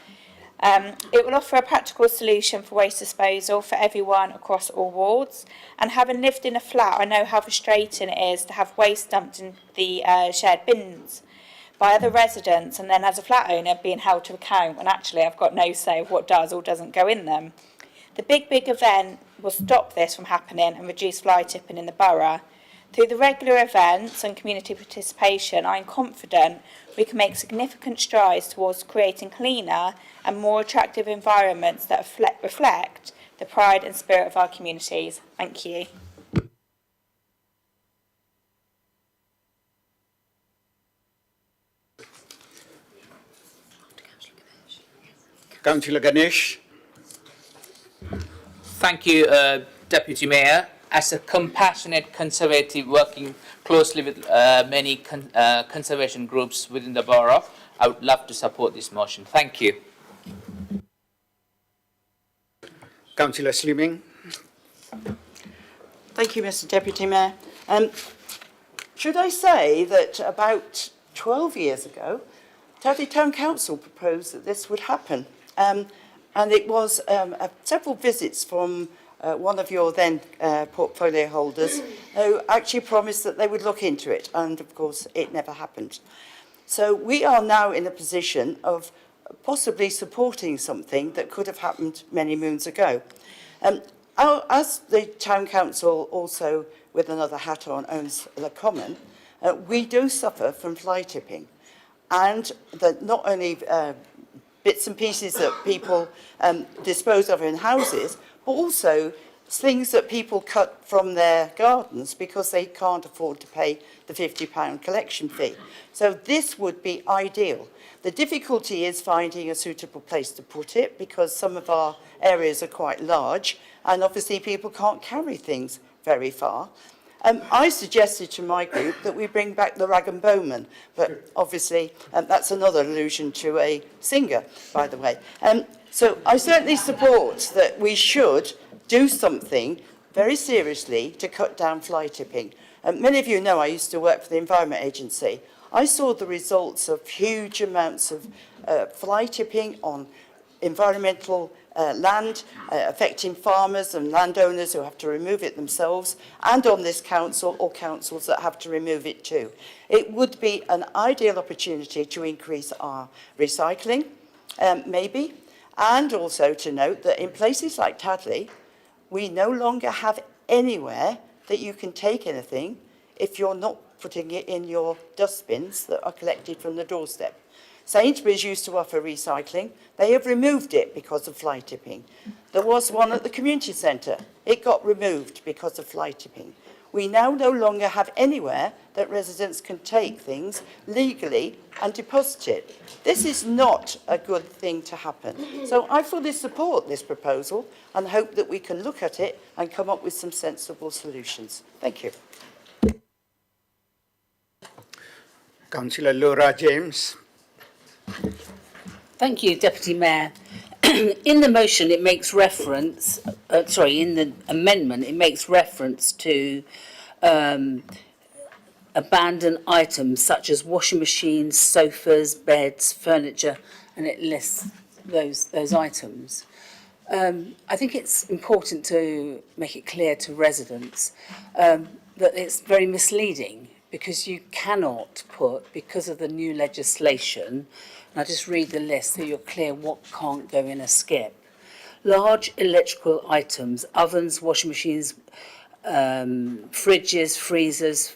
It will offer a practical solution for waste disposal for everyone across all wards. And having lived in a flat, I know how frustrating it is to have waste dumped in the shared bins by other residents, and then as a flat owner being held to account when actually I've got no say of what does or doesn't go in them. The big event will stop this from happening and reduce fly tipping in the borough. Through the regular events and community participation, I am confident we can make significant strides towards creating cleaner and more attractive environments that reflect the pride and spirit of our communities. Thank you. Councillor Ganesh. Thank you, Deputy Mayor. As a compassionate conservative working closely with many conservation groups within the borough, I would love to support this motion. Thank you. Councillor Slimming. Thank you, Mr. Deputy Mayor. Should I say that about 12 years ago, Dudley Town Council proposed that this would happen. And it was several visits from one of your then portfolio holders who actually promised that they would look into it. And of course, it never happened. So we are now in a position of possibly supporting something that could have happened many moons ago. As the Town Council also, with another hat on, owns the Common, we do suffer from fly tipping. And that not only bits and pieces that people dispose of in houses, but also things that people cut from their gardens because they can't afford to pay the £50 collection fee. So this would be ideal. The difficulty is finding a suitable place to put it because some of our areas are quite large and obviously people can't carry things very far. I suggested to my group that we bring back the rag and bowman, but obviously that's another allusion to a singer, by the way. So I certainly support that we should do something very seriously to cut down fly tipping. Many of you know I used to work for the Environment Agency. I saw the results of huge amounts of fly tipping on environmental land, affecting farmers and landowners who have to remove it themselves, and on this council or councils that have to remove it too. It would be an ideal opportunity to increase our recycling, maybe, and also to note that in places like Tadley, we no longer have anywhere that you can take anything if you're not putting it in your dustbins that are collected from the doorstep. Sainsbury's used to offer recycling. They have removed it because of fly tipping. There was one at the community centre. It got removed because of fly tipping. We now no longer have anywhere that residents can take things legally and deposit it. This is not a good thing to happen. So I fully support this proposal and hope that we can look at it and come up with some sensible solutions. Thank you. Councillor Laura James. Thank you, Deputy Mayor. In the motion, it makes reference, in the amendment, it makes reference to abandoned items such as washing machines, sofas, beds, furniture, and it lists those items. I think it's important to make it clear to residents that it's very misleading, because you cannot put, because of the new legislation, and I'll just read the list so you're clear what can't go in a skip. Large electrical items, ovens, washing machines, fridges, freezers,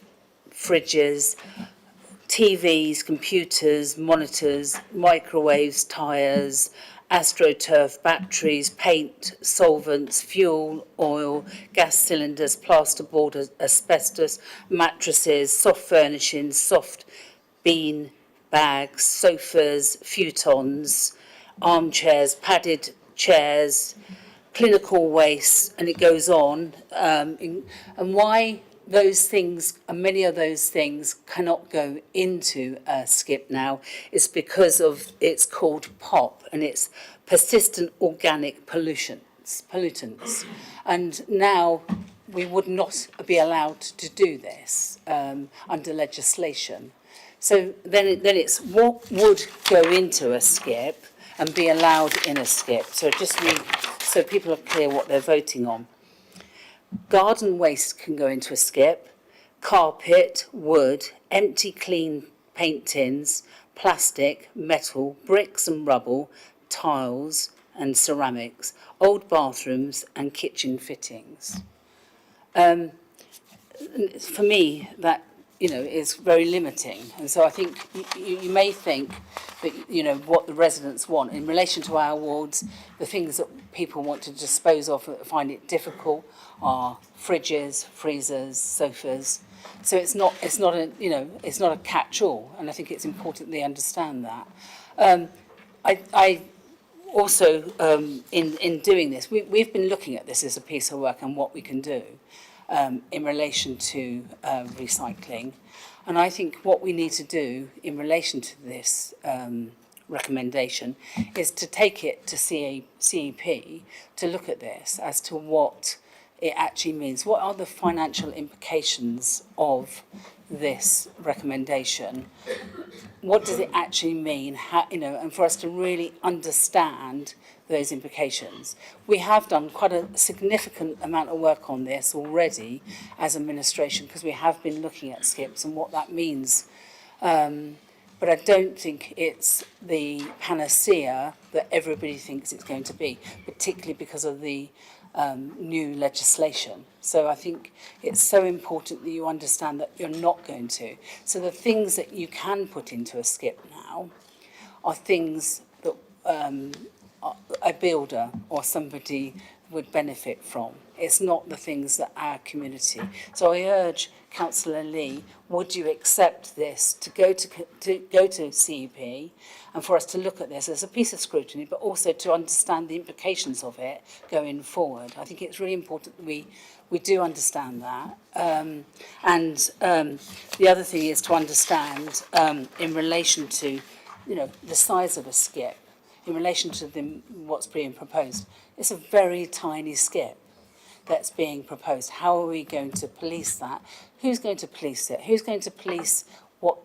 TVs, computers, monitors, microwaves, tyres, AstroTurf, batteries, paint, solvents, fuel, oil, gas cylinders, plasterboard, asbestos, mattresses, soft furnishings, soft bean bags, sofas, futons, armchairs, padded chairs, clinical waste, and it goes on. And why those things, and many of those things, cannot go into a skip now is because of, it's called POP, and it's persistent organic pollutants. And now we would not be allowed to do this under legislation. So then it's what would go into a skip and be allowed in a skip. So just read, so people are clear what they're voting on. Garden waste can go into a skip, carpet, wood, empty clean paint tins, plastic, metal, bricks and rubble, tiles and ceramics, old bathrooms and kitchen fittings. For me, that is very limiting. And so I think you may think that, what the residents want in relation to our wards, the things that people want to dispose of that find it difficult are fridges, freezers, sofas. So it's not a catch-all, and I think it's important they understand that. I also, in doing this, we've been looking at this as a piece of work and what we can do in relation to recycling. And I think what we need to do in relation to this recommendation is to take it to CEP to look at this as to what it actually means. What are the financial implications of this recommendation? What does it actually mean? How, and for us to really understand those implications. We have done quite a significant amount of work on this already as administration, because we have been looking at skips and what that means. But I don't think it's the panacea that everybody thinks it's going to be, particularly because of the new legislation. So I think it's so important that you understand that you're not going to. So the things that you can put into a skip now are things that a builder or somebody would benefit from. It's not the things that our community. So I urge Councillor Lee, would you accept this to go to CEP and for us to look at this as a piece of scrutiny, but also to understand the implications of it going forward? I think it's really important that we do understand that. The other thing is to understand in relation to, the size of a skip, in relation to what's being proposed. It's a very tiny skip that's being proposed. How are we going to police that? Who's going to police it? Who's going to police what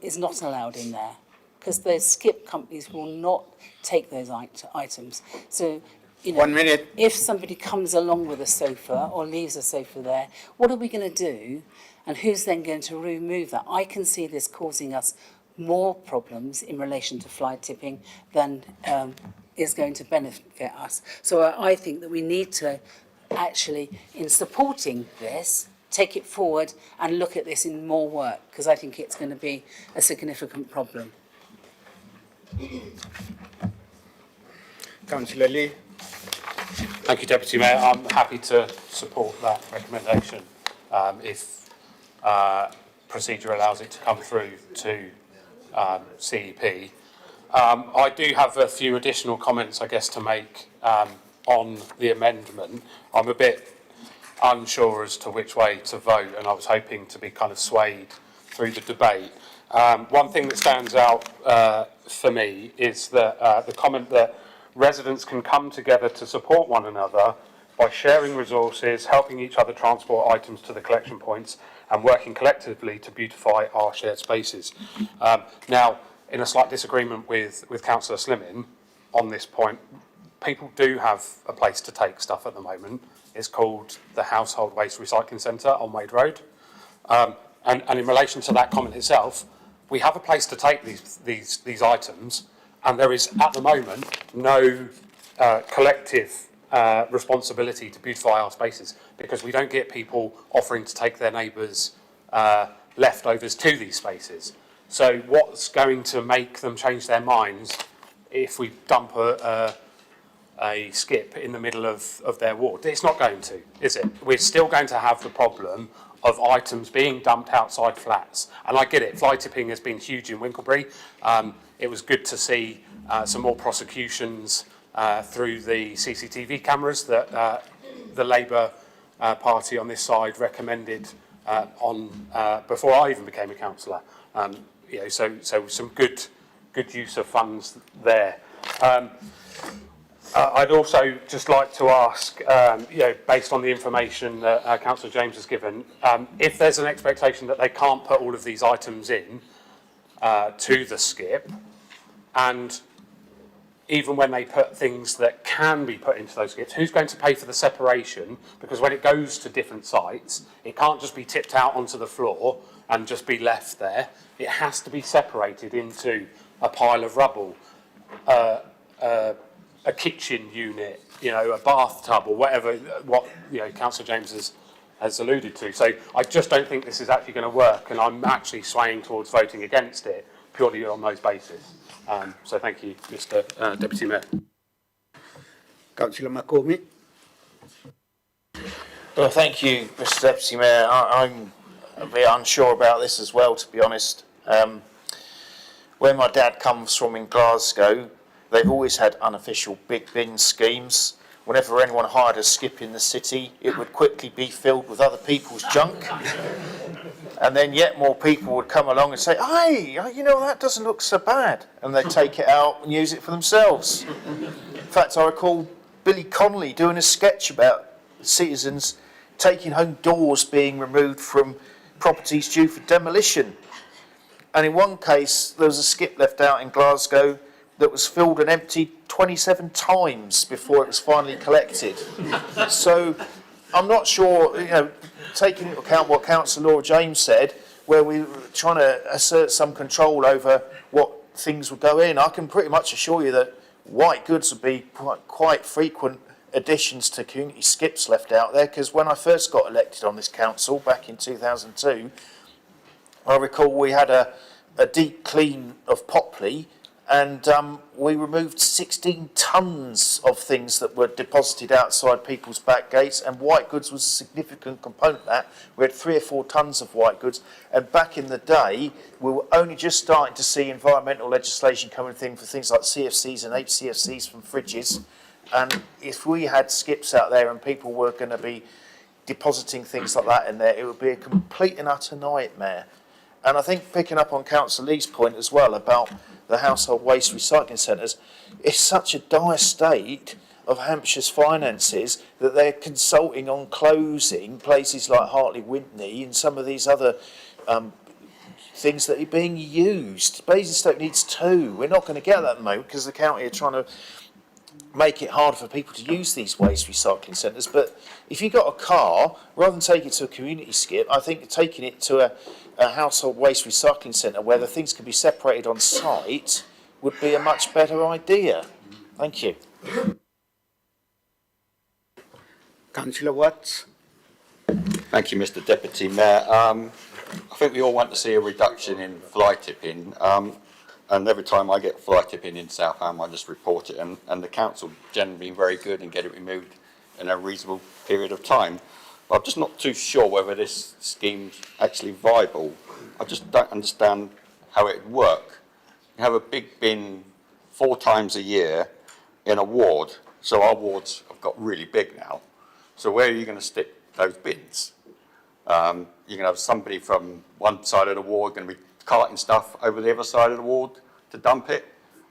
is not allowed in there? Because the skip companies will not take those items. So, 1 minute. If somebody comes along with a sofa or leaves a sofa there, what are we going to do? And who's then going to remove that? I can see this causing us more problems in relation to fly tipping than is going to benefit us. So I think that we need to actually, in supporting this, take it forward and look at this in more work, because I think it's going to be a significant problem. Councillor Lee. Thank you, Deputy Mayor. I'm happy to support that recommendation if procedure allows it to come through to CEP. I do have a few additional comments, I guess, to make on the amendment. I'm a bit unsure as to which way to vote, and I was hoping to be kind of swayed through the debate. One thing that stands out for me is that the comment that residents can come together to support one another by sharing resources, helping each other transport items to the collection points, and working collectively to beautify our shared spaces. Now, in a slight disagreement with Councillor Slimming on this point, people do have a place to take stuff at the moment. It's called the Household Waste Recycling Centre on Wade Road. And in relation to that comment itself, we have a place to take these items, and there is at the moment no collective responsibility to beautify our spaces, because we don't get people offering to take their neighbours' leftovers to these spaces. So what's going to make them change their minds if we dump a skip in the middle of their ward? It's not going to, is it? We're still going to have the problem of items being dumped outside flats. And I get it, fly tipping has been huge in Winklebury. It was good to see some more prosecutions through the CCTV cameras that the Labour Party on this side recommended before I even became a councillor. So some good use of funds there. I'd also just like to ask, based on the information that Councillor James has given, if there's an expectation that they can't put all of these items in to the skip, and even when they put things that can be put into those skips, who's going to pay for the separation? Because when it goes to different sites, it can't just be tipped out onto the floor and just be left there. It has to be separated into a pile of rubble, a kitchen unit, a bathtub, or whatever, what Councillor James has alluded to. So I just don't think this is actually going to work, and I'm actually swaying towards voting against it purely on those bases. So thank you, Mr. Deputy Mayor. Councillor McCormick. Well, thank you, Mr. Deputy Mayor. I'm a bit unsure about this as well, to be honest. Where my dad comes from in Glasgow, they've always had unofficial big bin schemes. Whenever anyone hired a skip in the city, it would quickly be filled with other people's junk. And then yet more people would come along and say, hey, that doesn't look so bad. And they'd take it out and use it for themselves. In fact, I recall Billy Connolly doing a sketch about citizens taking home doors being removed from properties due for demolition. And in one case, there was a skip left out in Glasgow that was filled and emptied 27 times before it was finally collected. So I'm not sure, taking into account what Councillor Laura James said, where we were trying to assert some control over what things would go in, I can pretty much assure you that white goods would be quite frequent additions to community skips left out there, because when I first got elected on this council back in 2002, I recall we had a deep clean of Popley, and we removed 16 tonnes of things that were deposited outside people's back gates, and white goods was a significant component of that. We had 3 or 4 tonnes of white goods, and back in the day we were only just starting to see environmental legislation coming in for things like CFCs and HCFCs from fridges, and if we had skips out there and people were going to be depositing things like that in there, it would be a complete and utter nightmare. And I think picking up on Councillor Lee's point as well about the household waste recycling centres, it's such a dire state of Hampshire's finances that they're consulting on closing places like Hartley Wintney and some of these other things that are being used. Basingstoke needs 2. We're not going to get that at the moment because the county are trying to make it hard for people to use these waste recycling centres. But if you've got a car, rather than taking it to a community skip, I think taking it to a household waste recycling centre where the things can be separated on site would be a much better idea. Thank you. Councillor Watts. Thank you, Mr Deputy Mayor. I think we all want to see a reduction in fly tipping. And every time I get fly tipping in Southam, I just report it, and the council generally been very good and get it removed in a reasonable period of time. But I'm just not too sure whether this scheme's actually viable. I just don't understand how it would work. You have a big bin 4 times a year in a ward, so our wards have got really big now. So where are you going to stick those bins? You're going to have somebody from one side of the ward going to be carting stuff over the other side of the ward to dump it.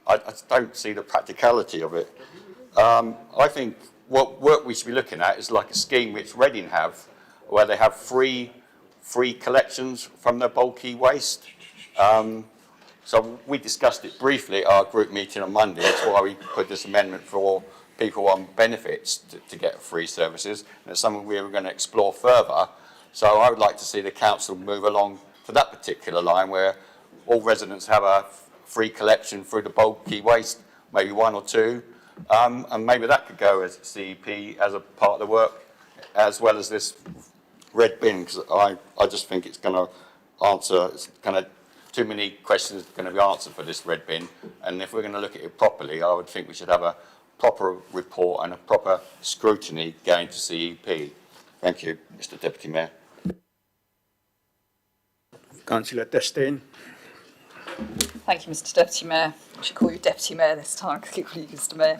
I just don't see the practicality of it. I think what work we should be looking at is like a scheme which Reading have, where they have free collections from their bulky waste. So we discussed it briefly at our group meeting on Monday. That's why we put this amendment for people on benefits to get free services. And it's something we were going to explore further. So I would like to see the council move along to that particular line where all residents have a free collection through the bulky waste, maybe 1 or 2, and maybe that could go as CEP as a part of the work, as well as this red bin, because I just think it's going to answer, it's kind of too many questions going to be answered for this red bin, and if we're going to look at it properly, I would think we should have a proper report and a proper scrutiny going to CEP. Thank you, Mr Deputy Mayor. Councillor Testain. Thank you, Mr Deputy Mayor. I should call you Deputy Mayor this time, because I keep calling you Mr Mayor.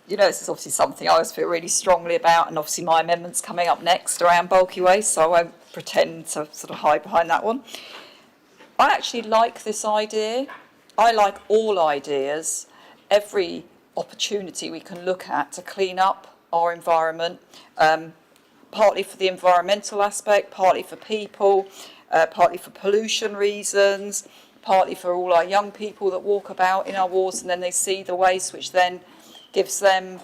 You know, this is obviously something I always feel really strongly about, and obviously my amendment's coming up next around bulky waste, so I won't pretend to sort of hide behind that one. I actually like this idea. I like all ideas, every opportunity we can look at to clean up our environment, partly for the environmental aspect, partly for people, partly for pollution reasons, partly for all our young people that walk about in our wards and then they see the waste, which then gives them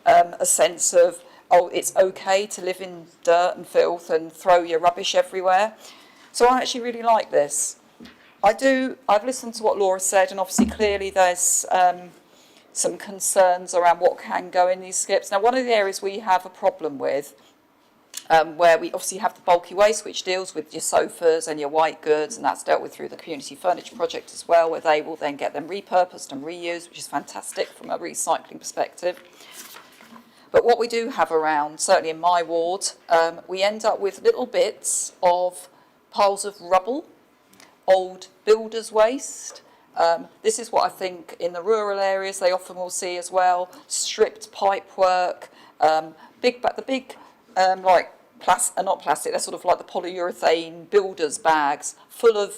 a sense of, oh, it's okay to live in dirt and filth and throw your rubbish everywhere. So I actually really like this. I've listened to what Laura said, and obviously clearly there's some concerns around what can go in these skips. Now, one of the areas we have a problem with, where we obviously have the bulky waste, which deals with your sofas and your white goods, and that's dealt with through the community furniture project as well, where they will then get them repurposed and reused, which is fantastic from a recycling perspective. But what we do have around, certainly in my ward, we end up with little bits of piles of rubble, old builders' waste. This is what I think in the rural areas they often will see as well, stripped pipework, the big like not plastic, they're sort of like the polyurethane builders bags full of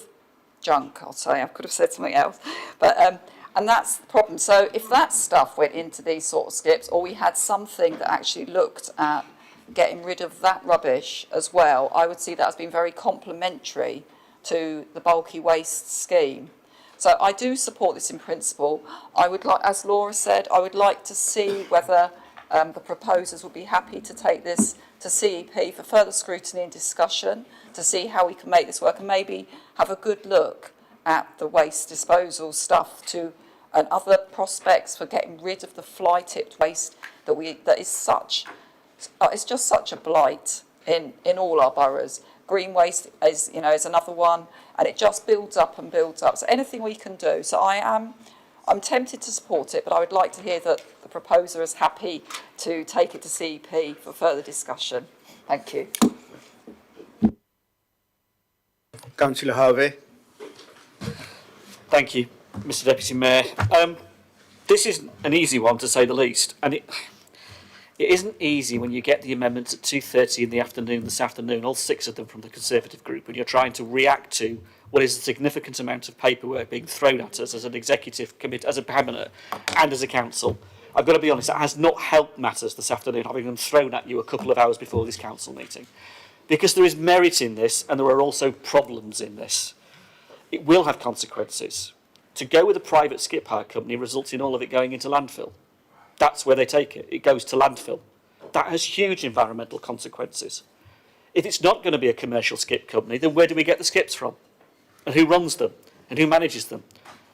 junk, I'll say. I could have said something else. But and that's the problem. So if that stuff went into these sort of skips, or we had something that actually looked at getting rid of that rubbish as well, I would see that as being very complementary to the bulky waste scheme. So I do support this in principle. I would like, as Laura said, I would like to see whether the proposers would be happy to take this to CEP for further scrutiny and discussion to see how we can make this work and maybe have a good look at the waste disposal stuff and other prospects for getting rid of the fly-tipped waste that is such, it's just such a blight in all our boroughs. Green waste is, is another one, and it just builds up and builds up. So anything we can do. So I'm tempted to support it, but I would like to hear that the proposer is happy to take it to CEP for further discussion. Thank you. Councillor Harvey. Thank you, Mr Deputy Mayor. This is an easy one, to say the least, and it isn't easy when you get the amendments at 2:30 in the afternoon this afternoon, all 6 of them from the Conservative group, and you're trying to react to what is a significant amount of paperwork being thrown at us as an executive committee, as a cabinet, and as a council. I've got to be honest, that has not helped matters this afternoon, having them thrown at you a couple of hours before this council meeting. Because there is merit in this, and there are also problems in this. It will have consequences. To go with a private skip hire company results in all of it going into landfill. That's where they take it. It goes to landfill. That has huge environmental consequences. If it's not going to be a commercial skip company, then where do we get the skips from? And who runs them? And who manages them?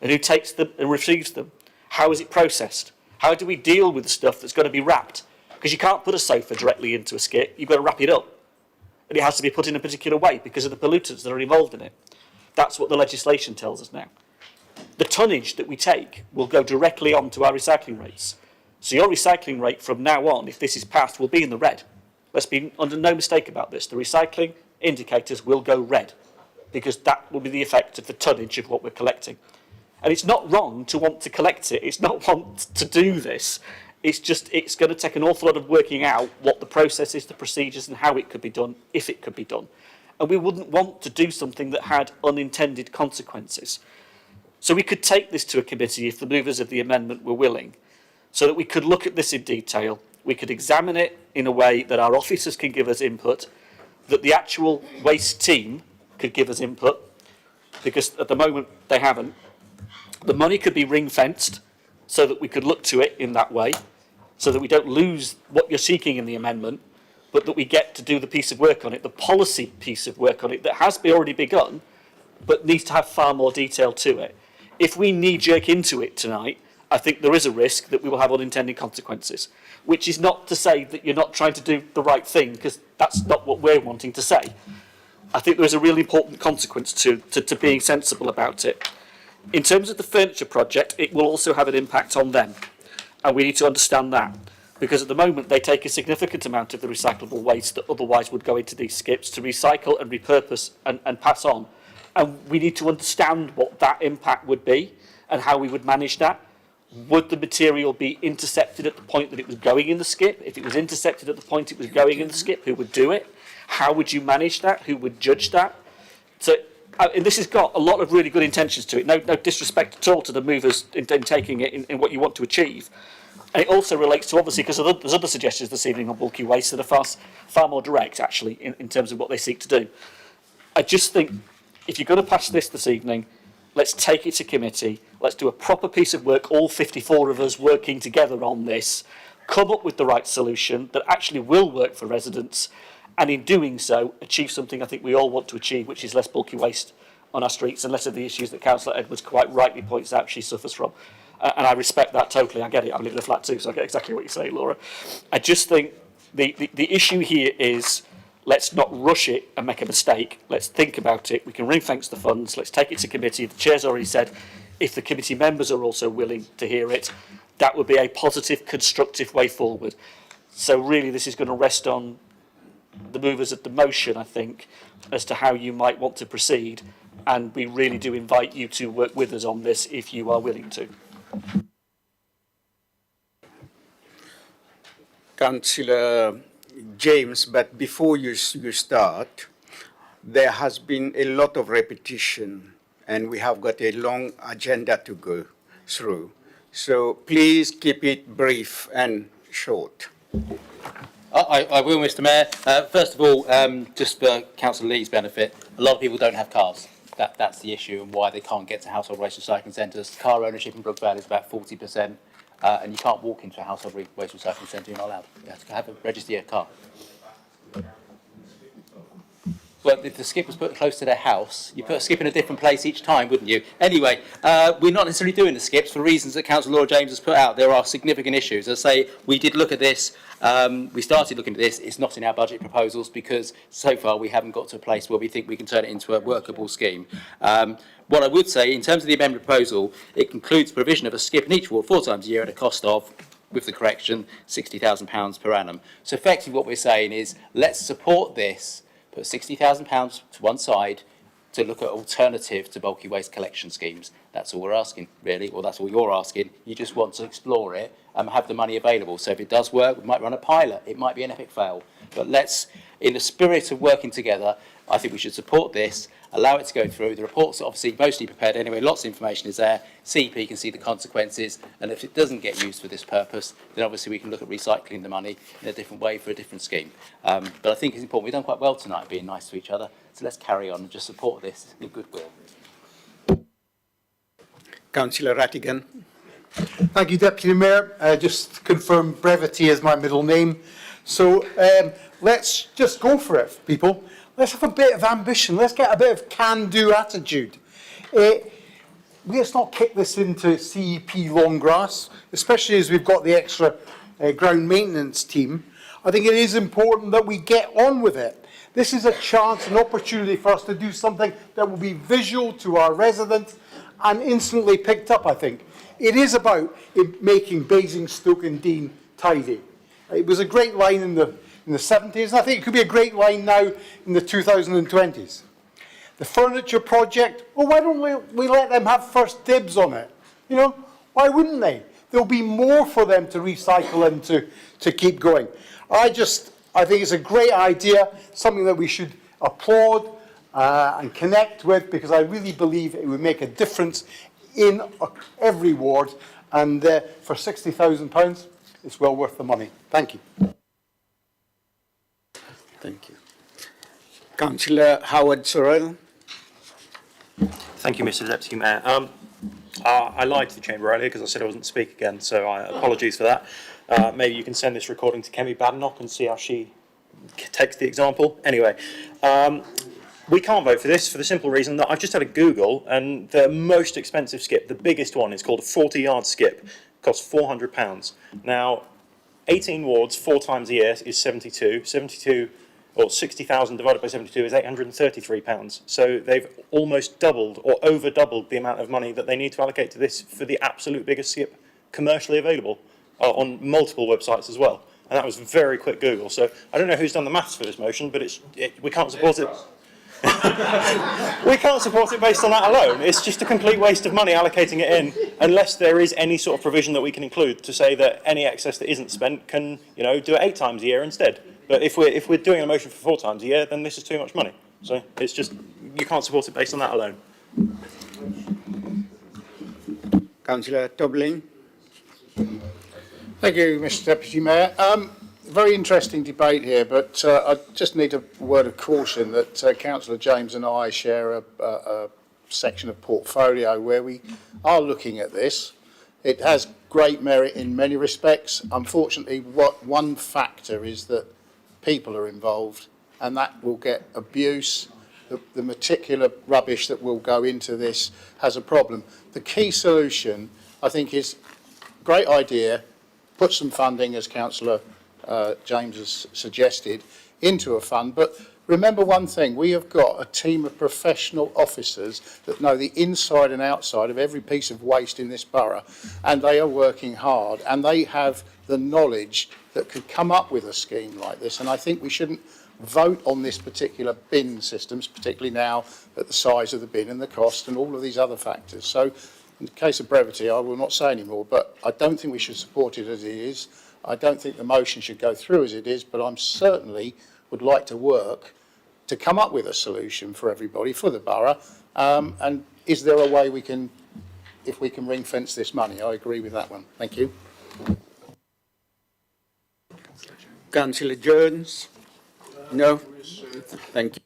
And who takes them and receives them? How is it processed? How do we deal with the stuff that's going to be wrapped? Because you can't put a sofa directly into a skip. You've got to wrap it up. And it has to be put in a particular way because of the pollutants that are involved in it. That's what the legislation tells us now. The tonnage that we take will go directly onto our recycling rates. So your recycling rate from now on, if this is passed, will be in the red. Let's be under no mistake about this. The recycling indicators will go red because that will be the effect of the tonnage of what we're collecting. And it's not wrong to want to collect it. It's not want to do this. It's just, it's going to take an awful lot of working out what the process is, the procedures, and how it could be done, if it could be done. And we wouldn't want to do something that had unintended consequences. So we could take this to a committee if the movers of the amendment were willing, so that we could look at this in detail, we could examine it in a way that our officers can give us input, that the actual waste team could give us input, because at the moment they haven't. The money could be ring-fenced so that we could look to it in that way, so that we don't lose what you're seeking in the amendment, but that we get to do the piece of work on it, the policy piece of work on it that has already begun, but needs to have far more detail to it. If we knee-jerk into it tonight, I think there is a risk that we will have unintended consequences, which is not to say that you're not trying to do the right thing, because that's not what we're wanting to say. I think there is a really important consequence to being sensible about it. In terms of the furniture project, it will also have an impact on them, and we need to understand that, because at the moment they take a significant amount of the recyclable waste that otherwise would go into these skips to recycle and repurpose and pass on. And we need to understand what that impact would be and how we would manage that. Would the material be intercepted at the point that it was going in the skip? If it was intercepted at the point it was going in the skip, who would do it? How would you manage that? Who would judge that? So, and this has got a lot of really good intentions to it. No disrespect at all to the movers in taking it in what you want to achieve. And it also relates to, obviously, because there's other suggestions this evening on bulky waste that are far more direct, actually, in terms of what they seek to do. I just think, if you're going to pass this evening, let's take it to committee. Let's do a proper piece of work, all 54 of us working together on this, come up with the right solution that actually will work for residents, and in doing so, achieve something I think we all want to achieve, which is less bulky waste on our streets and less of the issues that Councillor Edwards quite rightly points out she suffers from. And I respect that totally. I get it. I live in a flat too, so I get exactly what you say, Laura. I just think the issue here is, let's not rush it and make a mistake. Let's think about it. We can ring-fence the funds. Let's take it to committee. The chair's already said if the committee members are also willing to hear it, that would be a positive, constructive way forward. So really this is going to rest on the movers of the motion, I think, as to how you might want to proceed. And we really do invite you to work with us on this if you are willing to. Councillor James, but before you start, there has been a lot of repetition and we have got a long agenda to go through. So please keep it brief and short. I will, Mr Mayor. First of all, just for Councillor Lee's benefit, a lot of people don't have cars. That's the issue and why they can't get to household waste recycling centres. Car ownership in Brookvale is about 40%. And you can't walk into a household waste recycling centre, you're not allowed. You have to register your car. but if the skip was put close to their house, you put a skip in a different place each time, wouldn't you? Anyway, we're not necessarily doing the skips for reasons that Councillor Laura James has put out. There are significant issues. As I say, we did look at this. We started looking at this. It's not in our budget proposals because so far we haven't got to a place where we think we can turn it into a workable scheme. What I would say, in terms of the amendment proposal, it includes provision of a skip in each ward 4 times a year at a cost of, with the correction, £60,000 per annum. So effectively what we're saying is, let's support this, put £60,000 to one side to look at alternative to bulky waste collection schemes. That's all we're asking, really, or that's all you're asking. You just want to explore it and have the money available. So if it does work, we might run a pilot. It might be an epic fail. But let's, in the spirit of working together, I think we should support this, allow it to go through. The report's obviously mostly prepared anyway. Lots of information is there. CP can see the consequences. And if it doesn't get used for this purpose, then obviously we can look at recycling the money in a different way for a different scheme. But I think it's important. We've done quite well tonight being nice to each other. So let's carry on and just support this in goodwill. Councillor Rattigan. Thank you, Deputy Mayor. Just to confirm, brevity is my middle name. So let's just go for it, people. Let's have a bit of ambition. Let's get a bit of can-do attitude. Let's not kick this into CEP long grass, especially as we've got the extra ground maintenance team. I think it is important that we get on with it. This is a chance, an opportunity for us to do something that will be visual to our residents and instantly picked up, I think. It is about making Basingstoke and Dean tidy. It was a great line in the 70s, and I think it could be a great line now in the 2020s. The furniture project, well, why don't we let them have first dibs on it? You know, why wouldn't they? There'll be more for them to recycle and to keep going. I think it's a great idea, something that we should applaud and connect with, because I really believe it would make a difference in every ward, and for £60,000, it's well worth the money. Thank you. Thank you. Councillor Howard Sorrell. Thank you, Mr Deputy Mayor. I lied to the Chamber earlier because I said I wasn't to speak again, so apologies for that. Maybe you can send this recording to Kemi Badenoch and see how she takes the example. Anyway, we can't vote for this for the simple reason that I've just had a Google, and the most expensive skip, the biggest one, is called a 40-yard skip, costs £400. Now, 18 wards, 4 times a year is 72. 72, or 60,000 divided by 72 is £833. So they've almost doubled or over doubled the amount of money that they need to allocate to this for the absolute biggest skip commercially available on multiple websites as well. And that was very quick Google. So I don't know who's done the maths for this motion, but we can't support it. We can't support it based on that alone. It's just a complete waste of money allocating it in, unless there is any sort of provision that we can include to say that any excess that isn't spent can, you know, do it 8 times a year instead. But if we're doing a motion for 4 times a year, then this is too much money. So it's just, you can't support it based on that alone. Councillor Tobling. Thank you, Mr Deputy Mayor. Very interesting debate here, but I just need a word of caution that Councillor James and I share a section of portfolio where we are looking at this. It has great merit in many respects. Unfortunately, one factor is that people are involved, and that will get abuse. The particular rubbish that will go into this has a problem. The key solution, I think, is great idea. Put some funding, as Councillor James has suggested, into a fund. But remember one thing, we have got a team of professional officers that know the inside and outside of every piece of waste in this borough, and they are working hard, and they have the knowledge that could come up with a scheme like this. And I think we shouldn't vote on this particular bin systems, particularly now at the size of the bin and the cost and all of these other factors. So in the case of brevity, I will not say any more, but I don't think we should support it as it is. I don't think the motion should go through as it is, but I'm certainly would like to work to come up with a solution for everybody, for the borough. And is there a way we can, if we can ring fence this money? I agree with that one. Thank you. Councillor Jones. No. Thank you.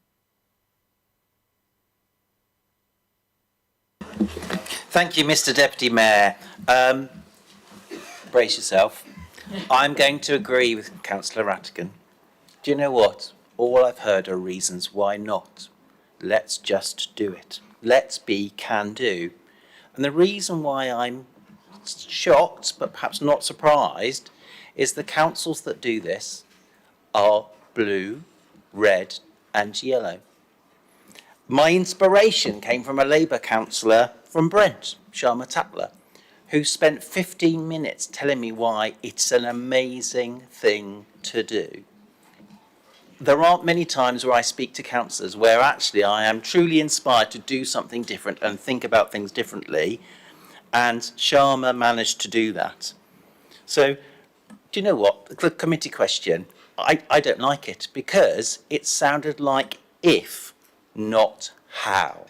Thank you, Mr Deputy Mayor. Brace yourself. I'm going to agree with Councillor Rattigan. Do you know what? all I've heard are reasons why not. Let's just do it. Let's be can do. And the reason why I'm shocked, but perhaps not surprised, is the councils that do this are blue, red and yellow. My inspiration came from a Labour councillor from Brent, Sharma Tapler, who spent 15 minutes telling me why it's an amazing thing to do. There aren't many times where I speak to councillors where actually I am truly inspired to do something different and think about things differently, and Sharma managed to do that. So, do you know what? The committee question, I don't like it because it sounded like if, not how.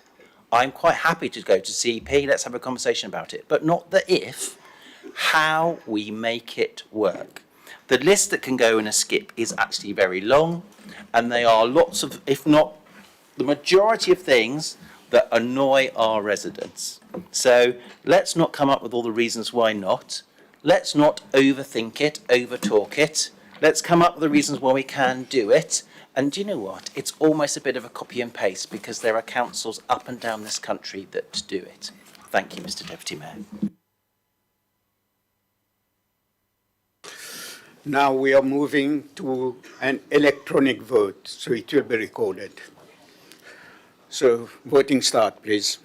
I'm quite happy to go to CP, let's have a conversation about it, but not the if, how we make it work. The list that can go in a skip is actually very long, and they are lots of, if not the majority of things that annoy our residents. So let's not come up with all the reasons why not. Let's not overthink it, overtalk it. Let's come up with the reasons why we can do it. And do you know what? It's almost a bit of a copy and paste because there are councils up and down this country that do it. Thank you, Mr. Deputy Mayor. Now we are moving to an electronic vote, so it will be recorded. So voting start, please.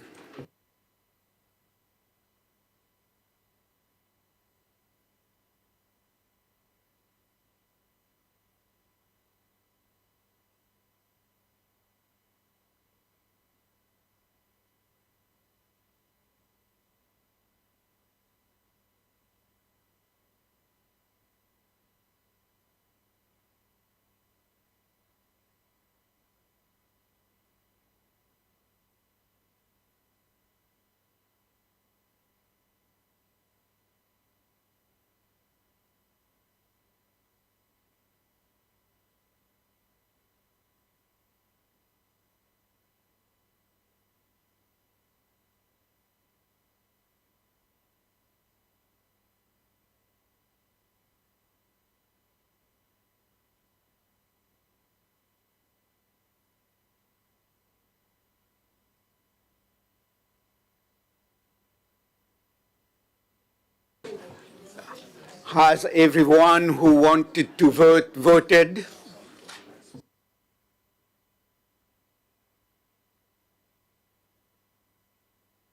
Has everyone who wanted to vote voted?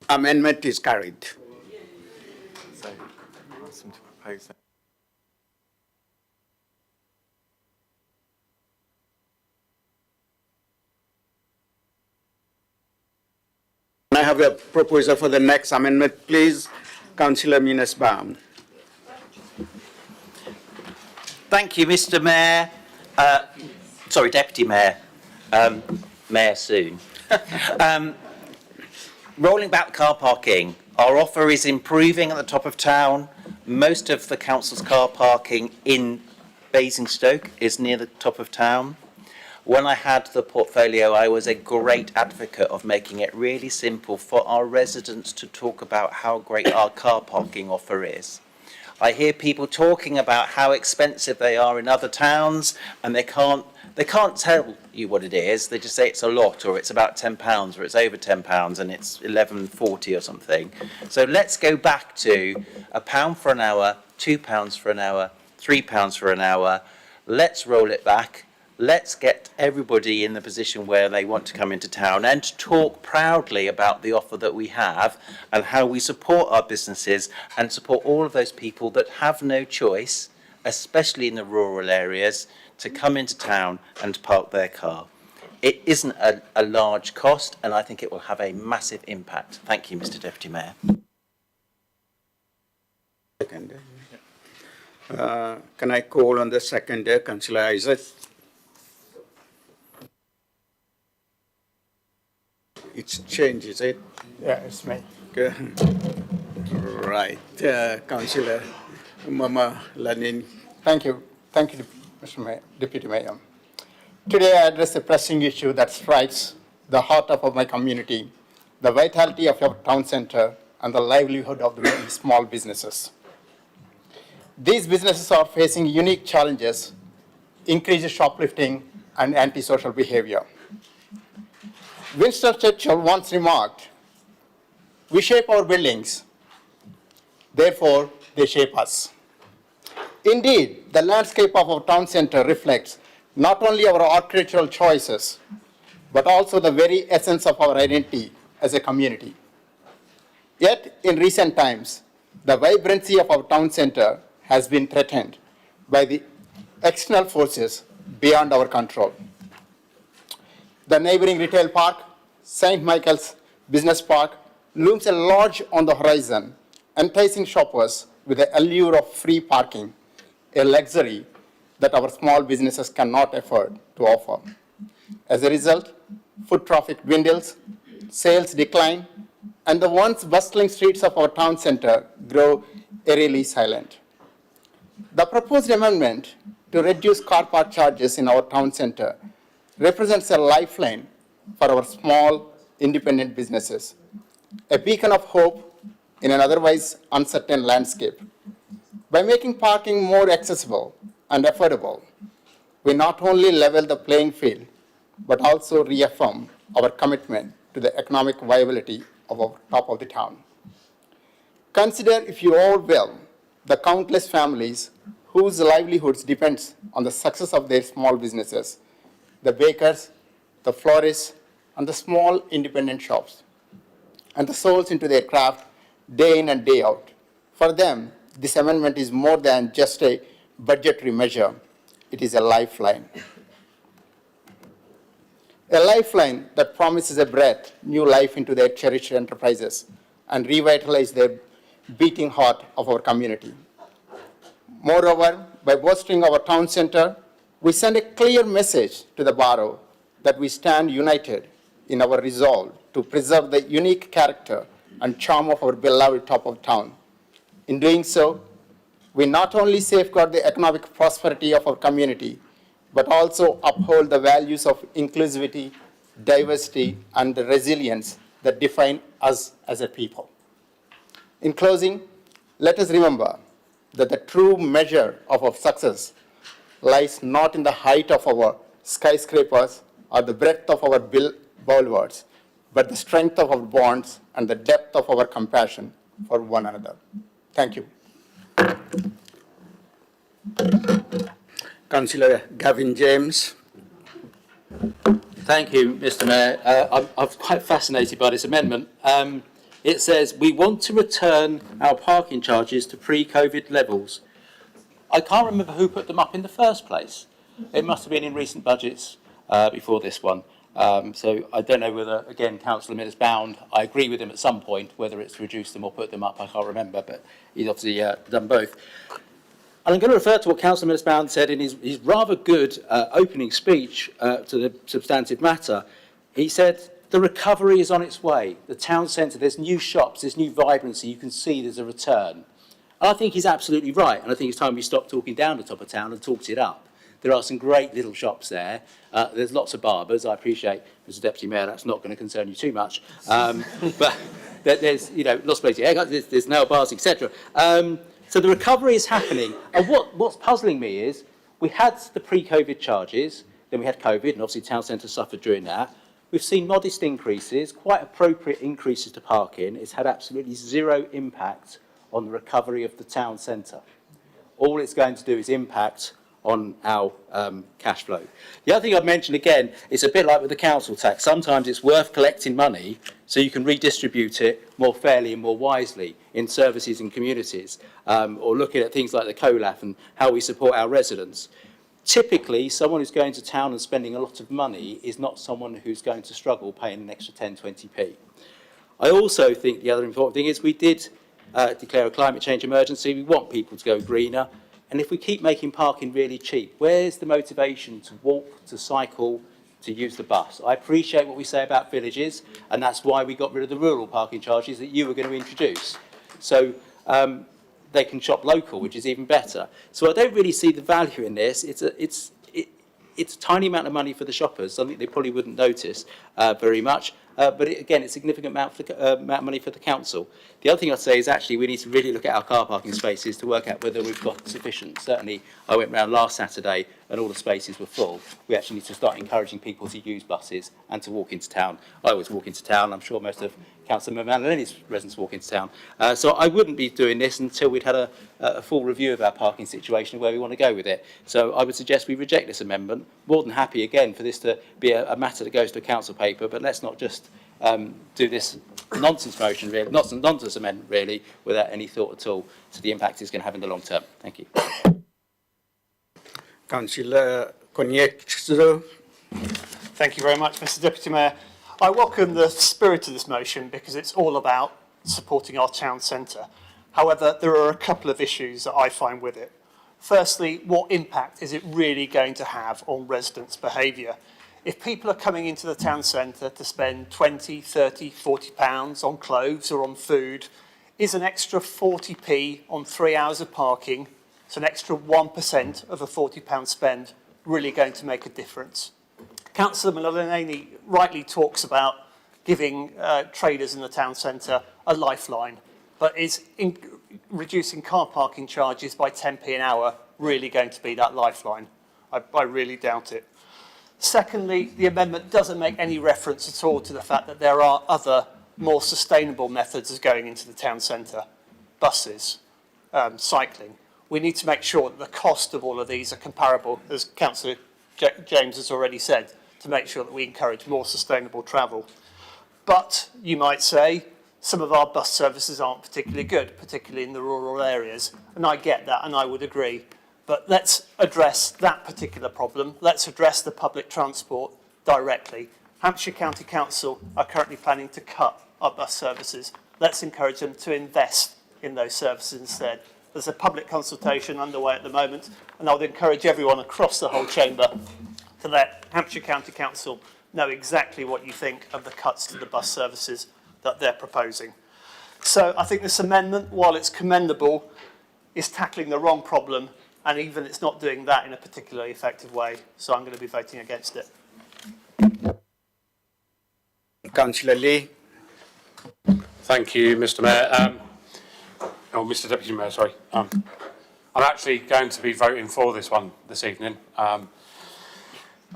Amendment is carried. So, ask them to propose that. Can I have a proposal for the next amendment, please? Councillor Minus-Baum. Thank you, Mr. Mayor. Sorry, Deputy Mayor. Mayor soon. Rolling back car parking. Our offer is improving at the top of town. Most of the council's car parking in Basingstoke is near the top of town. When I had the portfolio, I was a great advocate of making it really simple for our residents to talk about how great our car parking offer is. I hear people talking about how expensive they are in other towns, and they can't tell you what it is. They just say it's a lot, or it's about £10, or it's over £10, and it's £11.40 or something. So let's go back to £1 for an hour, £2 for an hour, £3 for an hour. Let's roll it back. Let's get everybody in the position where they want to come into town and talk proudly about the offer that we have and how we support our businesses and support all of those people that have no choice, especially in the rural areas, to come into town and park their car. It isn't a large cost, and I think it will have a massive impact. Thank you, Mr. Deputy Mayor. Second. Can I call on the seconder, Councillor Isaac? It's changed, is it? Yeah, it's me. Okay. Right. Councillor Mama Lanin. Thank you. Thank you, Mr. Mayor, Deputy Mayor. Today I address a pressing issue that strikes the heart of my community, the vitality of our town centre and the livelihood of the many small businesses. These businesses are facing unique challenges, increased shoplifting, and antisocial behavior. Winston Churchill once remarked, "We shape our buildings, therefore they shape us." Indeed, the landscape of our town centre reflects not only our architectural choices, but also the very essence of our identity as a community. Yet, in recent times, the vibrancy of our town centre has been threatened by the external forces beyond our control. The neighboring retail park, St. Michael's Business Park, looms large on the horizon, enticing shoppers with the allure of free parking, a luxury that our small businesses cannot afford to offer. As a result, foot traffic dwindles, sales decline, and the once bustling streets of our town centre grow eerily silent. The proposed amendment to reduce car park charges in our town centre represents a lifeline for our small, independent businesses, a beacon of hope in an otherwise uncertain landscape. By making parking more accessible and affordable, we not only level the playing field, but also reaffirm our commitment to the economic viability of our top of the town. Consider, if you all will, the countless families whose livelihoods depends on the success of their small businesses, the bakers, the florists, and the small independent shops, and the souls into their craft day in and day out. For them, this amendment is more than just a budgetary measure. It is a lifeline. A lifeline that promises a breath, new life into their cherished enterprises and revitalize their beating heart of our community. Moreover, by bolstering our town centre, we send a clear message to the borough that we stand united in our resolve to preserve the unique character and charm of our beloved top of town. In doing so, we not only safeguard the economic prosperity of our community, but also uphold the values of inclusivity, diversity, and the resilience that define us as a people. In closing, let us remember that the true measure of our success lies not in the height of our skyscrapers or the breadth of our boulevards, but the strength of our bonds and the depth of our compassion for one another. Thank you. Councillor Gavin James. Thank you, Mr. Mayor. I'm quite fascinated by this amendment. It says, we want to return our parking charges to pre-COVID levels. I can't remember who put them up in the first place. It must have been in recent budgets before this one. So I don't know whether, again, Councillor Mills-Bound, I agree with him at some point, whether it's reduced them or put them up, I can't remember, but he's obviously done both. And I'm going to refer to what Councillor Mills-Bound said in his rather good opening speech to the substantive matter. He said, the recovery is on its way. The town centre, there's new shops, there's new vibrancy, you can see there's a return. And I think he's absolutely right, and I think it's time we stop talking down the top of town and talked it up. There are some great little shops there. There's lots of barbers. I appreciate, Mr. Deputy Mayor, that's not going to concern you too much. But there's, lots of places, haircuts, there's nail bars, etc. So the recovery is happening. And what's puzzling me is we had the pre-COVID charges, then we had COVID, and obviously town centre suffered during that. We've seen modest increases, quite appropriate increases to parking. It's had absolutely zero impact on the recovery of the town centre. All it's going to do is impact on our cash flow. The other thing I've mentioned again, it's a bit like with the council tax. Sometimes it's worth collecting money so you can redistribute it more fairly and more wisely in services and communities, or looking at things like the COLAF and how we support our residents. Typically, someone who's going to town and spending a lot of money is not someone who's going to struggle paying an extra 10, 20p. I also think the other important thing is we did declare a climate change emergency. We want people to go greener. And if we keep making parking really cheap, where's the motivation to walk, to cycle, to use the bus? I appreciate what we say about villages, and that's why we got rid of the rural parking charges that you were going to introduce. So they can shop local, which is even better. So I don't really see the value in this. It's a tiny amount of money for the shoppers, something they probably wouldn't notice very much. but again, it's a significant amount of money for the council. The other thing I'd say is actually we need to really look at our car parking spaces to work out whether we've got sufficient. Certainly, I went round last Saturday and all the spaces were full. We actually need to start encouraging people to use buses and to walk into town. I always walk into town. I'm sure most of Councillor Manlini's residents walk into town. So I wouldn't be doing this until we'd had a full review of our parking situation and where we want to go with it. So I would suggest we reject this amendment. More than happy, again, for this to be a matter that goes to a council paper, but let's not just do this nonsense motion, really, nonsense amendment, really, without any thought at all to the impact it's going to have in the long term. Thank you. Councillor Konyetso. Thank you very much, Mr. Deputy Mayor. I welcome the spirit of this motion because it's all about supporting our town centre. However, there are a couple of issues that I find with it. Firstly, what impact is it really going to have on residents' behaviour? If people are coming into the town centre to spend 20, 30, 40 pounds on clothes or on food, is an extra 40p on 3 hours of parking, so an extra 1% of a £40 spend, really going to make a difference? Councillor Mulaney rightly talks about giving traders in the town centre a lifeline, but is reducing car parking charges by 10p an hour really going to be that lifeline? I really doubt it. Secondly, the amendment doesn't make any reference at all to the fact that there are other more sustainable methods of going into the town centre. Buses, cycling. We need to make sure that the cost of all of these are comparable, as Councillor James has already said, to make sure that we encourage more sustainable travel. But, you might say, some of our bus services aren't particularly good, particularly in the rural areas, and I get that and I would agree. But let's address that particular problem. Let's address the public transport directly. Hampshire County Council are currently planning to cut our bus services. Let's encourage them to invest in those services instead. There's a public consultation underway at the moment, and I would encourage everyone across the whole chamber to let Hampshire County Council know exactly what you think of the cuts to the bus services that they're proposing. So I think this amendment, while it's commendable, is tackling the wrong problem, and even it's not doing that in a particularly effective way. So I'm going to be voting against it. Councillor Lee. Thank you, Mr. Mayor. Mr. Deputy Mayor, sorry. I'm actually going to be voting for this one this evening.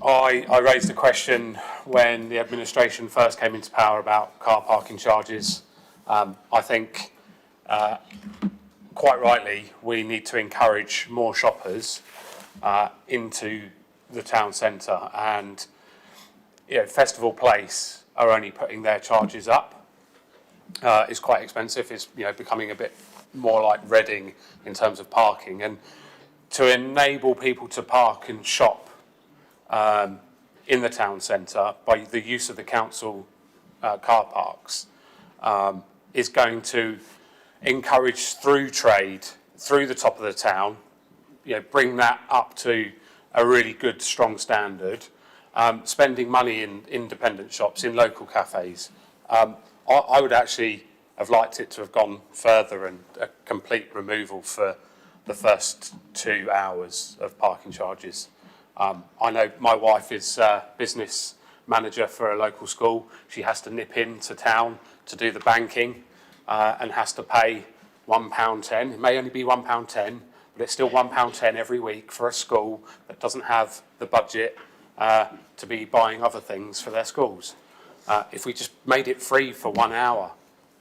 I raised the question when the administration first came into power about car parking charges. I think, quite rightly, we need to encourage more shoppers into the town centre, and Festival Place are only putting their charges up. It's quite expensive. It's becoming a bit more like Reading in terms of parking, and to enable people to park and shop in the town centre by the use of the council car parks is going to encourage through trade through the top of the town, bring that up to a really good, strong standard, spending money in independent shops, in local cafes. I would actually have liked it to have gone further and a complete removal for the first 2 hours of parking charges. I know my wife is business manager for a local school. She has to nip into town to do the banking and has to pay £1.10. It may only be £1.10, but it's still £1.10 every week for a school that doesn't have the budget to be buying other things for their schools. If we just made it free for 1 hour,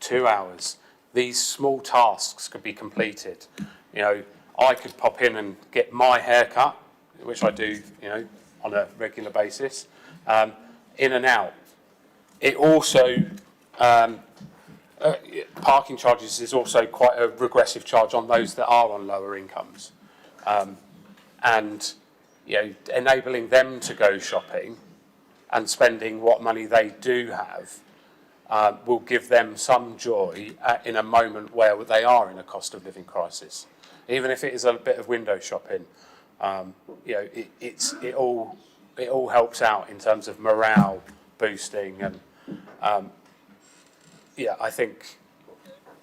2 hours, these small tasks could be completed. I could pop in and get my hair cut, which I do, on a regular basis, in and out. It also, parking charges is also quite a regressive charge on those that are on lower incomes. And, enabling them to go shopping and spending what money they do have will give them some joy in a moment where they are in a cost of living crisis. Even if it is a bit of window shopping, it all helps out in terms of morale boosting, and I think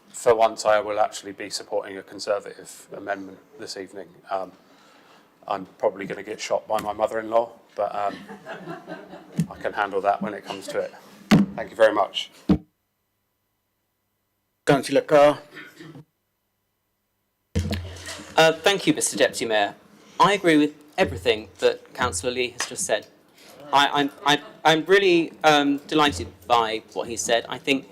for once I will actually be supporting a Conservative amendment this evening. I'm probably going to get shot by my mother-in-law, but I can handle that when it comes to it. Thank you very much. Councillor Carr. Thank you, Mr Deputy Mayor. I agree with everything that Councillor Lee has just said. I'm really delighted by what he said. I think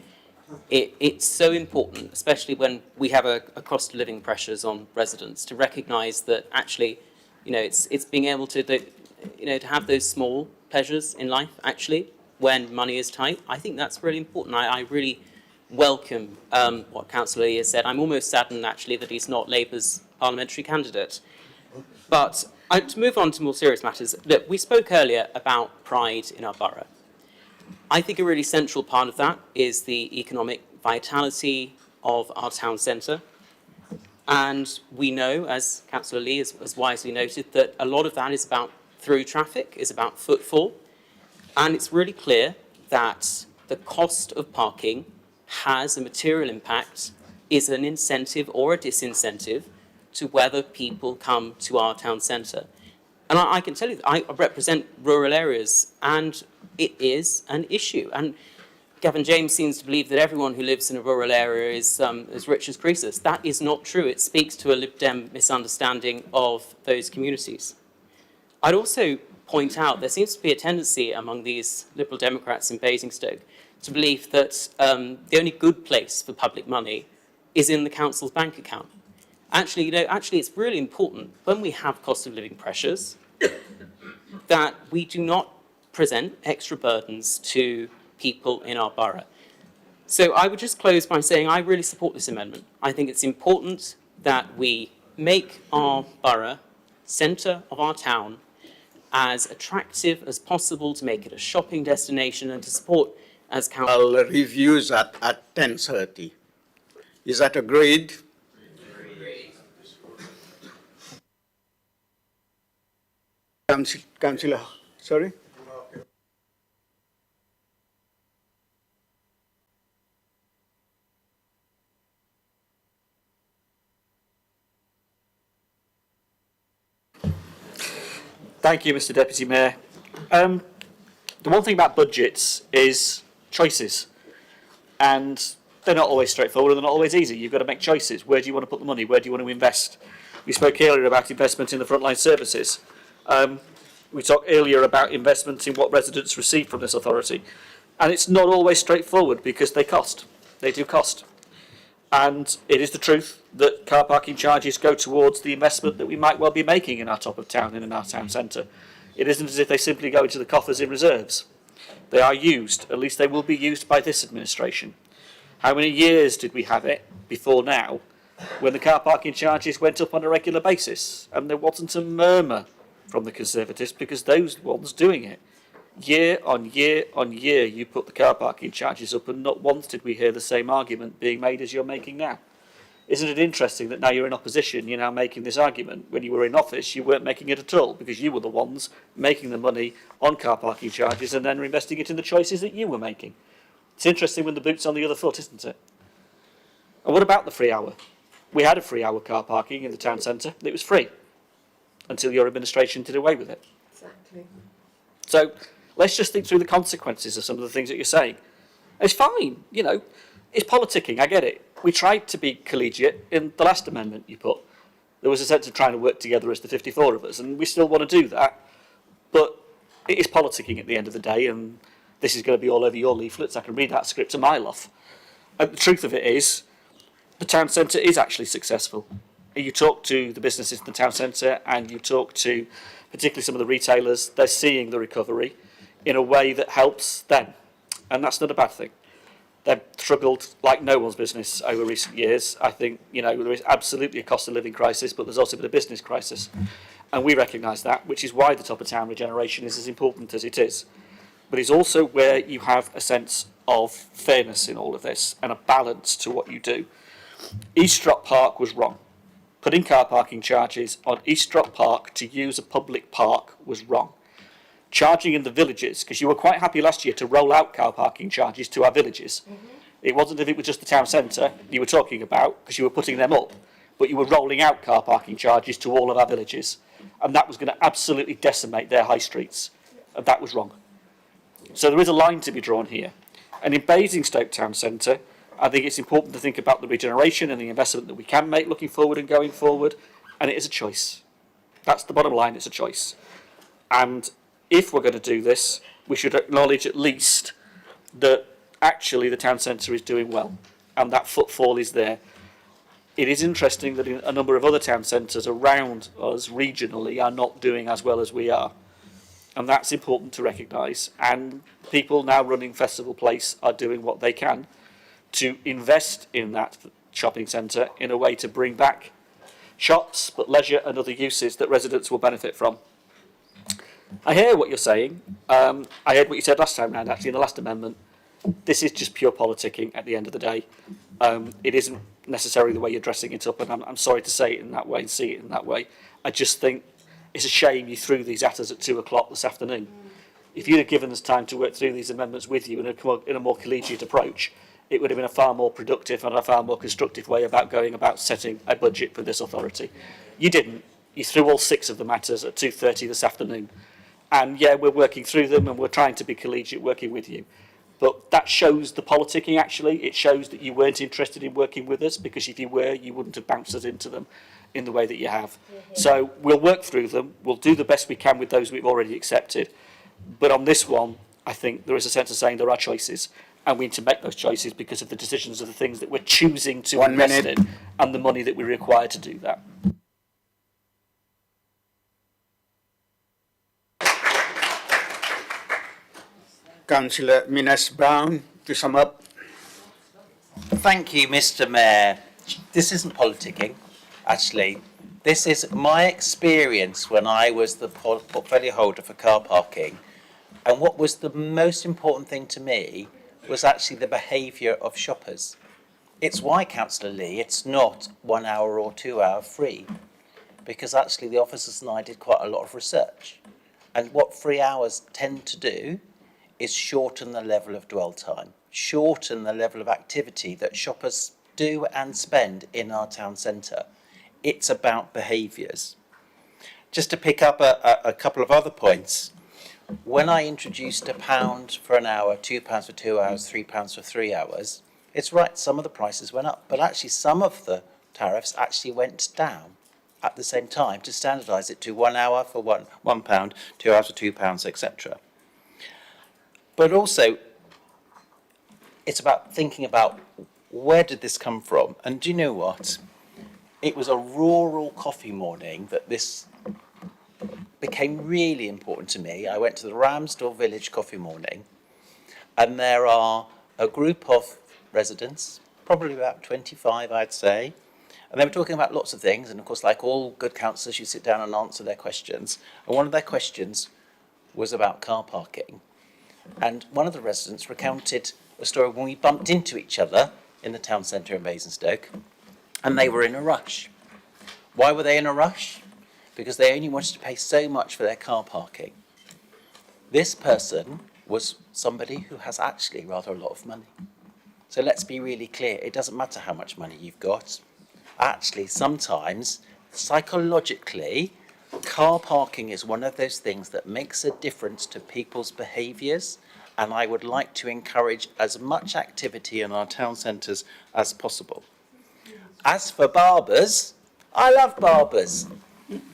it's so important, especially when we have a cost of living pressures on residents, to recognise that actually, it's being able to, to have those small pleasures in life, actually, when money is tight. I think that's really important. I really welcome what Councillor Lee has said. I'm almost saddened, actually, that he's not Labour's parliamentary candidate. But to move on to more serious matters, look, we spoke earlier about pride in our borough. I think a really central part of that is the economic vitality of our town centre. And we know, as Councillor Lee has wisely noted, that a lot of that is about through traffic, is about footfall. And it's really clear that the cost of parking has a material impact, is an incentive or a disincentive to whether people come to our town centre. And I can tell you that I represent rural areas, and it is an issue. And Gavin James seems to believe that everyone who lives in a rural area is as rich as Croesus. That is not true. It speaks to a Lib Dem misunderstanding of those communities. I'd also point out there seems to be a tendency among these Liberal Democrats in Basingstoke to believe that the only good place for public money is in the council's bank account. Actually, it's really important when we have cost of living pressures that we do not present extra burdens to people in our borough. So I would just close by saying I really support this amendment. I think it's important that we make our borough, centre of our town, as attractive as possible, to make it a shopping destination and to support as council. Reviews at 10:30. Is that agreed? Councillor, sorry? Thank you, Mr Deputy Mayor. The one thing about budgets is choices. And they're not always straightforward and they're not always easy. You've got to make choices. Where do you want to put the money? Where do you want to invest? We spoke earlier about investment in the frontline services. We talked earlier about investment in what residents receive from this authority. And it's not always straightforward because they cost. They do cost. And it is the truth that car parking charges go towards the investment that we might well be making in our top of town and in our town centre. It isn't as if they simply go into the coffers in reserves. They are used, at least they will be used by this administration. How many years did we have it before now when the car parking charges went up on a regular basis and there wasn't a murmur from the Conservatives because those ones doing it? Year on year on year you put the car parking charges up and not once did we hear the same argument being made as you're making now. Isn't it interesting that now you're in opposition, you're now making this argument? When you were in office, you weren't making it at all because you were the ones making the money on car parking charges and then reinvesting it in the choices that you were making. It's interesting when the boot's on the other foot, isn't it? And what about the free hour? We had a free hour car parking in the town centre. It was free until your administration did away with it. Exactly. So let's just think through the consequences of some of the things that you're saying. It's fine, it's politicking, I get it. We tried to be collegiate in the last amendment you put. There was a sense of trying to work together as the 54 of us, and we still want to do that. But it is politicking at the end of the day, and this is going to be all over your leaflets. I can read that script a mile off. And the truth of it is, the town centre is actually successful. You talk to the businesses in the town centre, and you talk to particularly some of the retailers, they're seeing the recovery in a way that helps them. And that's not a bad thing. They've struggled like no one's business over recent years. I think, there is absolutely a cost of living crisis, but there's also been a business crisis. And we recognise that, which is why the top of town regeneration is as important as it is. But it's also where you have a sense of fairness in all of this and a balance to what you do. Eaststrop Park was wrong. Putting car parking charges on Eaststrop Park to use a public park was wrong. Charging in the villages, because you were quite happy last year to roll out car parking charges to our villages. Mm-hmm. It wasn't if it was just the town centre you were talking about, because you were putting them up, but you were rolling out car parking charges to all of our villages. And that was going to absolutely decimate their high streets. And that was wrong. So there is a line to be drawn here. And in Basingstoke Town Centre, I think it's important to think about the regeneration and the investment that we can make looking forward and going forward, and it is a choice. That's the bottom line, it's a choice. And if we're going to do this, we should acknowledge at least that actually the town centre is doing well, and that footfall is there. It is interesting that a number of other town centres around us regionally are not doing as well as we are. And that's important to recognise. And people now running Festival Place are doing what they can to invest in that shopping centre in a way to bring back shops, but leisure and other uses that residents will benefit from. I hear what you're saying. I heard what you said last time round, actually, in the last amendment. This is just pure politicking at the end of the day. It isn't necessarily the way you're dressing it up, and I'm sorry to say it in that way and see it in that way. I just think it's a shame you threw these at us at 2 o'clock this afternoon. If you'd have given us time to work through these amendments with you in a more collegiate approach, it would have been a far more productive and a far more constructive way about going about setting a budget for this authority. You didn't. You threw all 6 of them at us at 2:30 this afternoon. And yeah, we're working through them and we're trying to be collegiate working with you. But that shows the politicking, actually. It shows that you weren't interested in working with us, because if you were, you wouldn't have bounced us into them in the way that you have. So we'll work through them. We'll do the best we can with those we've already accepted. But on this one, I think there is a sense of saying there are choices, and we need to make those choices because of the decisions of the things that we're choosing to invest in and the money that we require to do that. Councillor Minas-Brown, to sum up. Thank you, Mr. Mayor. This isn't politicking, actually. This is my experience when I was the portfolio holder for car parking. And what was the most important thing to me was actually the behaviour of shoppers. It's why, Councillor Lee, it's not 1 hour or 2 hour free, because actually the officers and I did quite a lot of research. And what free hours tend to do is shorten the level of dwell time, shorten the level of activity that shoppers do and spend in our town centre. It's about behaviours. Just to pick up a couple of other points, when I introduced £1 for an hour, £2 for 2 hours, £3 for 3 hours, it's right, some of the prices went up, but actually some of the tariffs actually went down at the same time to standardise it to 1 hour for £1, 2 hours for £2, etc. But also, it's about thinking about where did this come from? And do you know what? It was a rural coffee morning that this became really important to me. I went to the Ramsdale Village coffee morning, and there are a group of residents, probably about 25, I'd say, and they were talking about lots of things. And of course, like all good councillors, you sit down and answer their questions. And one of their questions was about car parking. And one of the residents recounted a story when we bumped into each other in the town centre in Basingstoke, and they were in a rush. Why were they in a rush? Because they only wanted to pay so much for their car parking. This person was somebody who has actually rather a lot of money. So let's be really clear, it doesn't matter how much money you've got. Actually, sometimes, psychologically, car parking is one of those things that makes a difference to people's behaviours, and I would like to encourage as much activity in our town centres as possible. As for barbers, I love barbers.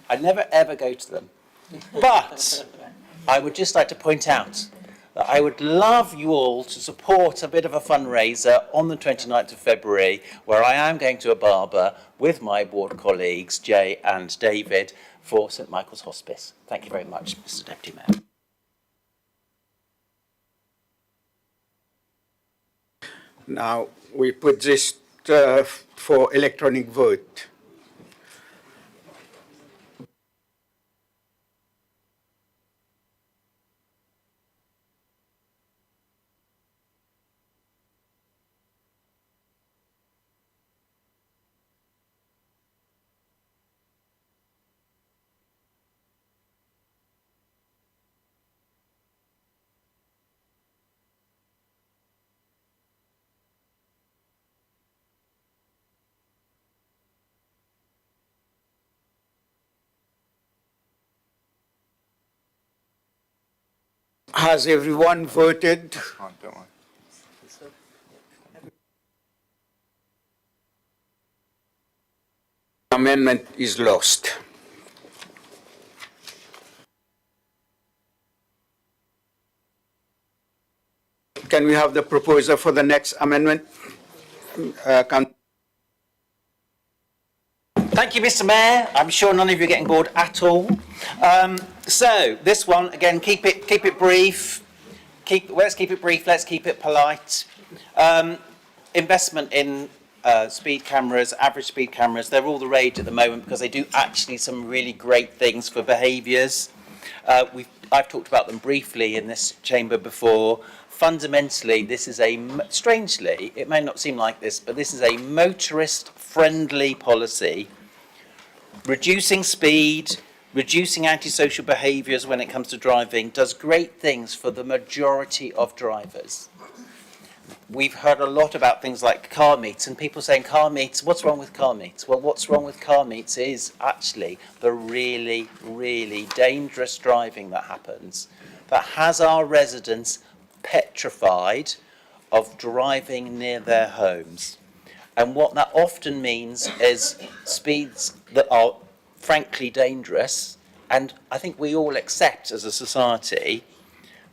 I never ever go to them. But I would just like to point out that I would love you all to support a bit of a fundraiser on the 29th of February, where I am going to a barber with my ward colleagues, Jay and David, for St Michael's Hospice. Thank you very much, Mr Deputy Mayor. Now, we put this for electronic vote. Has everyone voted? Amendment is lost. Can we have the proposer for the next amendment? Thank you, Mr. Mayor. I'm sure none of you are getting bored at all. So this one, again, keep it brief. Let's keep it brief. Let's keep it polite. Investment in speed cameras, average speed cameras, they're all the rage at the moment because they do actually some really great things for behaviours. I've talked about them briefly in this chamber before. Fundamentally, this is strangely, it may not seem like this, but this is a motorist-friendly policy, reducing speed, reducing antisocial behaviours when it comes to driving, does great things for the majority of drivers. We've heard a lot about things like car meets and people saying car meets, what's wrong with car meets? Well, what's wrong with car meets is actually the really, really dangerous driving that happens, that has our residents petrified of driving near their homes. And what that often means is speeds that are frankly dangerous, and I think we all accept as a society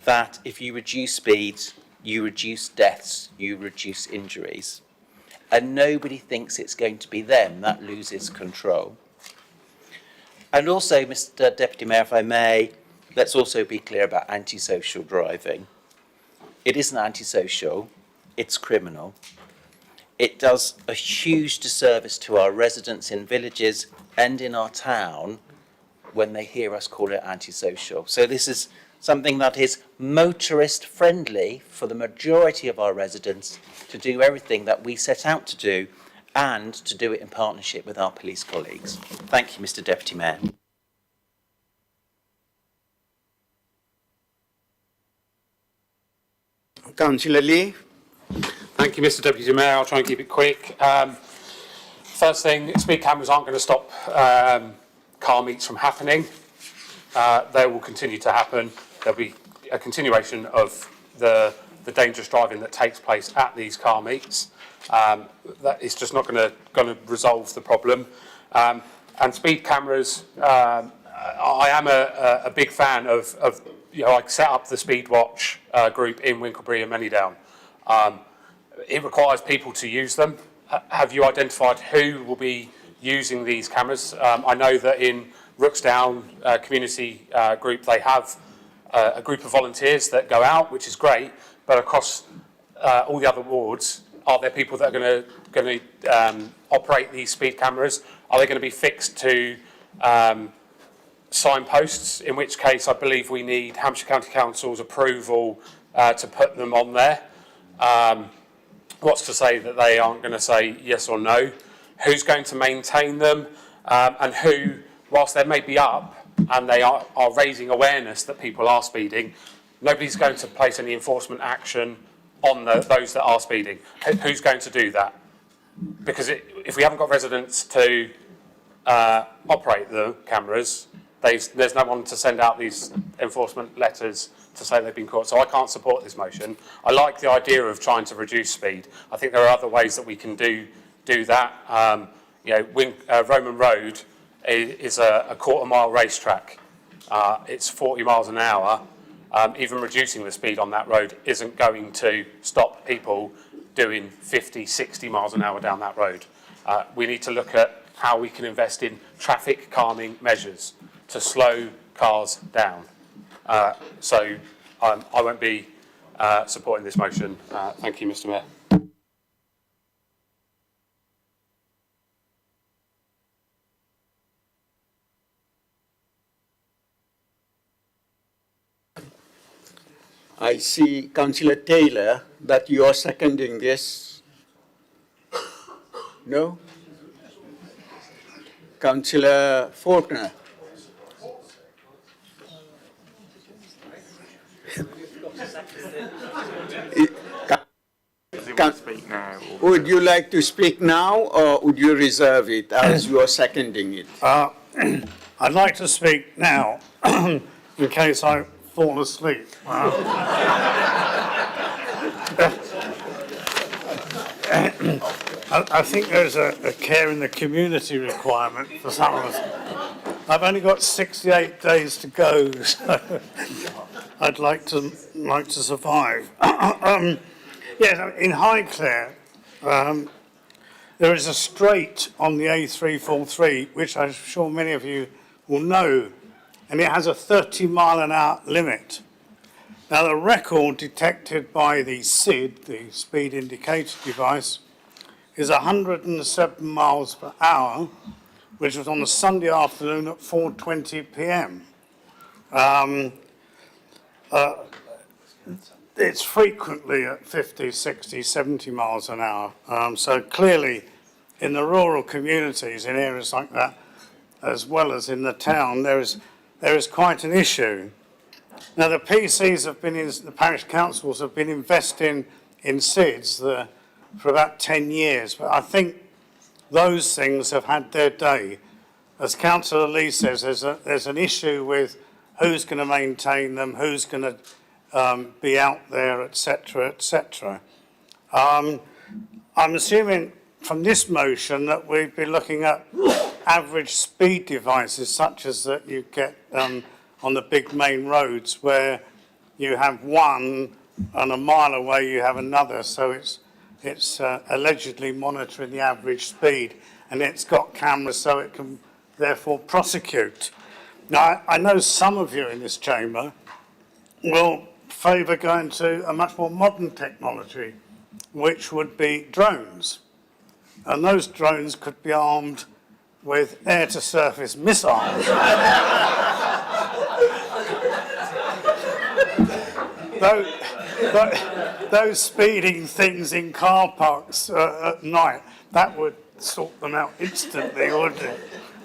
that if you reduce speeds, you reduce deaths, you reduce injuries. And nobody thinks it's going to be them that loses control. And also, Mr. Deputy Mayor, if I may, let's also be clear about antisocial driving. It isn't antisocial, it's criminal. It does a huge disservice to our residents in villages and in our town when they hear us call it antisocial. So this is something that is motorist friendly for the majority of our residents to do everything that we set out to do and to do it in partnership with our police colleagues. Thank you, Mr. Deputy Mayor. Councillor Lee. Thank you, Mr. Deputy Mayor. I'll try and keep it quick. First thing, speed cameras aren't going to stop car meets from happening. They will continue to happen. There'll be a continuation of the dangerous driving that takes place at these car meets. That is just not going to resolve the problem. And speed cameras, I am a big fan of I set up the Speed Watch group in Winklebury and Manydown. It requires people to use them. Have you identified who will be using these cameras? I know that in Rooksdown community group, they have a group of volunteers that go out, which is great, but across all the other wards, are there people that are going to operate these speed cameras? Are they going to be fixed to signposts, in which case I believe we need Hampshire County Council's approval to put them on there? What's to say that they aren't going to say yes or no? Who's going to maintain them? And who, whilst they may be up and they are raising awareness that people are speeding, nobody's going to place any enforcement action on those that are speeding. Who's going to do that? Because if we haven't got residents to operate the cameras, there's no one to send out these enforcement letters to say they've been caught. So I can't support this motion. I like the idea of trying to reduce speed. I think there are other ways that we can do that. Roman Road is a quarter-mile racetrack. It's 40 miles an hour. Even reducing the speed on that road isn't going to stop people doing 50, 60 miles an hour down that road. We need to look at how we can invest in traffic calming measures to slow cars down. So I won't be supporting this motion. Thank you, Mr. Mayor. I see, Councillor Taylor, that you are seconding this. No? Councillor Faulkner. Would you like to speak now, or would you reserve it as you are seconding it? I'd like to speak now, in case I fall asleep. I think there's a care in the community requirement for some of us. I've only got 68 days to go, so I'd like to survive. Yes, in Highclere, there is a straight on the A343, which I'm sure many of you will know, and it has a 30-mile-an-hour limit. Now, the record detected by the SID, the speed indicator device, is 107 miles per hour, which was on a Sunday afternoon at 4:20 p.m. It's frequently at 50, 60, 70 miles an hour. So clearly, in the rural communities, in areas like that, as well as in the town, there is quite an issue. Now, the PCs have been, the parish councils have been investing in SIDs for about 10 years, but I think those things have had their day. As Councillor Lee says, there's an issue with who's going to maintain them, who's going to be out there, etc., etc. I'm assuming from this motion that we'd be looking at average speed devices, such as that you get on the big main roads, where you have one and a mile away you have another, so it's allegedly monitoring the average speed, and it's got cameras so it can therefore prosecute. Now, I know some of you in this chamber will favour going to a much more modern technology, which would be drones. And those drones could be armed with air-to-surface missiles. Those speeding things in car parks at night, that would sort them out instantly, wouldn't it?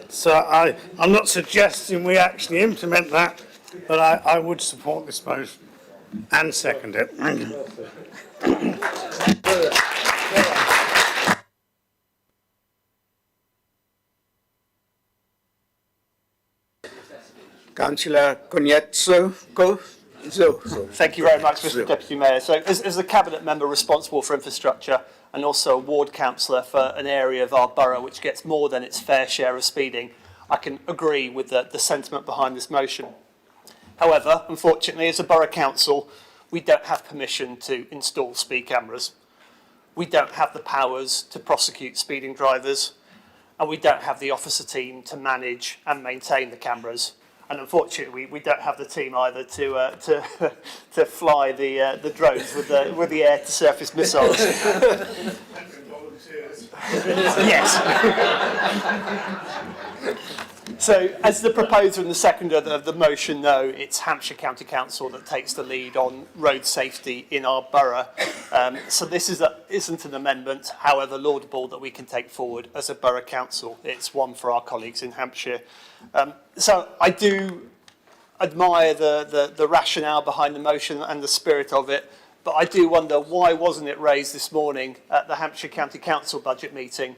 So I'm not suggesting we actually implement that, but I would support this motion and second it. Thank you. Councillor Konietzko. Thank you very much, Mr. Deputy Mayor. So, as the Cabinet member responsible for infrastructure and also a ward councillor for an area of our borough which gets more than its fair share of speeding, I can agree with the sentiment behind this motion. However, unfortunately, as a borough council, we don't have permission to install speed cameras. We don't have the powers to prosecute speeding drivers, and we don't have the officer team to manage and maintain the cameras. And unfortunately, we don't have the team either to fly the drones with the air-to-surface missiles. Yes. So, as the proposer and the seconder of the motion know, it's Hampshire County Council that takes the lead on road safety in our borough. So this isn't an amendment, however laudable, that we can take forward as a borough council. It's one for our colleagues in Hampshire. So I do admire the rationale behind the motion and the spirit of it, but I do wonder, why wasn't it raised this morning at the Hampshire County Council budget meeting?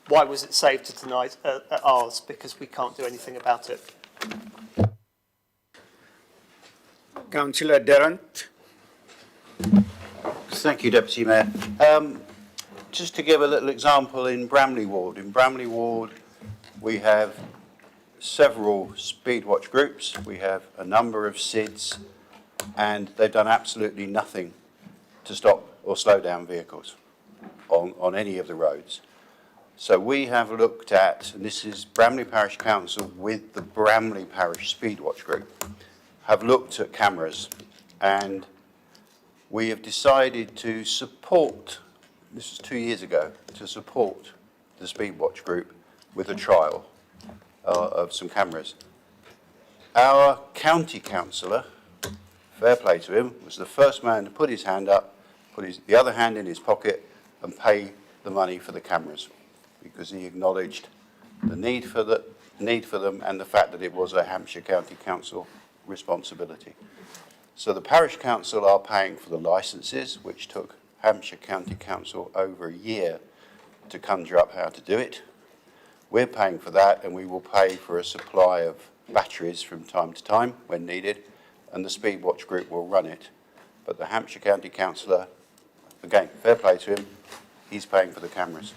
Why was it saved to tonight at ours? Because we can't do anything about it. Councillor Durrant. Thank you, Deputy Mayor. Just to give a little example, in Bramley Ward. In Bramley Ward, we have several speed watch groups. We have a number of SIDs, and they've done absolutely nothing to stop or slow down vehicles on any of the roads. So we have looked at, and this is Bramley Parish Council with the Bramley Parish Speed Watch Group, have looked at cameras, and we have decided to support, this was 2 years ago, to support the Speed Watch Group with a trial of some cameras. Our county councillor, fair play to him, was the first man to put his hand up, put the other hand in his pocket and pay the money for the cameras, because he acknowledged the need for them and the fact that it was a Hampshire County Council responsibility. So the parish council are paying for the licences, which took Hampshire County Council over a year to conjure up how to do it. We're paying for that, and we will pay for a supply of batteries from time to time when needed, and the Speed Watch Group will run it. But the Hampshire County Councillor, again, fair play to him, he's paying for the cameras.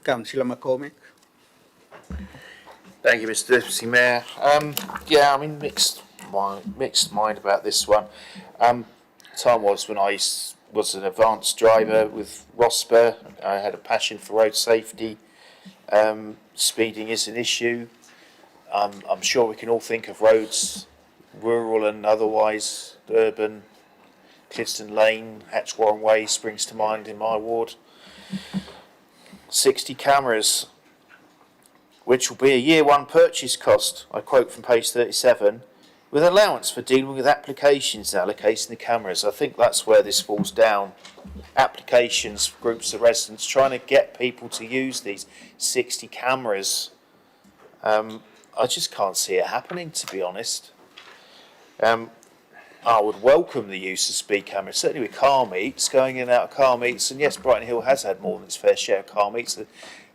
Councillor McCormick. Thank you, Mr. Deputy Mayor. Yeah, I'm in mixed mind about this one. Time was when I was an advanced driver with Rosper. I had a passion for road safety. Speeding is an issue. I'm sure we can all think of roads, rural and otherwise, urban. Clifton Lane, Hatchwarren Way springs to mind in my ward. 60 cameras, which will be a year one purchase cost, I quote from page 37, with allowance for dealing with applications and allocating the cameras. I think that's where this falls down. Applications, groups of residents, trying to get people to use these 60 cameras. I just can't see it happening, to be honest. I would welcome the use of speed cameras, certainly with car meets, going in and out of car meets. And yes, Brighton Hill has had more than its fair share of car meets.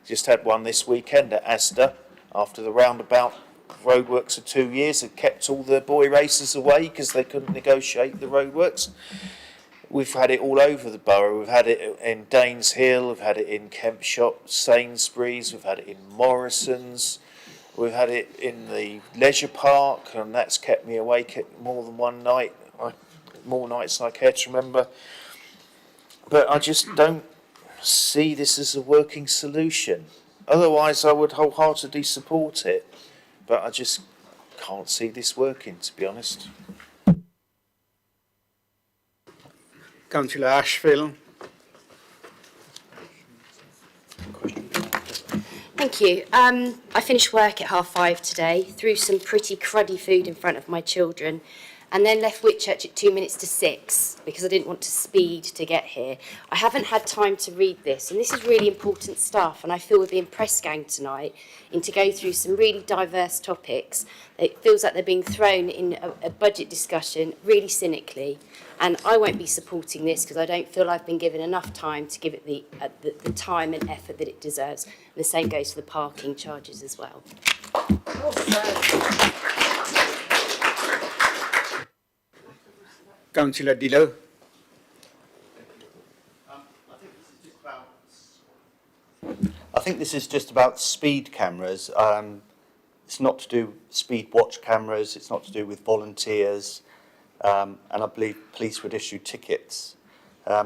Just had one this weekend at Asda after the roundabout roadworks of 2 years had kept all the boy racers away because they couldn't negotiate the roadworks. We've had it all over the borough. We've had it in Danes Hill, we've had it in Kempshop, Sainsbury's, we've had it in Morrison's. We've had it in the leisure park, and that's kept me awake more than one night, more nights than I care to remember. But I just don't see this as a working solution. Otherwise, I would wholeheartedly support it. But I just can't see this working, to be honest. Councillor Ashfield. Thank you. I finished work at 5:30 today, threw some pretty cruddy food in front of my children, and then left Whitchurch at 2 minutes to 6 because I didn't want to speed to get here. I haven't had time to read this, and this is really important stuff, and I feel with the press gang tonight in to go through some really diverse topics. It feels like they're being thrown in a budget discussion really cynically, and I won't be supporting this because I don't feel I've been given enough time to give it the time and effort that it deserves. And the same goes for the parking charges as well. Councillor Dillon. I think this is just about speed cameras. It's not to do speed watch cameras, it's not to do with volunteers, and I believe police would issue tickets.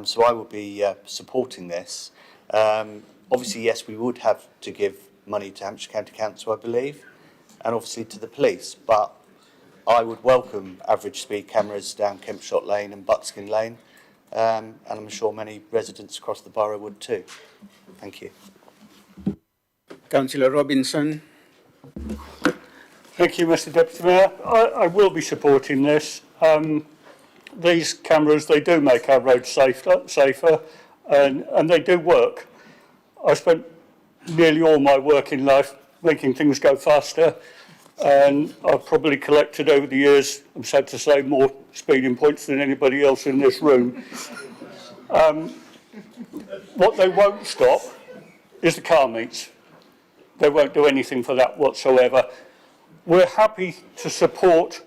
So I will be supporting this. Obviously, yes, we would have to give money to Hampshire County Council, I believe, and obviously to the police, but I would welcome average speed cameras down Kempshot Lane and Buckskin Lane, and I'm sure many residents across the borough would too. Thank you. Councillor Robinson. Thank you, Mr. Deputy Mayor. I will be supporting this. These cameras, they do make our roads safer and they do work. I spent nearly all my working life making things go faster, and I've probably collected over the years, I'm sad to say, more speeding points than anybody else in this room. What they won't stop is the car meets. They won't do anything for that whatsoever. We're happy to support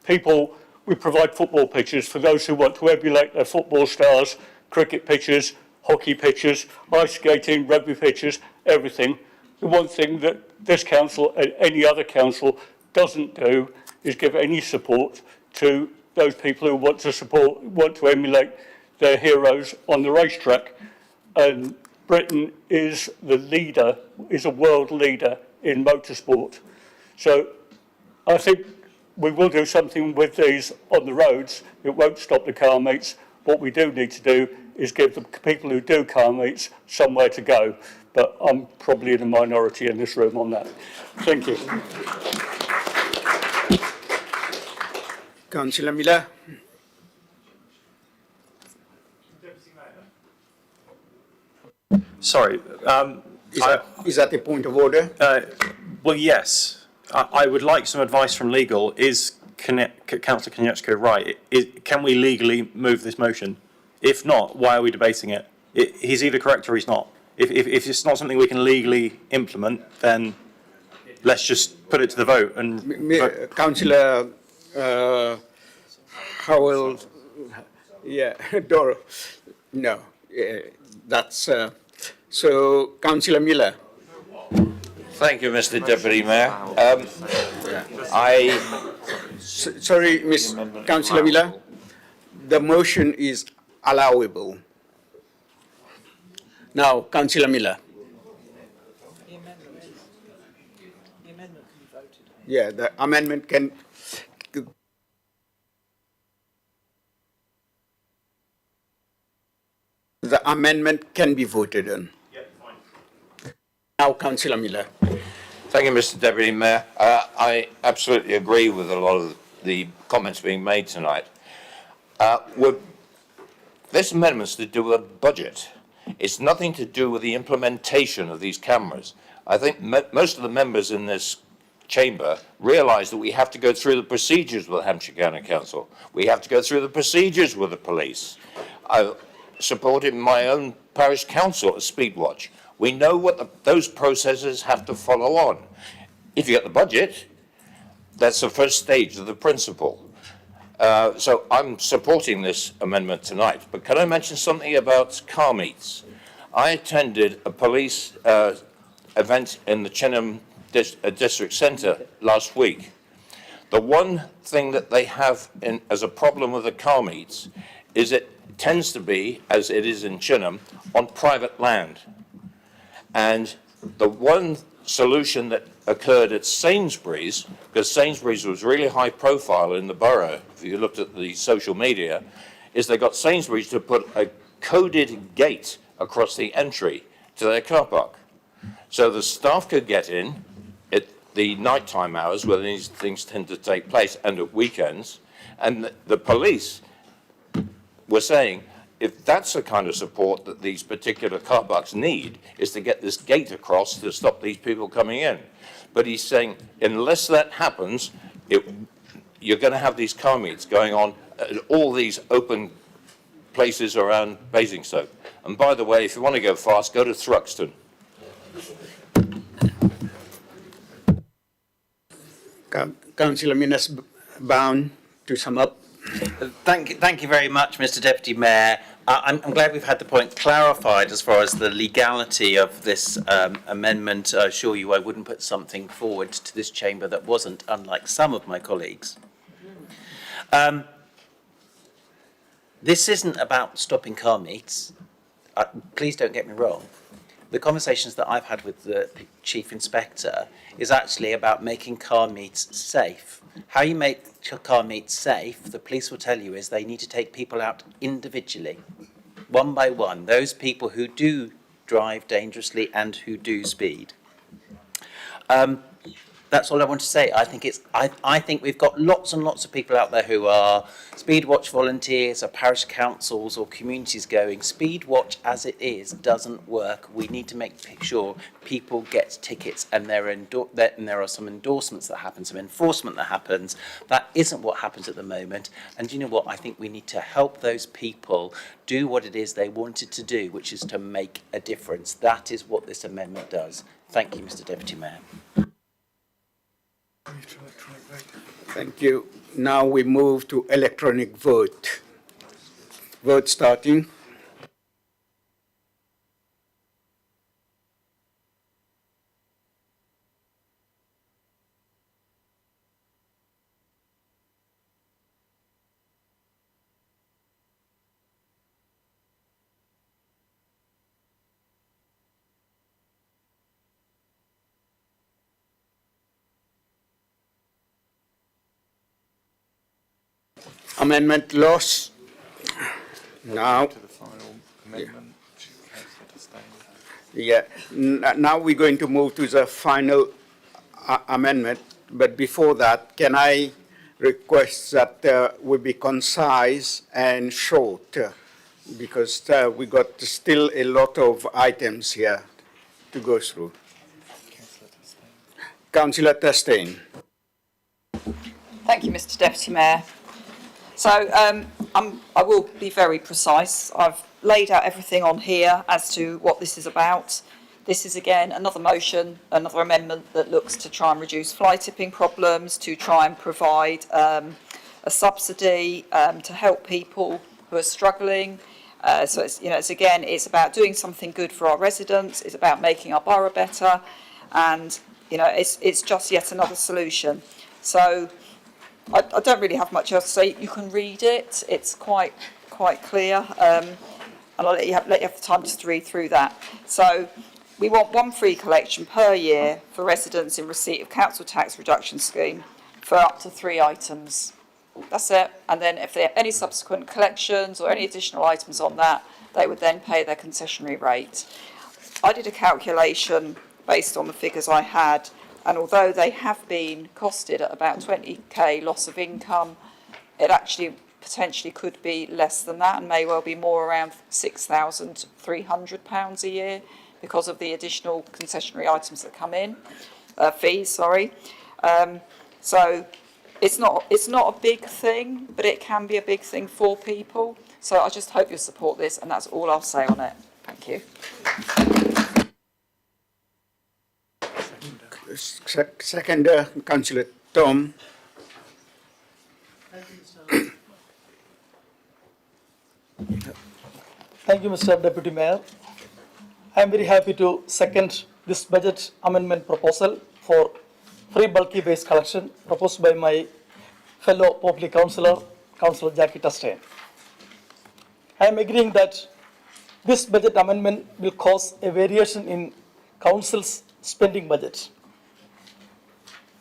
people. We provide football pitches for those who want to emulate their football stars, cricket pitches, hockey pitches, ice skating, rugby pitches, everything. The one thing that this council and any other council doesn't do is give any support to those people who want to emulate their heroes on the racetrack. And Britain is the leader, is a world leader in motorsport. So I think we will do something with these on the roads. It won't stop the car meets. What we do need to do is give the people who do car meets somewhere to go. But I'm probably in a minority in this room on that. Thank you. Councillor Miller. Sorry. Is that a point of order? Well, yes. I would like some advice from legal. Is Councillor Konietzko right? Can we legally move this motion? If not, why are we debating it? He's either correct or he's not. If it's not something we can legally implement, then let's just put it to the vote. And Councillor Howell, yeah, Doro, no. That's so, Councillor Miller. Thank you, Mr. Deputy Mayor. Sorry, Miss Councillor Miller. The motion is allowable. Now, Councillor Miller. Yeah, the amendment can. The amendment can be voted on. Now, Councillor Miller. Thank you, Mr. Deputy Mayor. I absolutely agree with a lot of the comments being made tonight. This amendment's to do with a budget. It's nothing to do with the implementation of these cameras. I think most of the members in this chamber realise that we have to go through the procedures with the Hampshire County Council. We have to go through the procedures with the police. I supported my own parish council at Speedwatch. We know what those processes have to follow on. If you get the budget, that's the first stage of the principle. So I'm supporting this amendment tonight. But can I mention something about car meets? I attended a police event in the Chinham District Centre last week. The one thing that they have as a problem with the car meets is it tends to be, as it is in Chinham, on private land. And the one solution that occurred at Sainsbury's, because Sainsbury's was really high profile in the borough, if you looked at the social media, is they got Sainsbury's to put a coded gate across the entry to their car park. So the staff could get in at the nighttime hours where these things tend to take place and at weekends, and the police were saying, if that's the kind of support that these particular car parks need, is to get this gate across to stop these people coming in. But he's saying, unless that happens, you're going to have these car meets going on at all these open places around Basingstoke. And by the way, if you want to go fast, go to Thruxton. Councillor Minas Bound, to sum up. Thank you very much, Mr. Deputy Mayor. I'm glad we've had the point clarified as far as the legality of this amendment. I assure you I wouldn't put something forward to this chamber that wasn't, unlike some of my colleagues. This isn't about stopping car meets. Please don't get me wrong. The conversations that I've had with the Chief Inspector is actually about making car meets safe. How you make car meets safe, the police will tell you, is they need to take people out individually, one by one, those people who do drive dangerously and who do speed. That's all I want to say. I think we've got lots and lots of people out there who are Speedwatch volunteers, or parish councils, or communities going, Speedwatch as it is doesn't work. We need to make sure people get tickets, and there are some endorsements that happen, some enforcement that happens. That isn't what happens at the moment. And you know what? I think we need to help those people do what it is they wanted to do, which is to make a difference. That is what this amendment does. Thank you, Mr. Deputy Mayor. Thank you. Now we move to electronic vote. Vote starting. Amendment lost. Now, now we're going to move to the final amendment. But before that, can I request that we be concise and short, because we got still a lot of items here to go through. Councillor Testain. Thank you, Mr. Deputy Mayor. So I will be very precise. I've laid out everything on here as to what this is about. This is, again, another motion, another amendment that looks to try and reduce fly tipping problems, to try and provide a subsidy to help people who are struggling. So it's, it's again, it's about doing something good for our residents. It's about making our borough better, and it's just yet another solution. So I don't really have much else to say. You can read it; it's quite clear, and I'll let you have the time just to read through that. So we want one free collection per year for residents in receipt of council tax reduction scheme for up to 3 items. That's it. And then if there are any subsequent collections or any additional items on that, they would then pay their concessionary rate. I did a calculation based on the figures I had, and although they have been costed at about 20k loss of income, it actually potentially could be less than that and may well be more around £6,300 a year because of the additional concessionary items that come in, fees, sorry. So it's not a big thing, but it can be a big thing for people. So I just hope you'll support this, and that's all I'll say on it. Thank you. Seconder, Councillor Tom. Thank you, Mr. Deputy Mayor. I am very happy to second this budget amendment proposal for free bulky waste collection proposed by my fellow public councillor, Councillor Jackie Tustain. I am agreeing that this budget amendment will cause a variation in council's spending budget.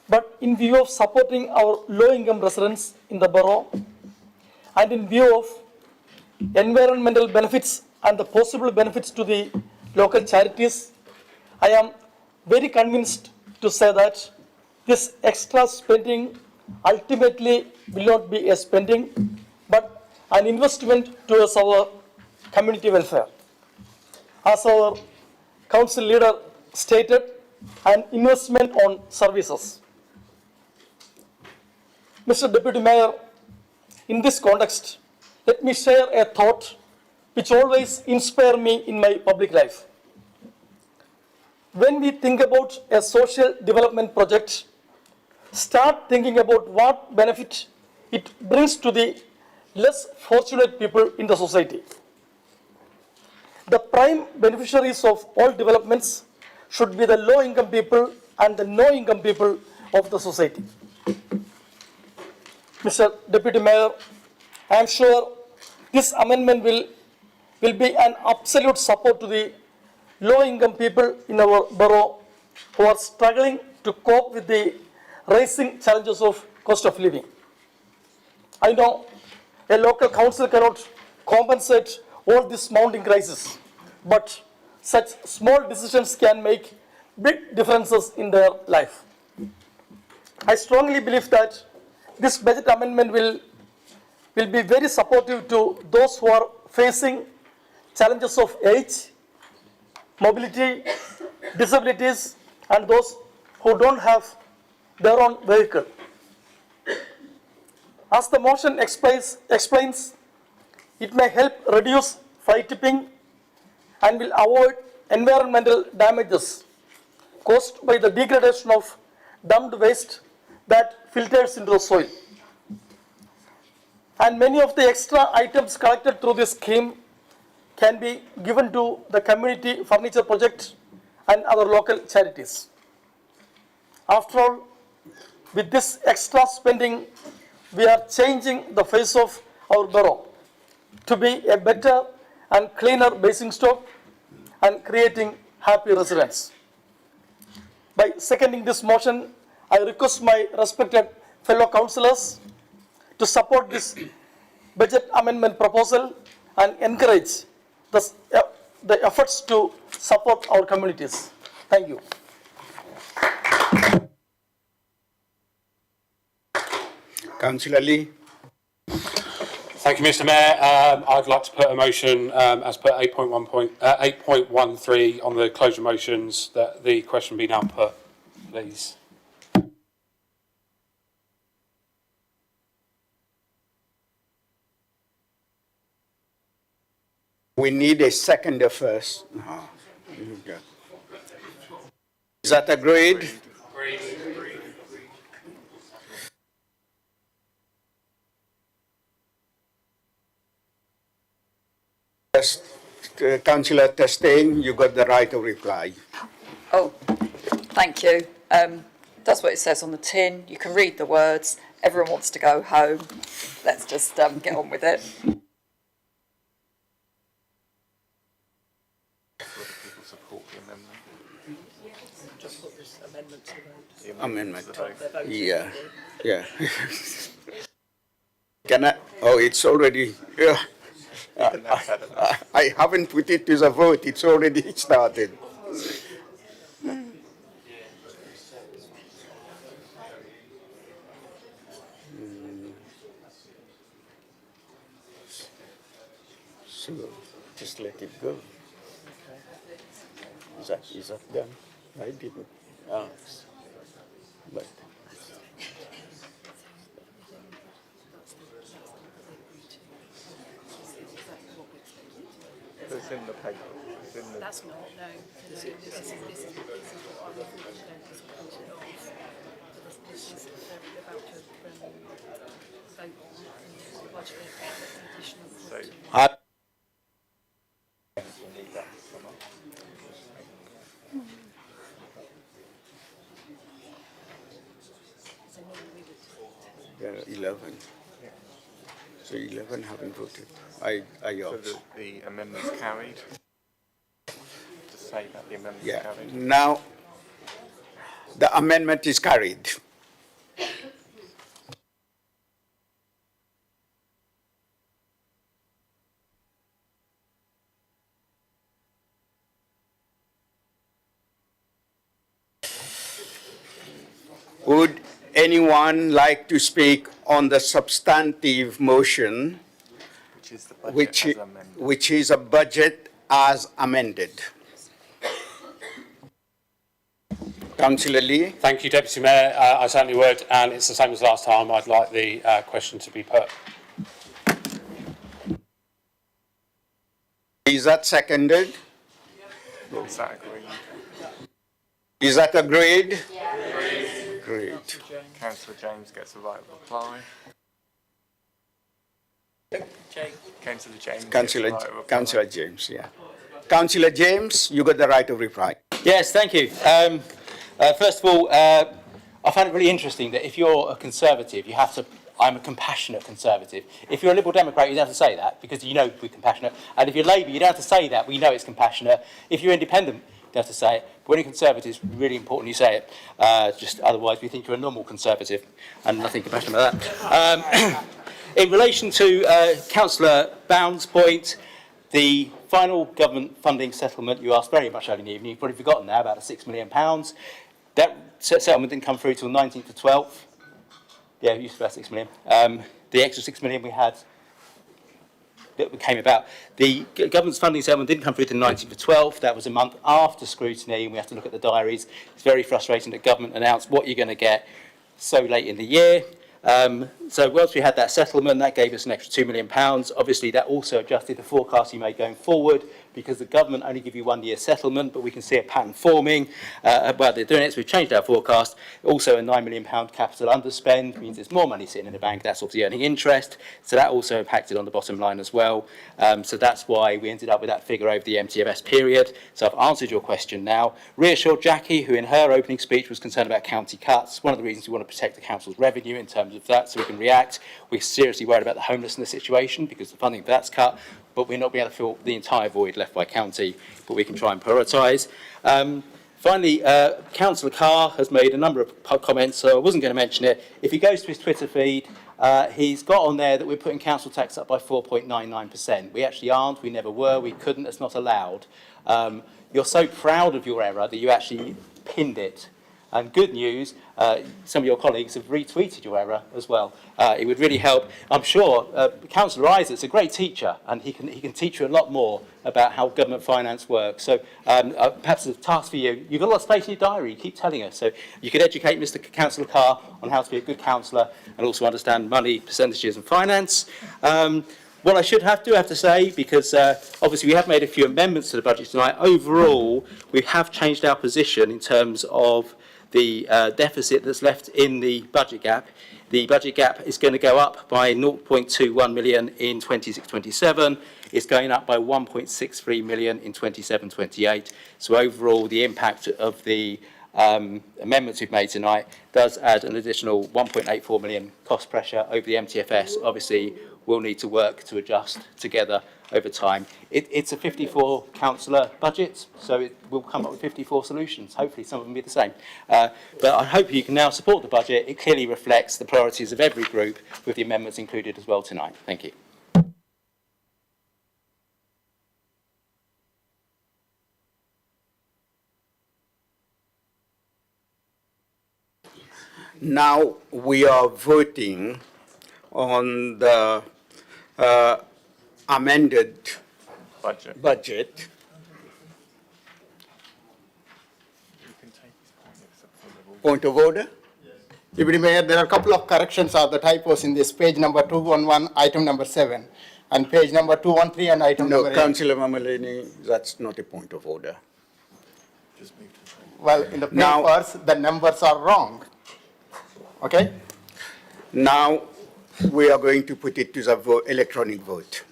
But in view of supporting our low-income residents in the borough and in view of environmental benefits and the possible benefits to the local charities, I am very convinced to say that this extra spending ultimately will not be a spending, but an investment towards our community welfare. As our council leader stated, an investment on services. Mr. Deputy Mayor, in this context, let me share a thought which always inspires me in my public life. When we think about a social development project, start thinking about what benefit it brings to the less fortunate people in the society. The prime beneficiaries of all developments should be the low-income people and the no-income people of the society. Mr. Deputy Mayor, I am sure this amendment will be an absolute support to the low-income people in our borough who are struggling to cope with the rising challenges of cost of living. I know a local council cannot compensate all this mounting crisis, but such small decisions can make big differences in their life. I strongly believe that this budget amendment will be very supportive to those who are facing challenges of age, mobility, disabilities, and those who don't have their own vehicle. As the motion explains, it may help reduce fly tipping and will avoid environmental damages caused by the degradation of dumped waste that filters into the soil. And many of the extra items collected through this scheme can be given to the community furniture project and other local charities. After all, with this extra spending, we are changing the face of our borough to be a better and cleaner Basingstoke and creating happy residents. By seconding this motion, I request my respected fellow councillors to support this budget amendment proposal and encourage the efforts to support our communities. Thank you. Councillor Lee. Thank you, Mr. Mayor. I'd like to put a motion as per 8.13 on the closure motions that the question be now put, please. We need a seconder first. Oh, is that agreed? Councillor Testain, you got the right of reply. Oh, thank you. That's what it says on the tin. You can read the words. Everyone wants to go home. Let's just get on with it. People support the amendment. Just put this amendment to the vote. Amendment. They're voting. Yeah, yeah. Can I? Oh, it's already. Yeah. I haven't put it to the vote. It's already started. So just let it go. Is that done? I didn't ask, but. It's in the paper. It's in the... That's not, no. This is what I was supported of. This is about to vote on the budget additional. There are 11. So 11 haven't voted. I So the amendment's carried. To say that the amendment's Yeah. carried. Now, the amendment is carried. Would anyone like to speak on the substantive motion, Which is the budget as amended. which is a budget as amended? Councillor Lee? Thank you, Deputy Mayor. I certainly would, and it's the same as last time. I'd like the question to be put. Is that seconded? Is that agreed? Is that agreed? Agreed. Councillor James gets the right of reply. Councillor James. Councillor James, yeah. Councillor James, you got the right of reply. Yes, thank you. First of all, I find it really interesting that if you're a Conservative, you have to. I'm a compassionate Conservative. If you're a Liberal Democrat, you don't have to say that because you know we're compassionate. And if you're Labour, you don't have to say that. We know it's compassionate. If you're Independent, you don't have to say it. But when you're Conservative, it's really important you say it. Just otherwise, we think you're a normal Conservative, and nothing compassionate about that. In relation to Councillor Bound's point, the final government funding settlement you asked very much early in the evening, you've probably forgotten now, about £6 million. That settlement didn't come through till 19th to 12th. Yeah, it used to be about 6 million. The extra 6 million we had that came about. The government's funding settlement didn't come through to the 19th of 12th. That was a month after scrutiny, and we have to look at the diaries. It's very frustrating that government announced what you're going to get so late in the year. So once we had that settlement, that gave us an extra £2 million. Obviously, that also adjusted the forecast you made going forward, because the government only give you 1 year settlement, but we can see a pattern forming while they're doing it. So we've changed our forecast. Also, a £9 million capital underspend means there's more money sitting in the bank. That's obviously earning interest. So that also impacted on the bottom line as well. So that's why we ended up with that figure over the MTFS period. So I've answered your question now. Reassured Jackie, who in her opening speech was concerned about county cuts. One of the reasons we want to protect the council's revenue in terms of that, so we can react. We're seriously worried about the homelessness situation because the funding for that's cut, but we're not being able to fill the entire void left by county, but we can try and prioritise. Finally, Councillor Carr has made a number of comments, so I wasn't going to mention it. If he goes to his Twitter feed, he's got on there that we're putting council tax up by 4.99%. We actually aren't, we never were, we couldn't, it's not allowed. You're so proud of your error that you actually pinned it. And good news, some of your colleagues have retweeted your error as well. It would really help. I'm sure Councillor Isaac's a great teacher, and he can teach you a lot more about how government finance works. So perhaps a task for you. You've got a lot of space in your diary. You keep telling us. So you could educate Mr. Councillor Carr on how to be a good councillor and also understand money, percentages, and finance. What I have to say, because obviously we have made a few amendments to the budget tonight. Overall, we have changed our position in terms of the deficit that's left in the budget gap. The budget gap is going to go up by 0.21 million in 26-27. It's going up by 1.63 million in 27-28. So overall, the impact of the amendments we've made tonight does add an additional 1.84 million cost pressure over the MTFS. Obviously, we'll need to work to adjust together over time. It's a 54 councillor budget, so it will come up with 54 solutions. Hopefully some of them will be the same. But I hope you can now support the budget. It clearly reflects the priorities of every group, with the amendments included as well tonight. Thank you. Now we are voting on the amended budget. Point of order? Deputy Mayor, there are a couple of corrections of the typos in this page number 211, item number 7, and page number 213 and item number 8. No, Councillor Mamalini, that's not a point of order. Well, in the papers, the numbers are wrong. Okay? Now we are going to put it to the electronic vote.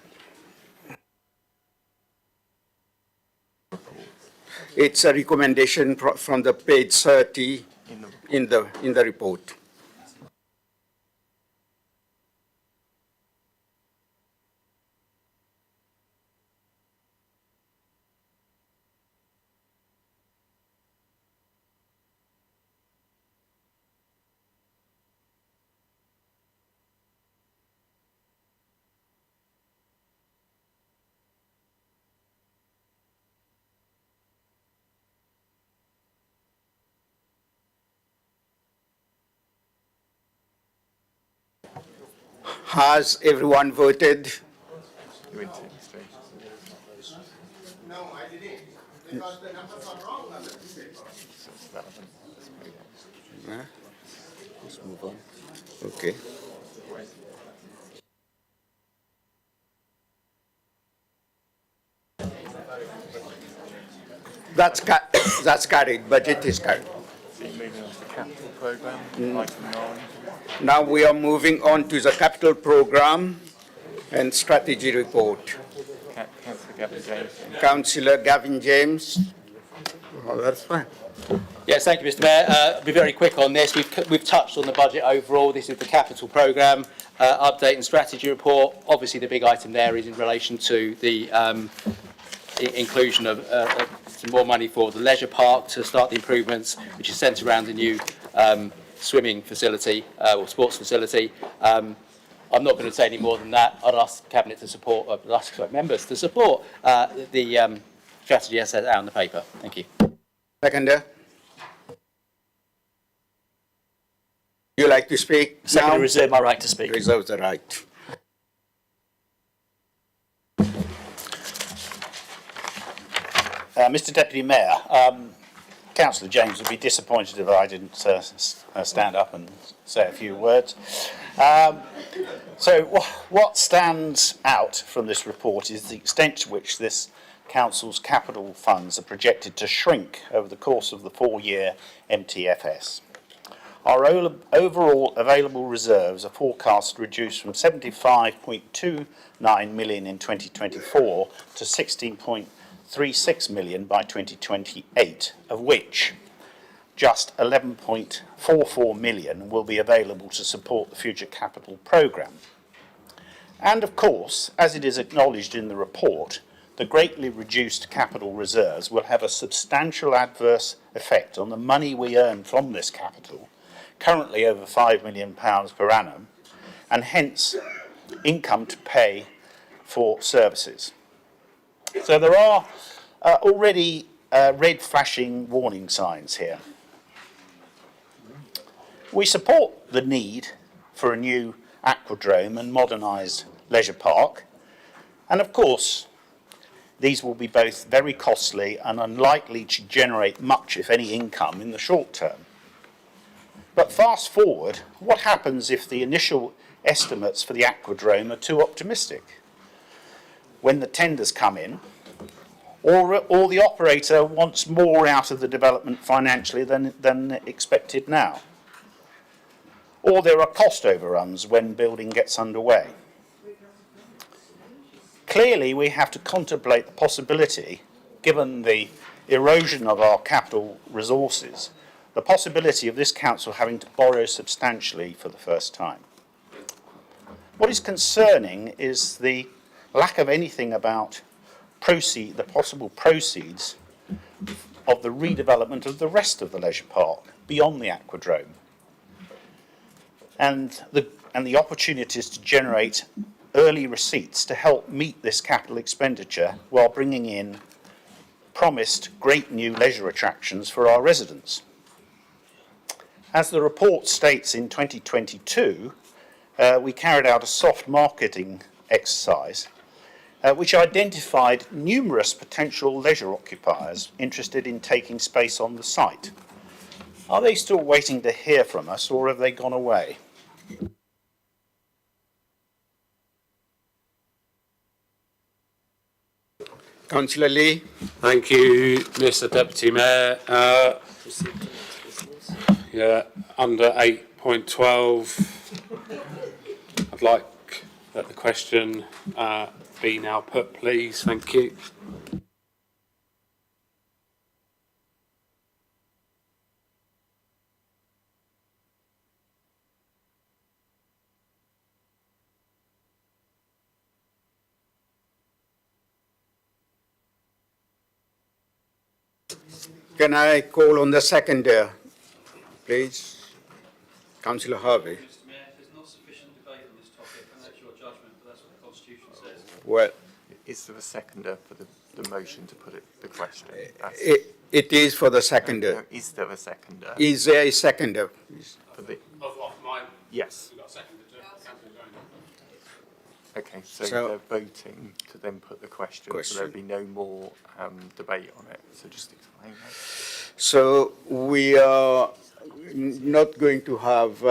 It's a recommendation from the page 30 in the report. Has everyone voted? No, I didn't, because the numbers are wrong on the paper. Let's move on. Okay. That's carried. Budget is carried. Moving on to the capital programme, item 9. Now we are moving on to the capital programme and strategy report. Councillor Gavin James. Councillor Gavin James. Oh, that's fine. Yes, thank you, Mr. Mayor. I'll be very quick on this. We've touched on the budget overall. This is the capital programme update and strategy report. Obviously, the big item there is in relation to the inclusion of some more money for the leisure park to start the improvements, which is centred around the new swimming facility or sports facility. I'm not going to say any more than that. I'd ask Cabinet to support, members to support the strategy as set out in the paper. Thank you. Seconder. You like to speak? Seconder, reserve my right to speak. Reserve the right. Mr Deputy Mayor, Councillor James would be disappointed if I didn't stand up and say a few words. So what stands out from this report is the extent to which this Council's capital funds are projected to shrink over the course of the 4-year MTFS. Our overall available reserves are forecast to reduce from 75.29 million in 2024 to 16.36 million by 2028, of which just 11.44 million will be available to support the future capital programme. And of course, as it is acknowledged in the report, the greatly reduced capital reserves will have a substantial adverse effect on the money we earn from this capital, currently over £5 million per annum, and hence income to pay for services. So there are already red flashing warning signs here. We support the need for a new aquadrome and modernised leisure park, and of course these will be both very costly and unlikely to generate much, if any, income in the short term. But fast forward, what happens if the initial estimates for the aquadrome are too optimistic? When the tenders come in, or the operator wants more out of the development financially than expected now? or there are cost overruns when building gets underway. Clearly, we have to contemplate the possibility, given the erosion of our capital resources, the possibility of this council having to borrow substantially for the first time. What is concerning is the lack of anything about the possible proceeds of the redevelopment of the rest of the leisure park beyond the aquadrome, and the opportunities to generate early receipts to help meet this capital expenditure while bringing in promised great new leisure attractions for our residents. As the report states, in 2022, we carried out a soft marketing exercise which identified numerous potential leisure occupiers interested in taking space on the site. Are they still waiting to hear from us, or have they gone away? Councillor Lee. Thank you, Mr Deputy Mayor. Under 8.12, I'd like that the question be now put, please. Thank you. Can I call on the seconder, please? Councillor Harvey. Mr Mayor, there's not sufficient debate on this topic, and that's your judgment, but that's what the Constitution says. Well, is there a seconder for the motion to put the question? It is for the seconder. No, is there a seconder? Is there a seconder? For the, Mine. yes. We've got a seconder to Councillor Jones. Okay, so So- they're voting to then put the question, so there'll be no more debate on it. So just explain that. So we are not going to have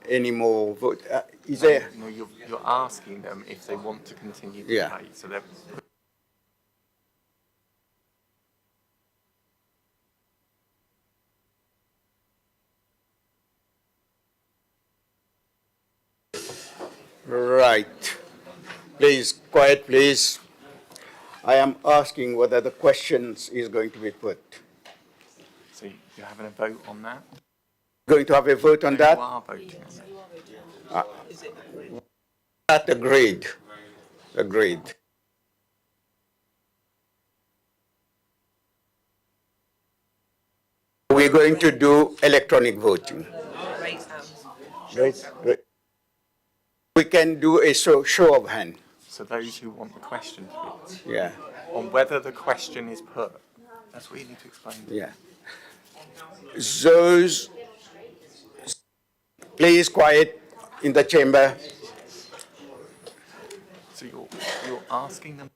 any more vote. Is there? No, you're asking them if they want to continue the Yeah. debate. So they're Right. Please, quiet, please. I am asking whether the questions is going to be put. so you're having a vote on that? Going to have a vote on No, that? You are voting on it. That agreed. Agreed. We're going to do electronic voting. Right. We can do a show of hand. So those who want the question to be Yeah. on whether the question is put, that's what you need to explain. Yeah. Those, please quiet in the chamber. So you're asking them.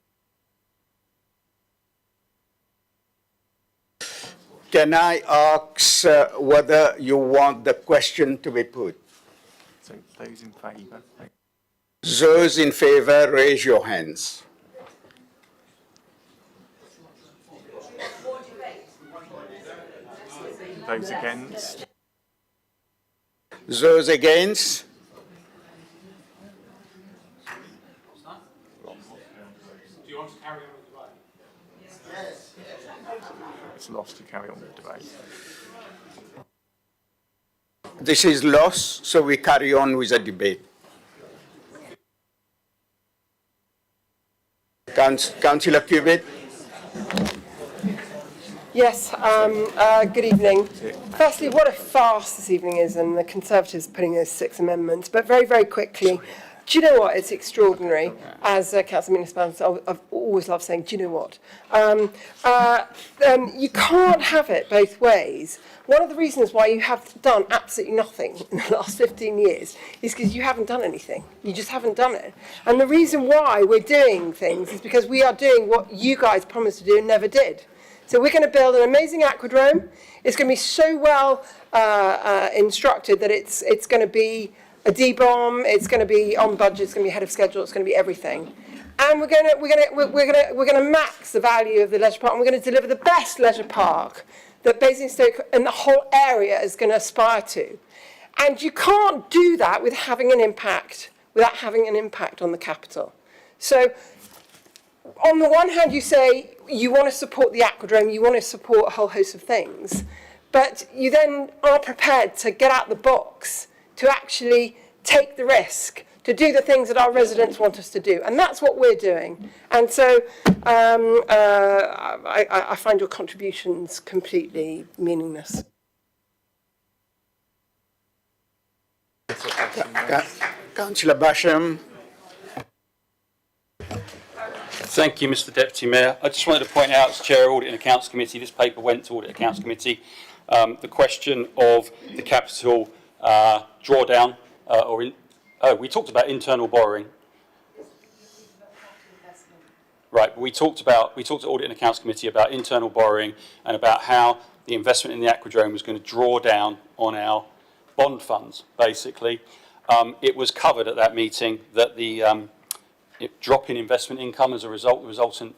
Can I ask whether you want the question to be put? So those in favour. Those in favor, raise your hands. Those against. Those against? Do you want to carry on with the debate? It's lost to carry on with the debate. This is lost, so we carry on with the debate. Councillor Cubitt. Yes, good evening. Firstly, what a farce this evening is, and the Conservatives putting those 6 amendments. But very, very quickly, do you know what? It's extraordinary. As Councillor Municipal, I've always loved saying, do you know what? You can't have it both ways. One of the reasons why you have done absolutely nothing in the last 15 years is because you haven't done anything. You just haven't done it. And the reason why we're doing things is because we are doing what you guys promised to do and never did. So we're going to build an amazing aquadrome. It's going to be so well instructed that it's going to be a D-bomb. It's going to be on budget. It's going to be ahead of schedule. It's going to be everything. And we're going to max the value of the leisure park. And we're going to deliver the best leisure park that Basingstoke and the whole area is going to aspire to. And you can't do that without having an impact on the capital. So on the one hand, you say you want to support the aquadrome, you want to support a whole host of things, but you then are prepared to get out the box to actually take the risk, to do the things that our residents want us to do. And that's what we're doing. And so I find your contributions completely meaningless. Councillor Basham. Thank you, Mr Deputy Mayor. I just wanted to point out, as Chair of Audit and Accounts Committee, this paper went to Audit and Accounts Committee, the question of the capital drawdown, we talked about internal borrowing. Right, but we talked to Audit and Accounts Committee about internal borrowing and about how the investment in the aquadrome was going to draw down on our bond funds, basically. It was covered at that meeting that the drop in investment income as a result, the resultant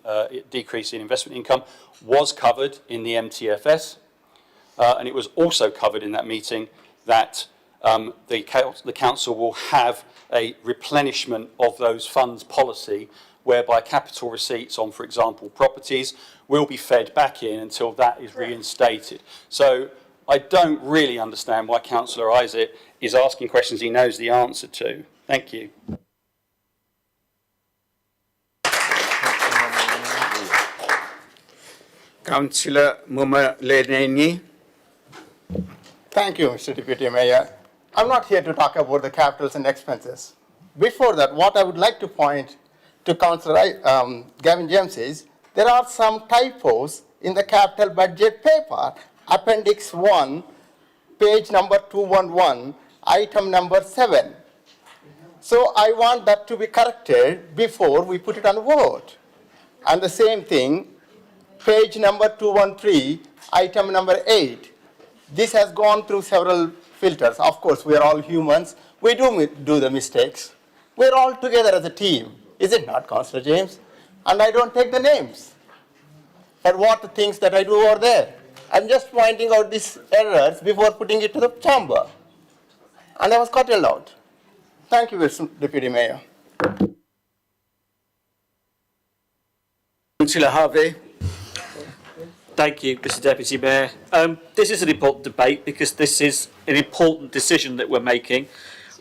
decrease in investment income was covered in the MTFS. And it was also covered in that meeting that the council will have a replenishment of those funds policy whereby capital receipts on, for example, properties will be fed back in until that is reinstated. So I don't really understand why Councillor Isaac is asking questions he knows the answer to. Thank you. Councillor Mumaleneni. Thank you, Mr. Deputy Mayor. I'm not here to talk about the capitals and expenses. Before that, what I would like to point to Councillor Gavin James is there are some typos in the capital budget paper, Appendix 1, page number 211, item number 7. So I want that to be corrected before we put it on vote. And the same thing, page number 213, item number 8. This has gone through several filters. Of course, we are all humans. We do the mistakes. We're all together as a team. Is it not, Councillor James? And I don't take the names. But what the things that I do are there. I'm just pointing out these errors before putting it to the chamber. And I was caught out. Thank you, Mr. Deputy Mayor. Councillor Harvey. Thank you, Mr Deputy Mayor. This is an important debate because this is an important decision that we're making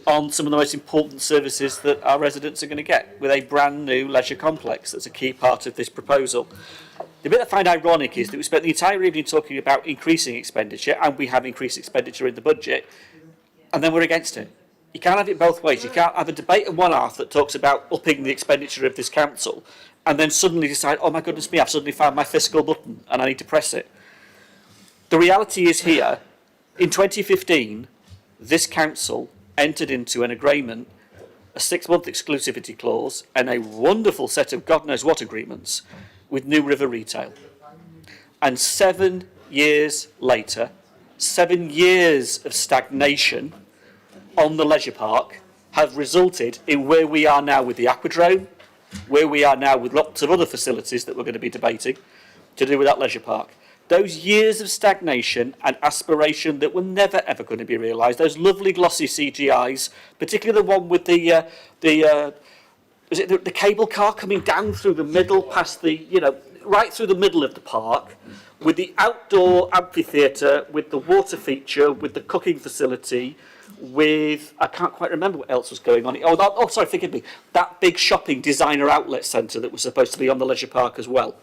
on some of the most important services that our residents are going to get with a brand new leisure complex. That's a key part of this proposal. The bit I find ironic is that we spent the entire evening talking about increasing expenditure, and we have increased expenditure in the budget, and then we're against it. You can't have it both ways. You can't have a debate in one half that talks about upping the expenditure of this council and then suddenly decide, oh my goodness me, I've suddenly found my fiscal button and I need to press it. The reality is here, in 2015, this council entered into an agreement, a 6-month exclusivity clause, and a wonderful set of God knows what agreements with New River Retail. And 7 years later, 7 years of stagnation on the leisure park have resulted in where we are now with the aquadrome, where we are now with lots of other facilities that we're going to be debating to do with that leisure park. Those years of stagnation and aspiration that were never ever going to be realised, those lovely glossy CGIs, particularly the one with the cable car coming down through the middle past the, right through the middle of the park, with the outdoor amphitheatre, with the water feature, with the cooking facility, with, I can't quite remember what else was going on. Oh, sorry, forgive me. That big shopping designer outlet centre that was supposed to be on the leisure park as well.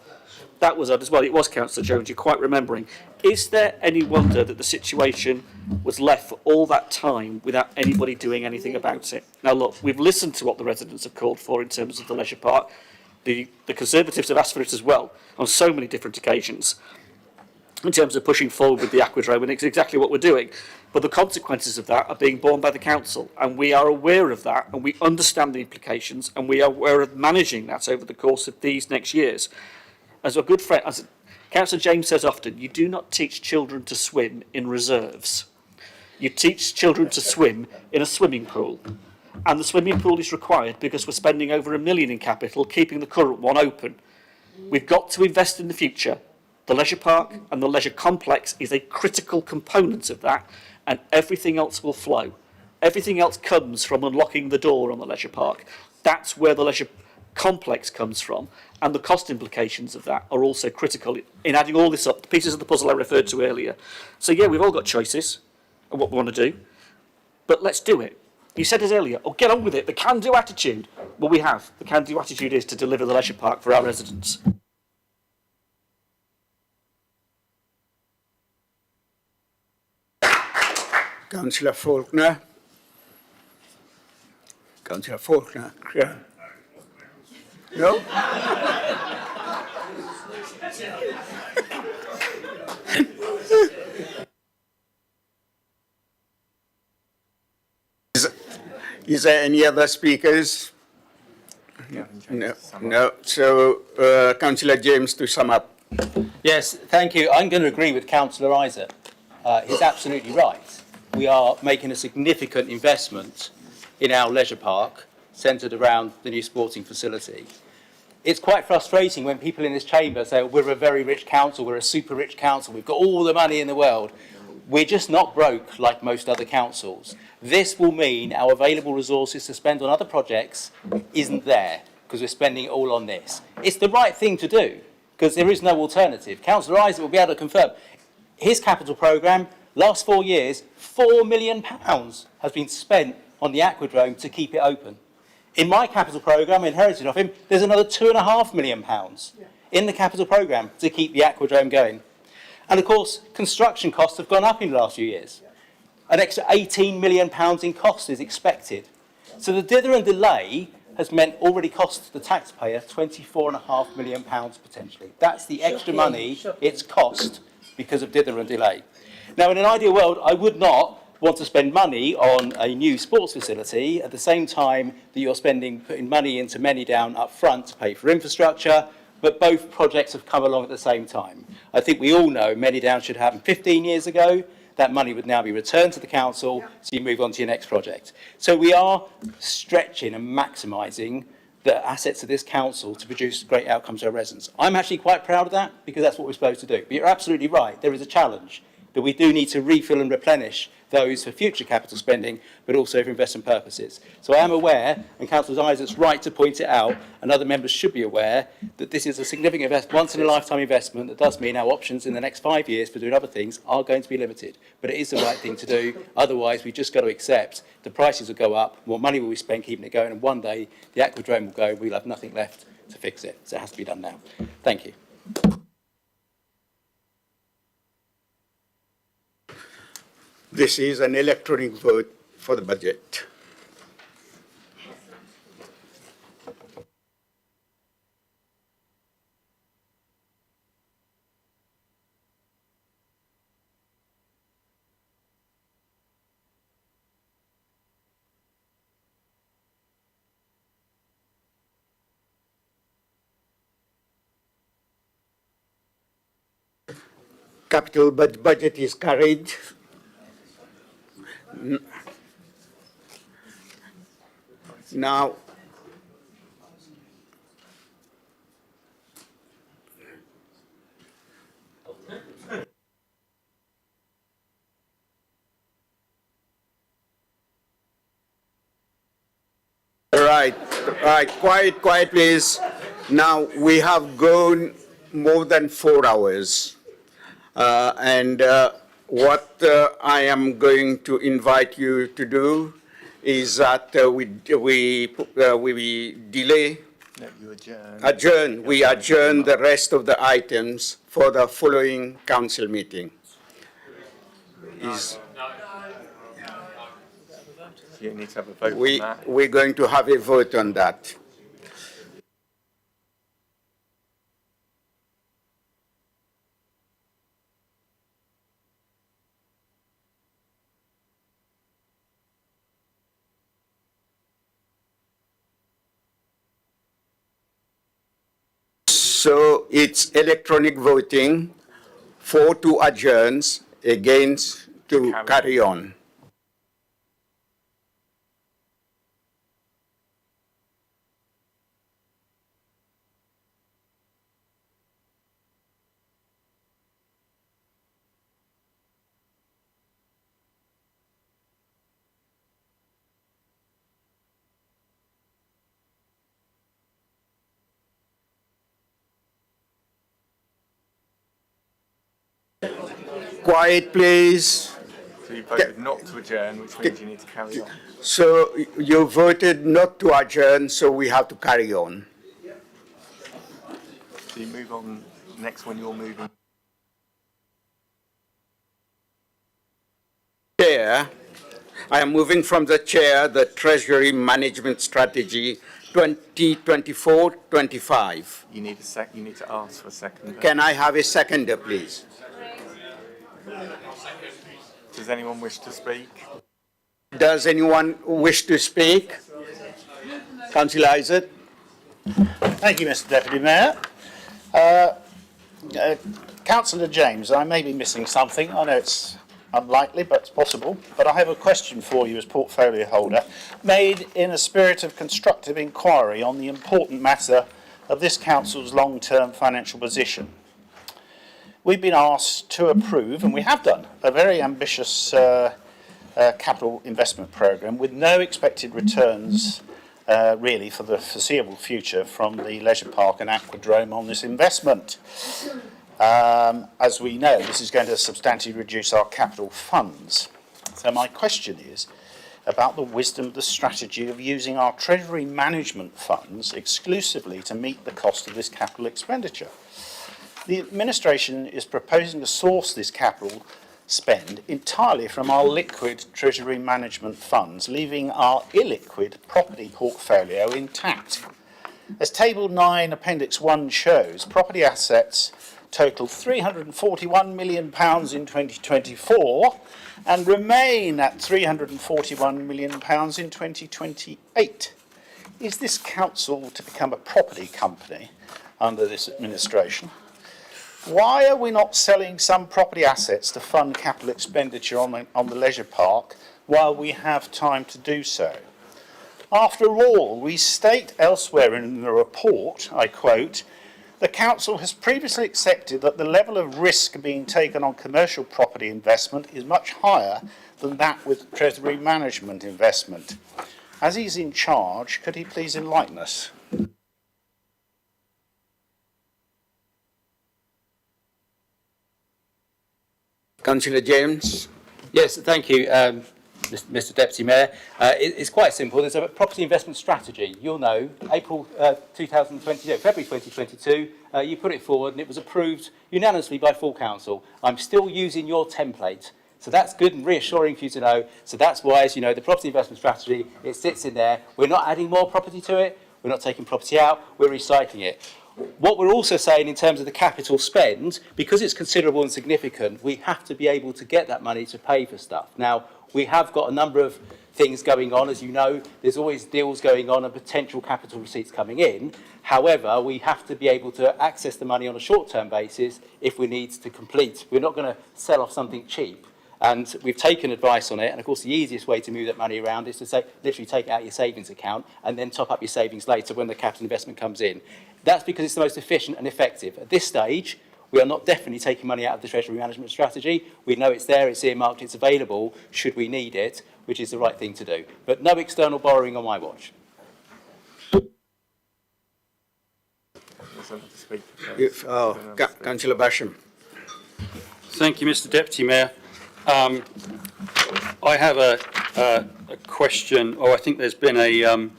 That was odd as well. It was, Councillor Jones, you're quite remembering. Is there any wonder that the situation was left for all that time without anybody doing anything about it? Now, look, we've listened to what the residents have called for in terms of the leisure park. The Conservatives have asked for it as well on so many different occasions in terms of pushing forward with the aquadrome, and it's exactly what we're doing. But the consequences of that are being borne by the council, and we are aware of that, and we understand the implications, and we are aware of managing that over the course of these next years. As a good friend, as Councillor James says often, you do not teach children to swim in reserves. You teach children to swim in a swimming pool. And the swimming pool is required because we're spending over £1 million in capital, keeping the current one open. We've got to invest in the future. The leisure park and the leisure complex is a critical component of that, and everything else will flow. Everything else comes from unlocking the door on the leisure park. That's where the leisure complex comes from, and the cost implications of that are also critical in adding all this up, the pieces of the puzzle I referred to earlier. So yeah, we've all got choices of what we want to do, but let's do it. You said it earlier, oh, get on with it, the can-do attitude. Well, we have. The can-do attitude is to deliver the leisure park for our residents. Councillor Faulkner. Councillor Faulkner. Yeah. No? Is there any other speakers? No. No. So, Councillor James, to sum up. Yes, thank you. I'm going to agree with Councillor Isaac. He's absolutely right. We are making a significant investment in our leisure park, centred around the new sporting facility. It's quite frustrating when people in this chamber say, oh, we're a very rich council, we're a super rich council, we've got all the money in the world. We're just not broke like most other councils. This will mean our available resources to spend on other projects isn't there, because we're spending it all on this. It's the right thing to do, because there is no alternative. Councillor Isaac will be able to confirm. His capital programme, last 4 years, £4 million has been spent on the Aquadrome to keep it open. In my capital programme, inherited of him, there's another £2.5 million in the capital programme to keep the Aquadrome going. And of course, construction costs have gone up in the last few years. An extra £18 million in cost is expected. So the dither and delay has meant already cost the taxpayer £24.5 million potentially. That's the extra money it's cost because of dither and delay. Now, in an ideal world, I would not want to spend money on a new sports facility at the same time that you're putting money into Manydown up front to pay for infrastructure, but both projects have come along at the same time. I think we all know Manydown should happen 15 years ago. That money would now be returned to the council, so you move on to your next project. So we are stretching and maximising the assets of this council to produce great outcomes for our residents. I'm actually quite proud of that, because that's what we're supposed to do. But you're absolutely right, there is a challenge that we do need to refill and replenish those for future capital spending, but also for investment purposes. So I am aware, and Councillor Isaac's right to point it out, and other members should be aware, that this is a significant once-in-a-lifetime investment that does mean our options in the next 5 years for doing other things are going to be limited. But it is the right thing to do. Otherwise, we've just got to accept the prices will go up, more money will be spent keeping it going, and one day the Aquadrome will go, we'll have nothing left to fix it. So it has to be done now. Thank you. This is an electronic vote for the budget. Capital budget is carried. Now, right, quiet, please. Now, we have gone more than 4 hours. What I am going to invite you to do is that we delay, we adjourn the rest of the items for the following council meeting. You need to have a vote on that. We're going to have a vote on that. So it's electronic voting, 4 to adjourn, against to carry on. quiet, please. So you voted not to adjourn, which means you need to carry on. So you voted not to adjourn, so we have to carry on. So you move on next when you're moving. Chair, I am moving from the chair the Treasury Management Strategy 2024-25. You need to ask for a second. Can I have a seconder, please? Does anyone wish to speak? Does anyone wish to speak? Councillor Isaac. Thank you, Mr. Deputy Mayor. Councillor James, I may be missing something. I know it's unlikely, but it's possible. But I have a question for you as portfolio holder, made in a spirit of constructive inquiry on the important matter of this council's long-term financial position. We've been asked to approve, and we have done, a very ambitious capital investment programme with no expected returns really for the foreseeable future from the leisure park and aquadrome on this investment. As we know, this is going to substantially reduce our capital funds. So my question is about the wisdom of the strategy of using our treasury management funds exclusively to meet the cost of this capital expenditure. The administration is proposing to source this capital spend entirely from our liquid treasury management funds, leaving our illiquid property portfolio intact. As Table 9, Appendix 1 shows, property assets total £341 million in 2024 and remain at £341 million in 2028. Is this council to become a property company under this administration? Why are we not selling some property assets to fund capital expenditure on the leisure park while we have time to do so? After all, we state elsewhere in the report, I quote, "The Council has previously accepted that the level of risk being taken on commercial property investment is much higher than that with Treasury management investment. As he's in charge, could he please enlighten us?" Councillor James. Yes, thank you, Mr. Deputy Mayor. It's quite simple. There's a property investment strategy. You'll know, April 2022, February 2022, you put it forward and it was approved unanimously by full council. I'm still using your template. So that's good and reassuring for you to know. So that's why, as you know, the property investment strategy, it sits in there. We're not adding more property to it. We're not taking property out. We're recycling it. What we're also saying in terms of the capital spend, because it's considerable and significant, we have to be able to get that money to pay for stuff. Now, we have got a number of things going on. As you know, there's always deals going on and potential capital receipts coming in. However, we have to be able to access the money on a short-term basis if we need to complete. We're not going to sell off something cheap. And we've taken advice on it. And of course, the easiest way to move that money around is to say, literally take it out of your savings account and then top up your savings later when the capital investment comes in. That's because it's the most efficient and effective. At this stage, we are not definitely taking money out of the Treasury management strategy. We know it's there, it's earmarked, it's available, should we need it, which is the right thing to do. But no external borrowing on my watch. Councillor Basham. Thank you, Mr. Deputy Mayor. I have a question, or I think there's been an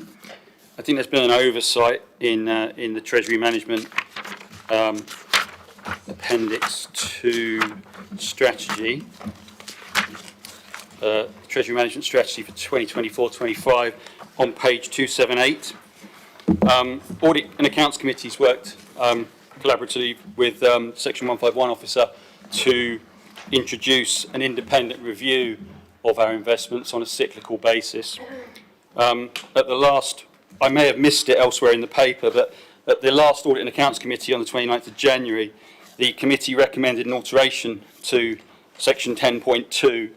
oversight in the Treasury Management Appendix 2 strategy, Treasury Management Strategy for 2024-25 on page 278. Audit and Accounts Committee's worked collaboratively with Section 151 officer to introduce an independent review of our investments on a cyclical basis. At the last, I may have missed it elsewhere in the paper, but at the last Audit and Accounts Committee on the 29th of January, the committee recommended an alteration to section 10.2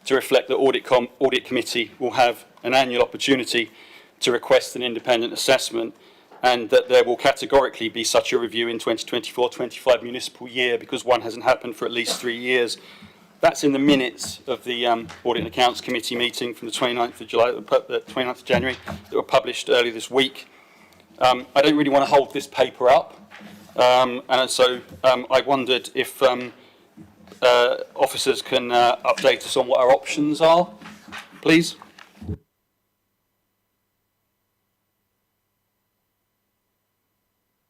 to reflect that Audit Committee will have an annual opportunity to request an independent assessment, and that there will categorically be such a review in 2024-25 municipal year because one hasn't happened for at least 3 years. That's in the minutes of the Audit and Accounts Committee meeting from the 29th of July, the 29th of January, that were published earlier this week. I don't really want to hold this paper up, and so I wondered if officers can update us on what our options are, please.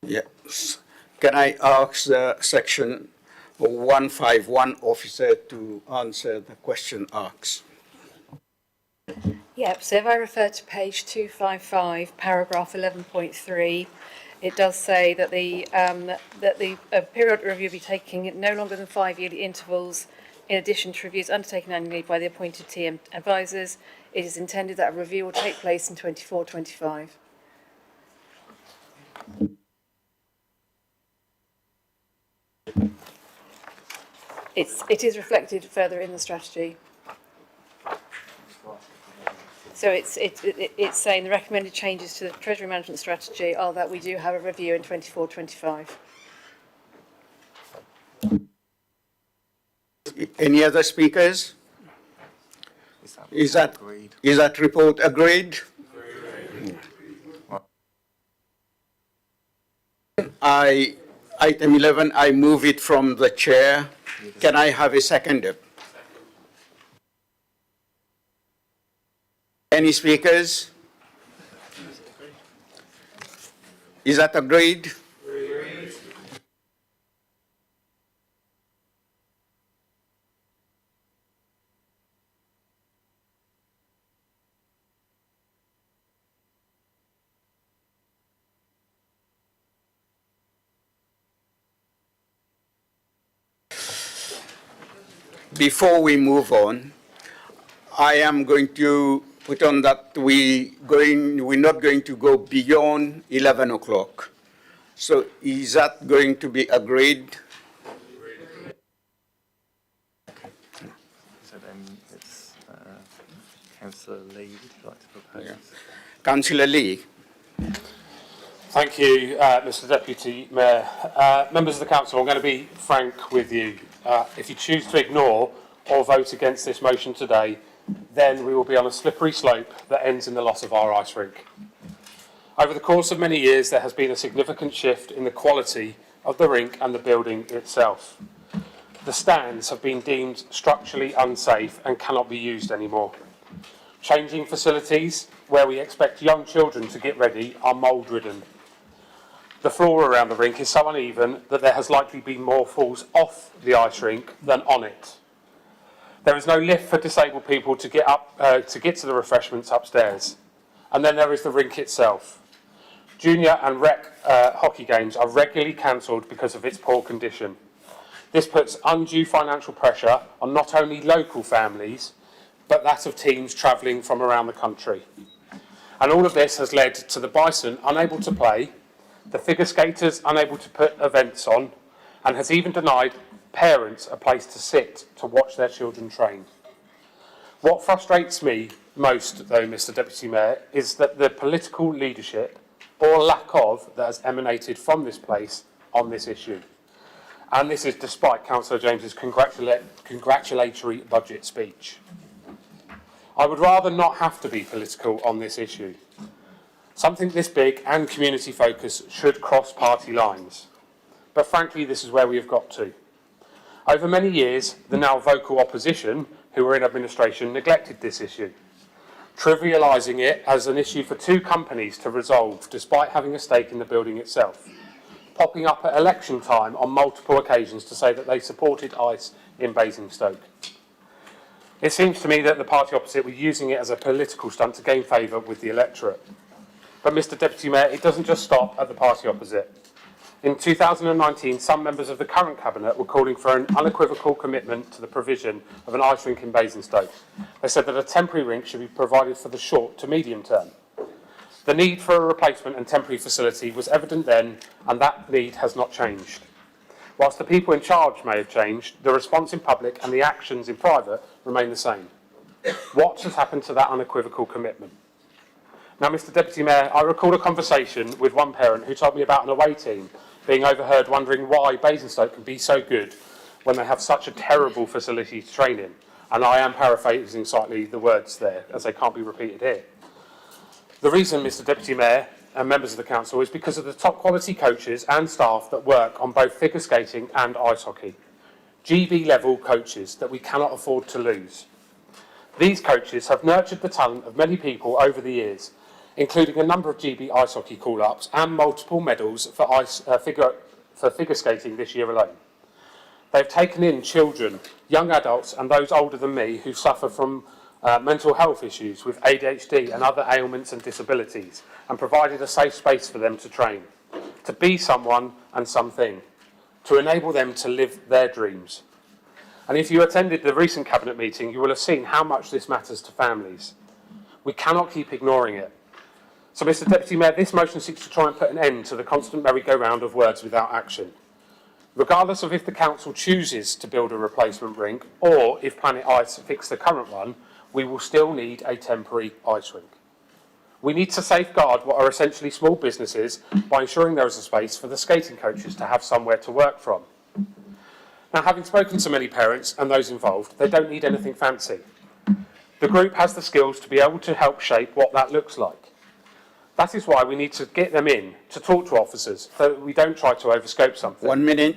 Yes. Can I ask the section 151 officer to answer the question asked? Yep, so if I refer to page 255, paragraph 11.3, it does say that the periodic review will be taking no longer than 5 yearly intervals, in addition to reviews undertaken annually by the appointed TM advisors. It is intended that a review will take place in 24-25. It is reflected further in the strategy. So it's saying the recommended changes to the Treasury Management Strategy are that we do have a review in 24-25. Any other speakers? Is that report agreed? Item 11, I move it from the chair. Can I have a seconder? Any speakers? Is that agreed? Before we move on, I am going to put on that we're not going to go beyond 11 o'clock. So is that going to be agreed? So then it's Councillor Lee, would you like to propose? Yeah. Councillor Lee. Thank you, Mr Deputy Mayor. Members of the Council, I'm going to be frank with you. If you choose to ignore or vote against this motion today, then we will be on a slippery slope that ends in the loss of our ice rink. Over the course of many years, there has been a significant shift in the quality of the rink and the building itself. The stands have been deemed structurally unsafe and cannot be used anymore. Changing facilities where we expect young children to get ready are mould-ridden. The floor around the rink is so uneven that there has likely been more falls off the ice rink than on it. There is no lift for disabled people to get to the refreshments upstairs. And then there is the rink itself. Junior and rec hockey games are regularly cancelled because of its poor condition. This puts undue financial pressure on not only local families, but that of teams travelling from around the country. And all of this has led to the Bison unable to play, the figure skaters unable to put events on, and has even denied parents a place to sit to watch their children train. What frustrates me most, though, Mr Deputy Mayor, is that the political leadership, or lack of, that has emanated from this place on this issue. And this is despite Councillor James's congratulatory budget speech. I would rather not have to be political on this issue. Something this big and community focused should cross party lines. But frankly, this is where we have got to. Over many years, the now vocal opposition, who were in administration, neglected this issue, trivialising it as an issue for two companies to resolve, despite having a stake in the building itself, popping up at election time on multiple occasions to say that they supported ICE in Basingstoke. It seems to me that the party opposite were using it as a political stunt to gain favour with the electorate. But Mr Deputy Mayor, it doesn't just stop at the party opposite. In 2019, some members of the current Cabinet were calling for an unequivocal commitment to the provision of an ice rink in Basingstoke. They said that a temporary rink should be provided for the short to medium term. The need for a replacement and temporary facility was evident then, and that need has not changed. Whilst the people in charge may have changed, the response in public and the actions in private remain the same. What has happened to that unequivocal commitment? Now, Mr Deputy Mayor, I recall a conversation with one parent who told me about an away team being overheard wondering why Basingstoke can be so good when they have such a terrible facility to train in. And I am paraphrasing slightly the words there, as they can't be repeated here. The reason, Mr Deputy Mayor and members of the Council, is because of the top quality coaches and staff that work on both figure skating and ice hockey. GB level coaches that we cannot afford to lose. These coaches have nurtured the talent of many people over the years, including a number of GB ice hockey call-ups and multiple medals for figure skating this year alone. They've taken in children, young adults and those older than me who suffer from mental health issues with ADHD and other ailments and disabilities, and provided a safe space for them to train, to be someone and something, to enable them to live their dreams. And if you attended the recent Cabinet meeting, you will have seen how much this matters to families. We cannot keep ignoring it. So, Mr Deputy Mayor, this motion seeks to try and put an end to the constant merry-go-round of words without action. Regardless of if the council chooses to build a replacement rink or if Planet Ice fix the current one, we will still need a temporary ice rink. We need to safeguard what are essentially small businesses by ensuring there is a space for the skating coaches to have somewhere to work from. Now, having spoken to many parents and those involved, they don't need anything fancy. The group has the skills to be able to help shape what that looks like. That is why we need to get them in to talk to officers so that we don't try to overscope something. 1 minute.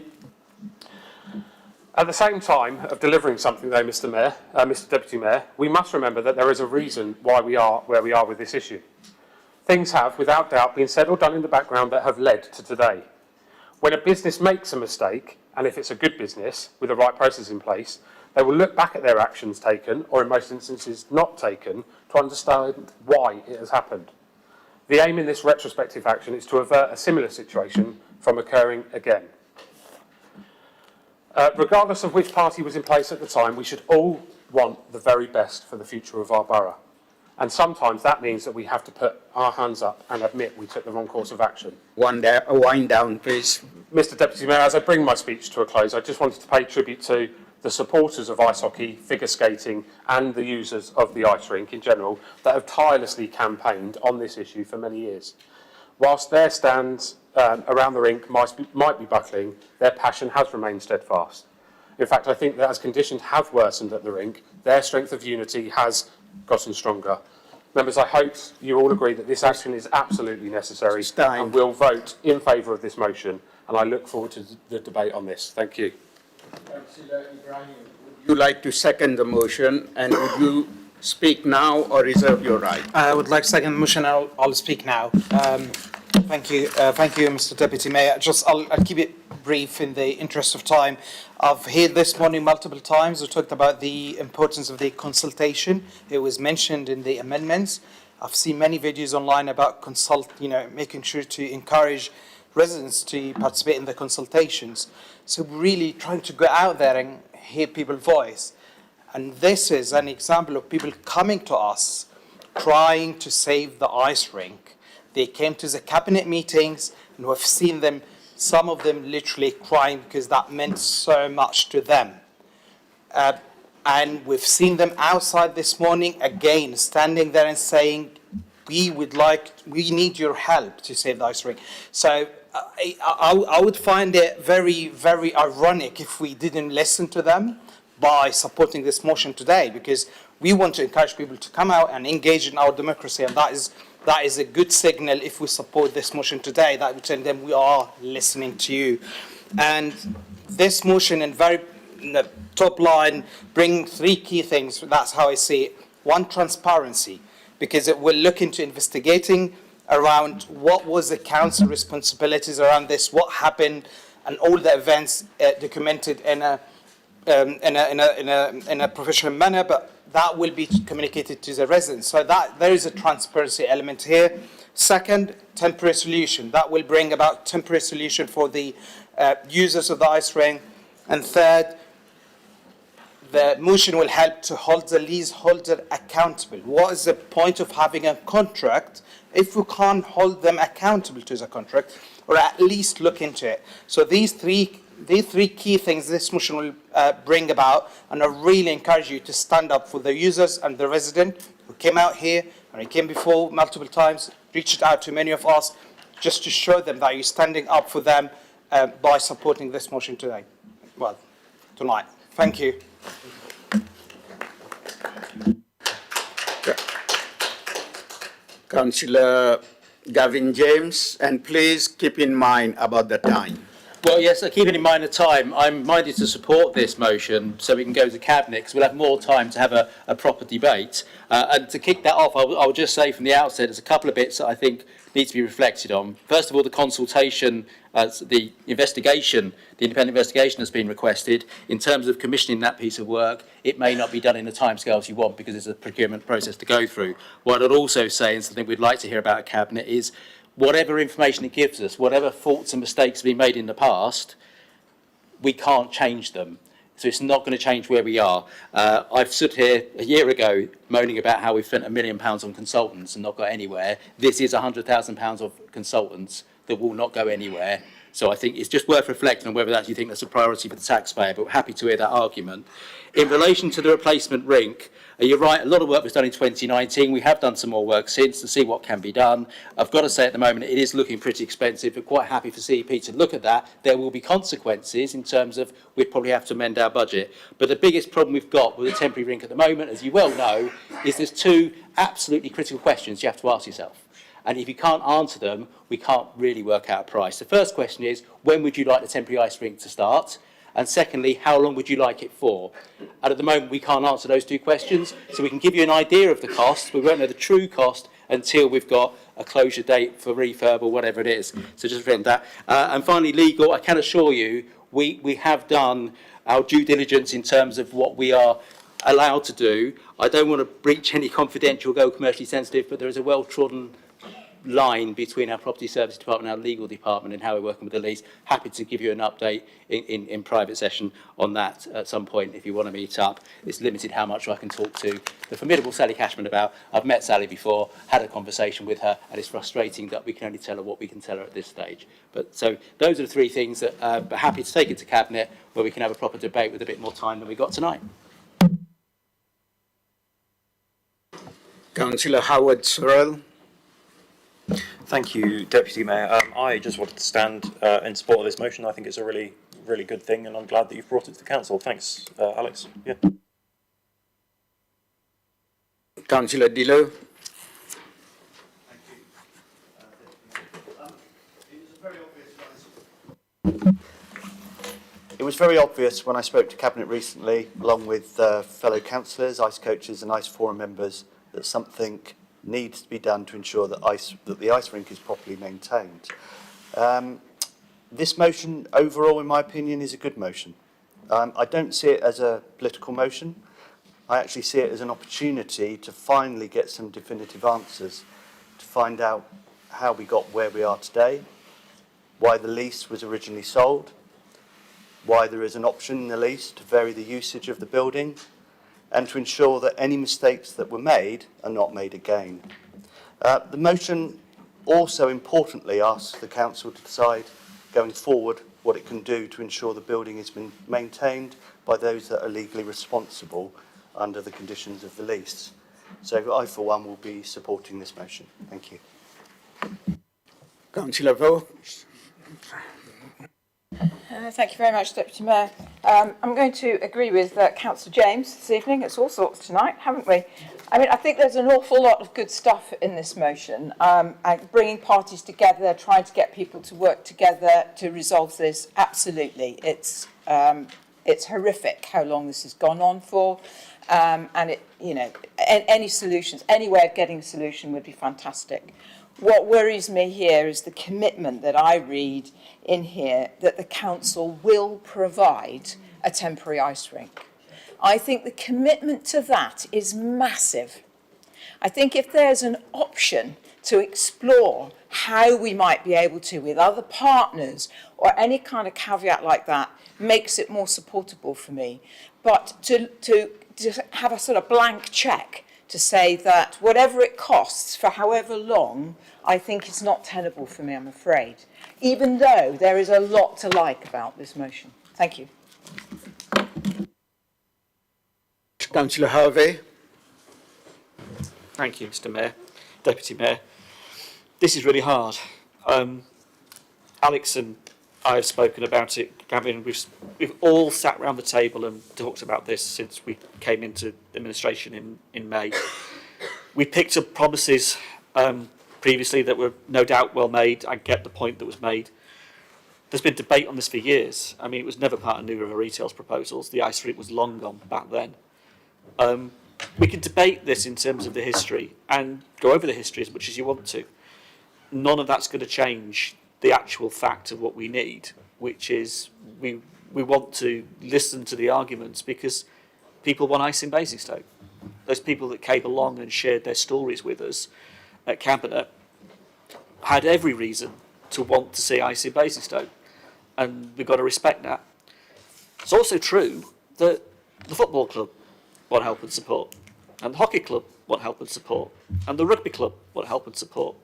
At the same time of delivering something though, Mr Deputy Mayor, we must remember that there is a reason why we are where we are with this issue. Things have, without doubt, been said or done in the background that have led to today. When a business makes a mistake, and if it's a good business with the right process in place, they will look back at their actions taken, or in most instances not taken, to understand why it has happened. The aim in this retrospective action is to avert a similar situation from occurring again. Regardless of which party was in place at the time, we should all want the very best for the future of our borough. And sometimes that means that we have to put our hands up and admit we took the wrong course of action. Wind down, please. Mr Deputy Mayor, as I bring my speech to a close, I just wanted to pay tribute to the supporters of ice hockey, figure skating and the users of the ice rink in general that have tirelessly campaigned on this issue for many years. Whilst their stands around the rink might be buckling, their passion has remained steadfast. In fact, I think that as conditions have worsened at the rink, their strength of unity has gotten stronger. Members, I hope you all agree that this action is absolutely necessary and will vote in favour of this motion, and I look forward to the debate on this. Thank you. Would you like to second the motion, and would you speak now or reserve your right? I would like to second the motion. I'll speak now. Thank you, Mr. Deputy Mayor. I'll keep it brief in the interest of time. I've heard this morning multiple times. We talked about the importance of the consultation. It was mentioned in the amendments. I've seen many videos online about making sure to encourage residents to participate in the consultations. So really trying to go out there and hear people's voice. And this is an example of people coming to us trying to save the ice rink. They came to the cabinet meetings and we've seen them, some of them literally crying because that meant so much to them. And we've seen them outside this morning again, standing there and saying, we need your help to save the ice rink. So I would find it very, very ironic if we didn't listen to them by supporting this motion today, because we want to encourage people to come out and engage in our democracy, and that is a good signal if we support this motion today, that we tell them we are listening to you. And this motion in the top line bring three key things. That's how I see it. One, transparency, because it will look into investigating around what was the council responsibilities around this, what happened, and all the events documented in a professional manner, but that will be communicated to the residents. So that there is a transparency element here. Second, temporary solution. That will bring about temporary solution for the users of the ice rink. And third, the motion will help to hold the leaseholder accountable. What is the point of having a contract if we can't hold them accountable to the contract, or at least look into it? So these three key things this motion will bring about, and I really encourage you to stand up for the users and the resident who came out here, and he came before multiple times, reached out to many of us, just to show them that you're standing up for them by supporting this motion today. Well, tonight. Thank you. Councillor Gavin James, and please keep in mind about the time. Well, yes, keeping in mind the time, I'm minded to support this motion so we can go to Cabinet because we'll have more time to have a proper debate. And to kick that off, I'll just say from the outset, there's a couple of bits that I think need to be reflected on. First of all, the consultation, the investigation, the independent investigation that's been requested. In terms of commissioning that piece of work, it may not be done in the timescales you want because there's a procurement process to go through. What I'd also say, and something we'd like to hear about at Cabinet, is whatever information it gives us, whatever faults and mistakes have been made in the past, we can't change them. So it's not going to change where we are. I've stood here a year ago moaning about how we've spent £1 million on consultants and not got anywhere. This is £100,000 of consultants that will not go anywhere. So I think it's just worth reflecting on whether that you think that's a priority for the taxpayer, but we're happy to hear that argument. In relation to the replacement rink, you're right, a lot of work was done in 2019. We have done some more work since to see what can be done. I've got to say at the moment it is looking pretty expensive, but quite happy for CEP to look at that. There will be consequences in terms of we'd probably have to amend our budget. But the biggest problem we've got with the temporary rink at the moment, as you well know, is there's two absolutely critical questions you have to ask yourself. And if you can't answer them, we can't really work out a price. The first question is, when would you like the temporary ice rink to start? And secondly, how long would you like it for? And at the moment, we can't answer those two questions. So we can give you an idea of the cost. We won't know the true cost until we've got a closure date for refurb or whatever it is. So just remember that. And finally, legal, I can assure you, we have done our due diligence in terms of what we are allowed to do. I don't want to breach any confidential, go commercially sensitive, but there is a well-trodden line between our property service department and our legal department and how we're working with the lease. Happy to give you an update in private session on that at some point if you want to meet up. It's limited how much I can talk to the formidable Sally Cashman about. I've met Sally before, had a conversation with her, and it's frustrating that we can only tell her what we can tell her at this stage. But so those are the three things that I'm happy to take into Cabinet where we can have a proper debate with a bit more time than we got tonight. Councillor Howard Sorrell. Thank you, Deputy Mayor. I just wanted to stand in support of this motion. I think it's a really, really good thing, and I'm glad that you've brought it to the council. Thanks, Alex. Yeah. Councillor Dillo. It was very obvious when I spoke to Cabinet recently, along with fellow councillors, ICE coaches and ICE forum members, that something needs to be done to ensure that the ice rink is properly maintained. This motion, overall, in my opinion, is a good motion. I don't see it as a political motion. I actually see it as an opportunity to finally get some definitive answers, to find out how we got where we are today, why the lease was originally sold, why there is an option in the lease to vary the usage of the building, and to ensure that any mistakes that were made are not made again. The motion also importantly asks the council to decide going forward what it can do to ensure the building has been maintained by those that are legally responsible under the conditions of the lease. So I, for one, will be supporting this motion. Thank you. Councillor Vo. Thank you very much, Deputy Mayor. I'm going to agree with Councillor James this evening. It's all sorts tonight, haven't we? I mean, I think there's an awful lot of good stuff in this motion. Bringing parties together, trying to get people to work together to resolve this, absolutely. It's horrific how long this has gone on for. And it, you know, any solutions, any way of getting a solution would be fantastic. What worries me here is the commitment that I read in here that the council will provide a temporary ice rink. I think the commitment to that is massive. I think if there's an option to explore how we might be able to, with other partners or any kind of caveat like that, makes it more supportable for me. But to have a sort of blank check to say that whatever it costs for however long, I think is not tenable for me, I'm afraid, even though there is a lot to like about this motion. Thank you. Councillor Harvey. Thank you, Mr. Mayor, Deputy Mayor. This is really hard. Alex and I have spoken about it. Gavin, we've all sat around the table and talked about this since we came into administration in May. We picked up promises previously that were no doubt well made. I get the point that was made. there's been debate on this for years. I mean, it was never part of New River Retail's proposals. The ice route was long gone back then. We can debate this in terms of the history and go over the history as much as you want to. None of that's going to change the actual fact of what we need, which is we want to listen to the arguments because people want ice in Basingstoke. Those people that came along and shared their stories with us at Cabinet had every reason to want to see ice in Basingstoke, and we've got to respect that. It's also true that the football club want help and support, and the hockey club want help and support, and the rugby club want help and support.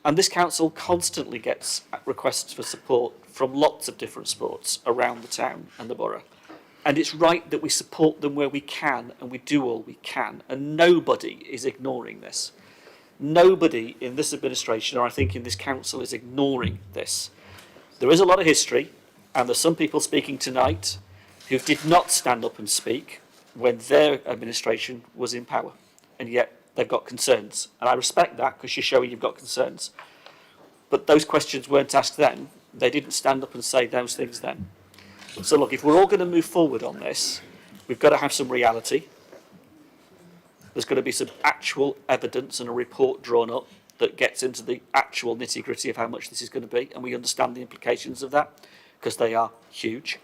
And this council constantly gets requests for support from lots of different sports around the town and the borough. And it's right that we support them where we can, and we do all we can. And nobody is ignoring this. Nobody in this administration, or I think in this council, is ignoring this. There is a lot of history, and there's some people speaking tonight who did not stand up and speak when their administration was in power, and yet they've got concerns. And I respect that because you're showing you've got concerns. But those questions weren't asked then. They didn't stand up and say those things then. So look, if we're all going to move forward on this, we've got to have some reality. There's going to be some actual evidence and a report drawn up that gets into the actual nitty-gritty of how much this is going to be, and we understand the implications of that because they are huge.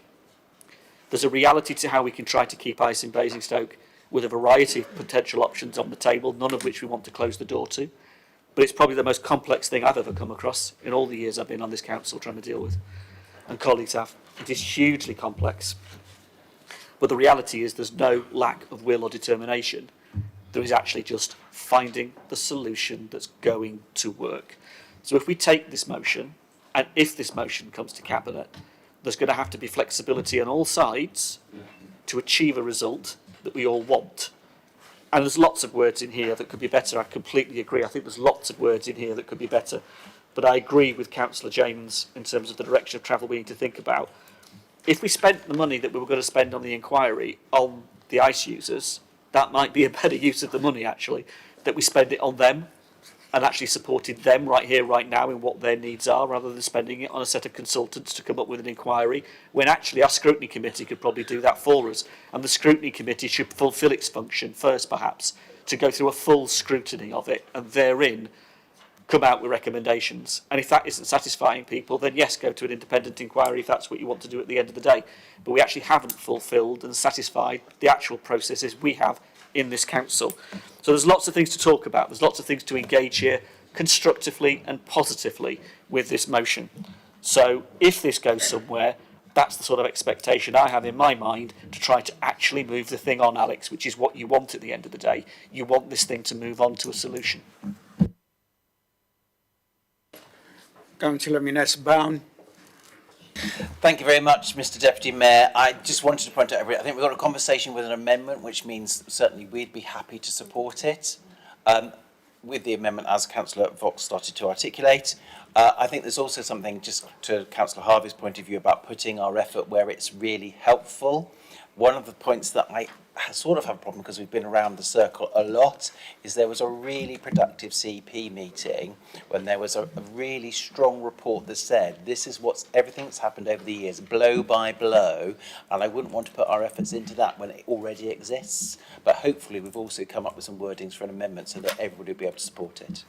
There's a reality to how we can try to keep ice in Basingstoke with a variety of potential options on the table, none of which we want to close the door to. But it's probably the most complex thing I've ever come across in all the years I've been on this council trying to deal with, and colleagues have. It is hugely complex. But the reality is there's no lack of will or determination. There is actually just finding the solution that's going to work. So if we take this motion, and if this motion comes to Cabinet, there's going to have to be flexibility on all sides to achieve a result that we all want. And there's lots of words in here that could be better. I completely agree. I think there's lots of words in here that could be better. But I agree with Councillor James in terms of the direction of travel we need to think about. If we spent the money that we were going to spend on the inquiry on the ice users, that might be a better use of the money, actually, that we spend it on them and actually supported them right here, right now in what their needs are, rather than spending it on a set of consultants to come up with an inquiry, when actually our scrutiny committee could probably do that for us. And the scrutiny committee should fulfil its function first, perhaps, to go through a full scrutiny of it and therein come out with recommendations. And if that isn't satisfying people, then yes, go to an independent inquiry if that's what you want to do at the end of the day. But we actually haven't fulfilled and satisfied the actual processes we have in this council. So there's lots of things to talk about. There's lots of things to engage here constructively and positively with this motion. So if this goes somewhere, that's the sort of expectation I have in my mind to try to actually move the thing on, Alex, which is what you want at the end of the day. You want this thing to move on to a solution. Councillor Mines-Brown. Thank you very much, Mr Deputy Mayor. I just wanted to point out, I think we've got a conversation with an amendment, which means certainly we'd be happy to support it. With the amendment, as Councillor Vox started to articulate, I think there's also something, just to Councillor Harvey's point of view, about putting our effort where it's really helpful. One of the points that I sort of have a problem, because we've been around the circle a lot, is there was a really productive CP meeting when there was a really strong report that said this is everything that's happened over the years, blow by blow, and I wouldn't want to put our efforts into that when it already exists. But hopefully we've also come up with some wordings for an amendment so that everybody will be able to support it.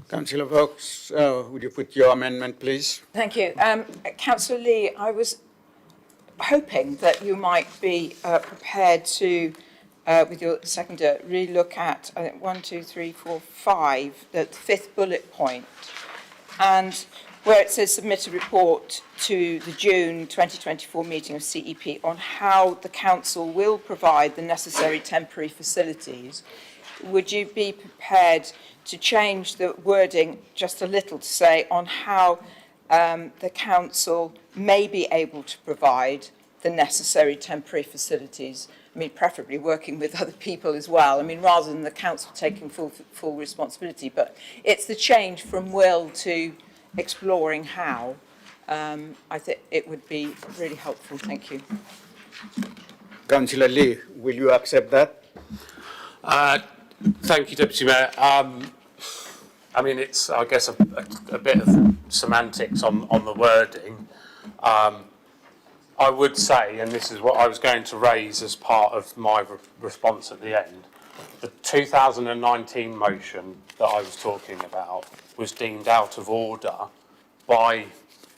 Councillor Vox, would you put your amendment, please? Thank you. Councillor Lee, I was hoping that you might be prepared to, with your seconder, really look at, I think, 1, 2, 3, 4, 5, the fifth bullet point, and where it says submit a report to the June 2024 meeting of CEP on how the council will provide the necessary temporary facilities. Would you be prepared to change the wording just a little to say on how the council may be able to provide the necessary temporary facilities? I mean, preferably working with other people as well. I mean, rather than the council taking full responsibility, but it's the change from will to exploring how. I think it would be really helpful. Thank you. Councillor Lee, will you accept that? Thank you, Deputy Mayor. I mean, it's, I guess, a bit of semantics on the wording. I would say, and this is what I was going to raise as part of my response at the end, the 2019 motion that I was talking about was deemed out of order by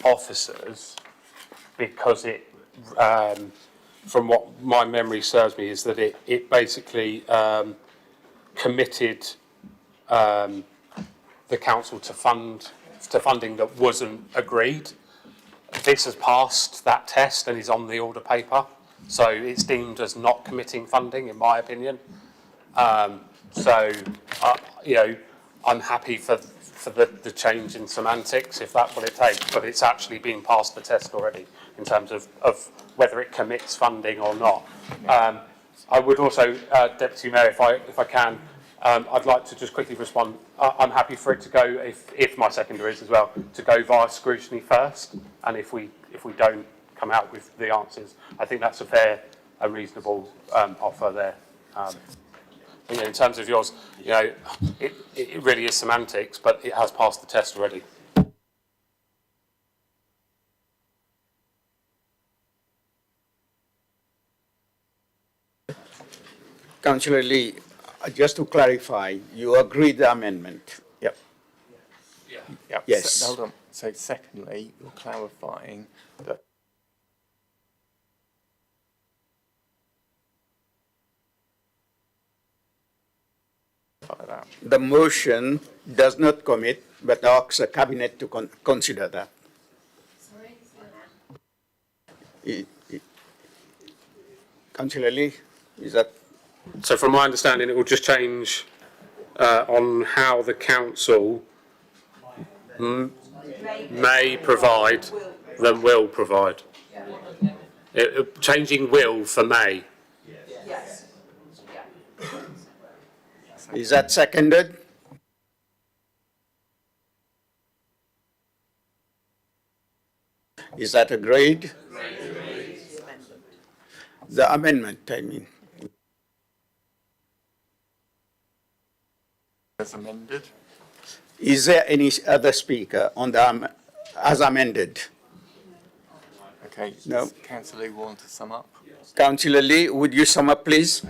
officers because it, from what my memory serves me, is that it basically committed the council to funding that wasn't agreed. This has passed that test and is on the order paper, so it's deemed as not committing funding, in my opinion. You know, I'm happy for the change in semantics, if that's what it takes, but it's actually been past the test already in terms of whether it commits funding or not. I would also, Deputy Mayor, if I can, I'd like to just quickly respond. I'm happy for it to go, if my seconder is as well, to go via scrutiny first, and if we don't come out with the answers, I think that's a fair and reasonable offer there. You know, in terms of yours, you know, it really is semantics, but it has passed the test already. Councillor Lee, just to clarify, you agree the amendment? Yep. Yeah. Yep. Yes. So, hold on. So secondly, you're clarifying that the motion does not commit, but asks the cabinet to consider that. Councillor Lee, is that? So from my understanding, it will just change on how the council may provide than will provide. Changing will for may. Is that seconded? Is that agreed? The amendment, I mean. as amended. Is there any other speaker on the as amended? Okay. No. Does Councillor Lee want to sum up? Councillor Lee, would you sum up, please?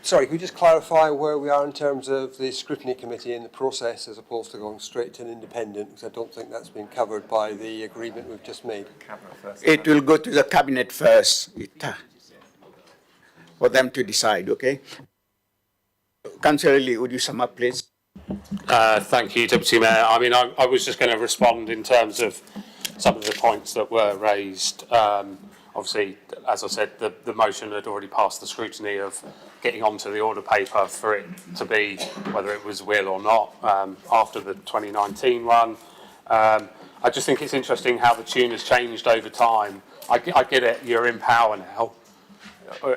Sorry, can we just clarify where we are in terms of the scrutiny committee in the process as opposed to going straight to an independent, because I don't think that's been covered by the agreement we've just made. It will go to the cabinet first for them to decide, okay? Councillor Lee, would you sum up, please? Thank you, Deputy Mayor. I mean, I was just going to respond in terms of some of the points that were raised. Obviously, as I said, the motion had already passed the scrutiny of getting onto the order paper for it to be, whether it was will or not, after the 2019 one. I just think it's interesting how the tune has changed over time. I get it, you're in power now,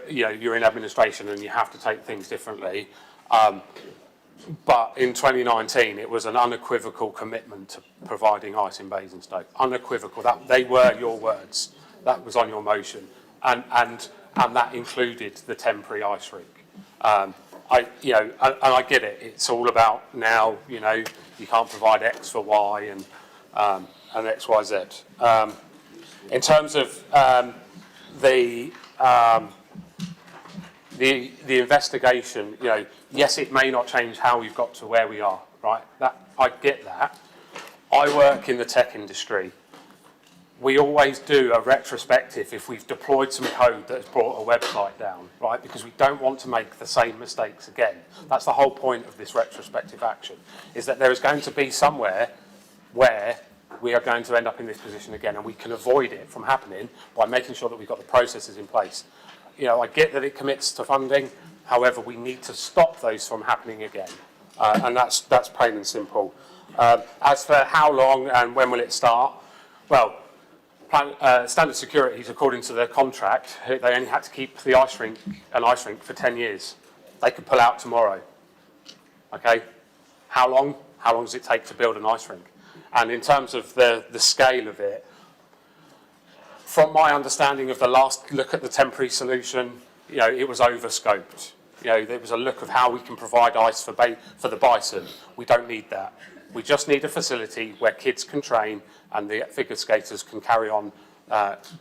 you know, you're in administration and you have to take things differently. But in 2019, it was an unequivocal commitment to providing ice in Basingstoke. Unequivocal. They were your words. That was on your motion, and that included the temporary ice rink. And I get it. It's all about now. You know, you can't provide X for Y and X, Y, Z. In terms of the investigation, you know, yes, it may not change how we've got to where we are. Right? I get that. I work in the tech industry. We always do a retrospective if we've deployed some code that has brought a website down, right? Because we don't want to make the same mistakes again. That's the whole point of this retrospective action, is that there is going to be somewhere where we are going to end up in this position again, and we can avoid it from happening by making sure that we've got the processes in place. You know, I get that it commits to funding, however, we need to stop those from happening again. And that's plain and simple. As for how long and when will it start, well, Standard Securities, according to their contract, they only had to keep the ice rink for 10 years. They could pull out tomorrow. Okay? How long? How long does it take to build an ice rink? And in terms of the scale of it, from my understanding of the last look at the temporary solution, you know, it was over-scoped. You know, there was a look of how we can provide ice for the bison. We don't need that. We just need a facility where kids can train and the figure skaters can carry on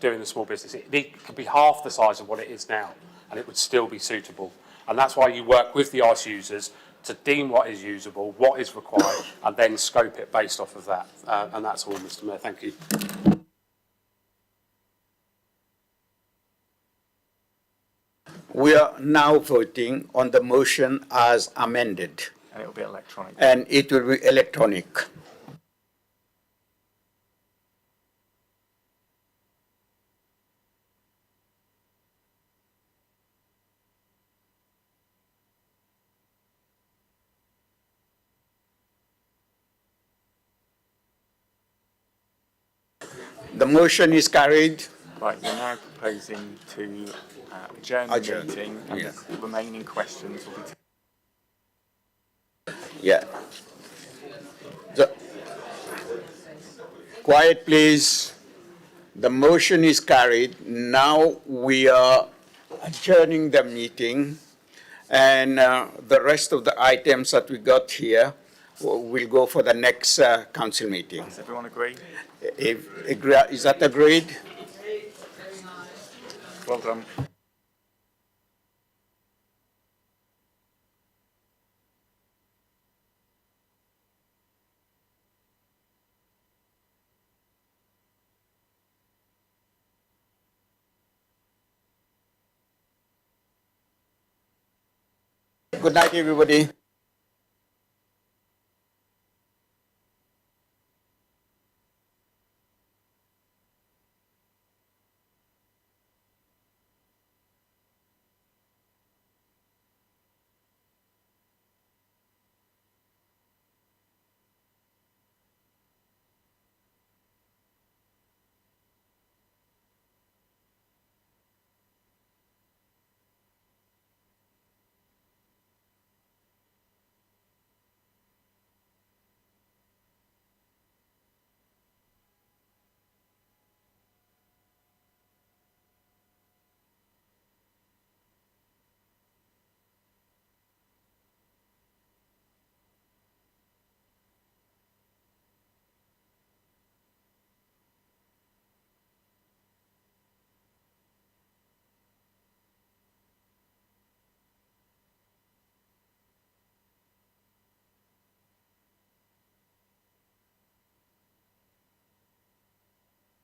doing the small business. It could be half the size of what it is now, and it would still be suitable. And that's why you work with the ice users to deem what is usable, what is required, and then scope it based off of that. And that's all, Mr. Mayor. Thank you. We are now voting on the motion as amended. And it will be electronic. And it will be electronic. The motion is carried. Right, you're now proposing to adjourn the meeting, and the remaining questions will be Yeah. Quiet, please. The motion is carried. Now we are adjourning the meeting, and the rest of the items that we got here will go for the next council meeting. Does everyone agree? Is that agreed? Well done. Good night, everybody.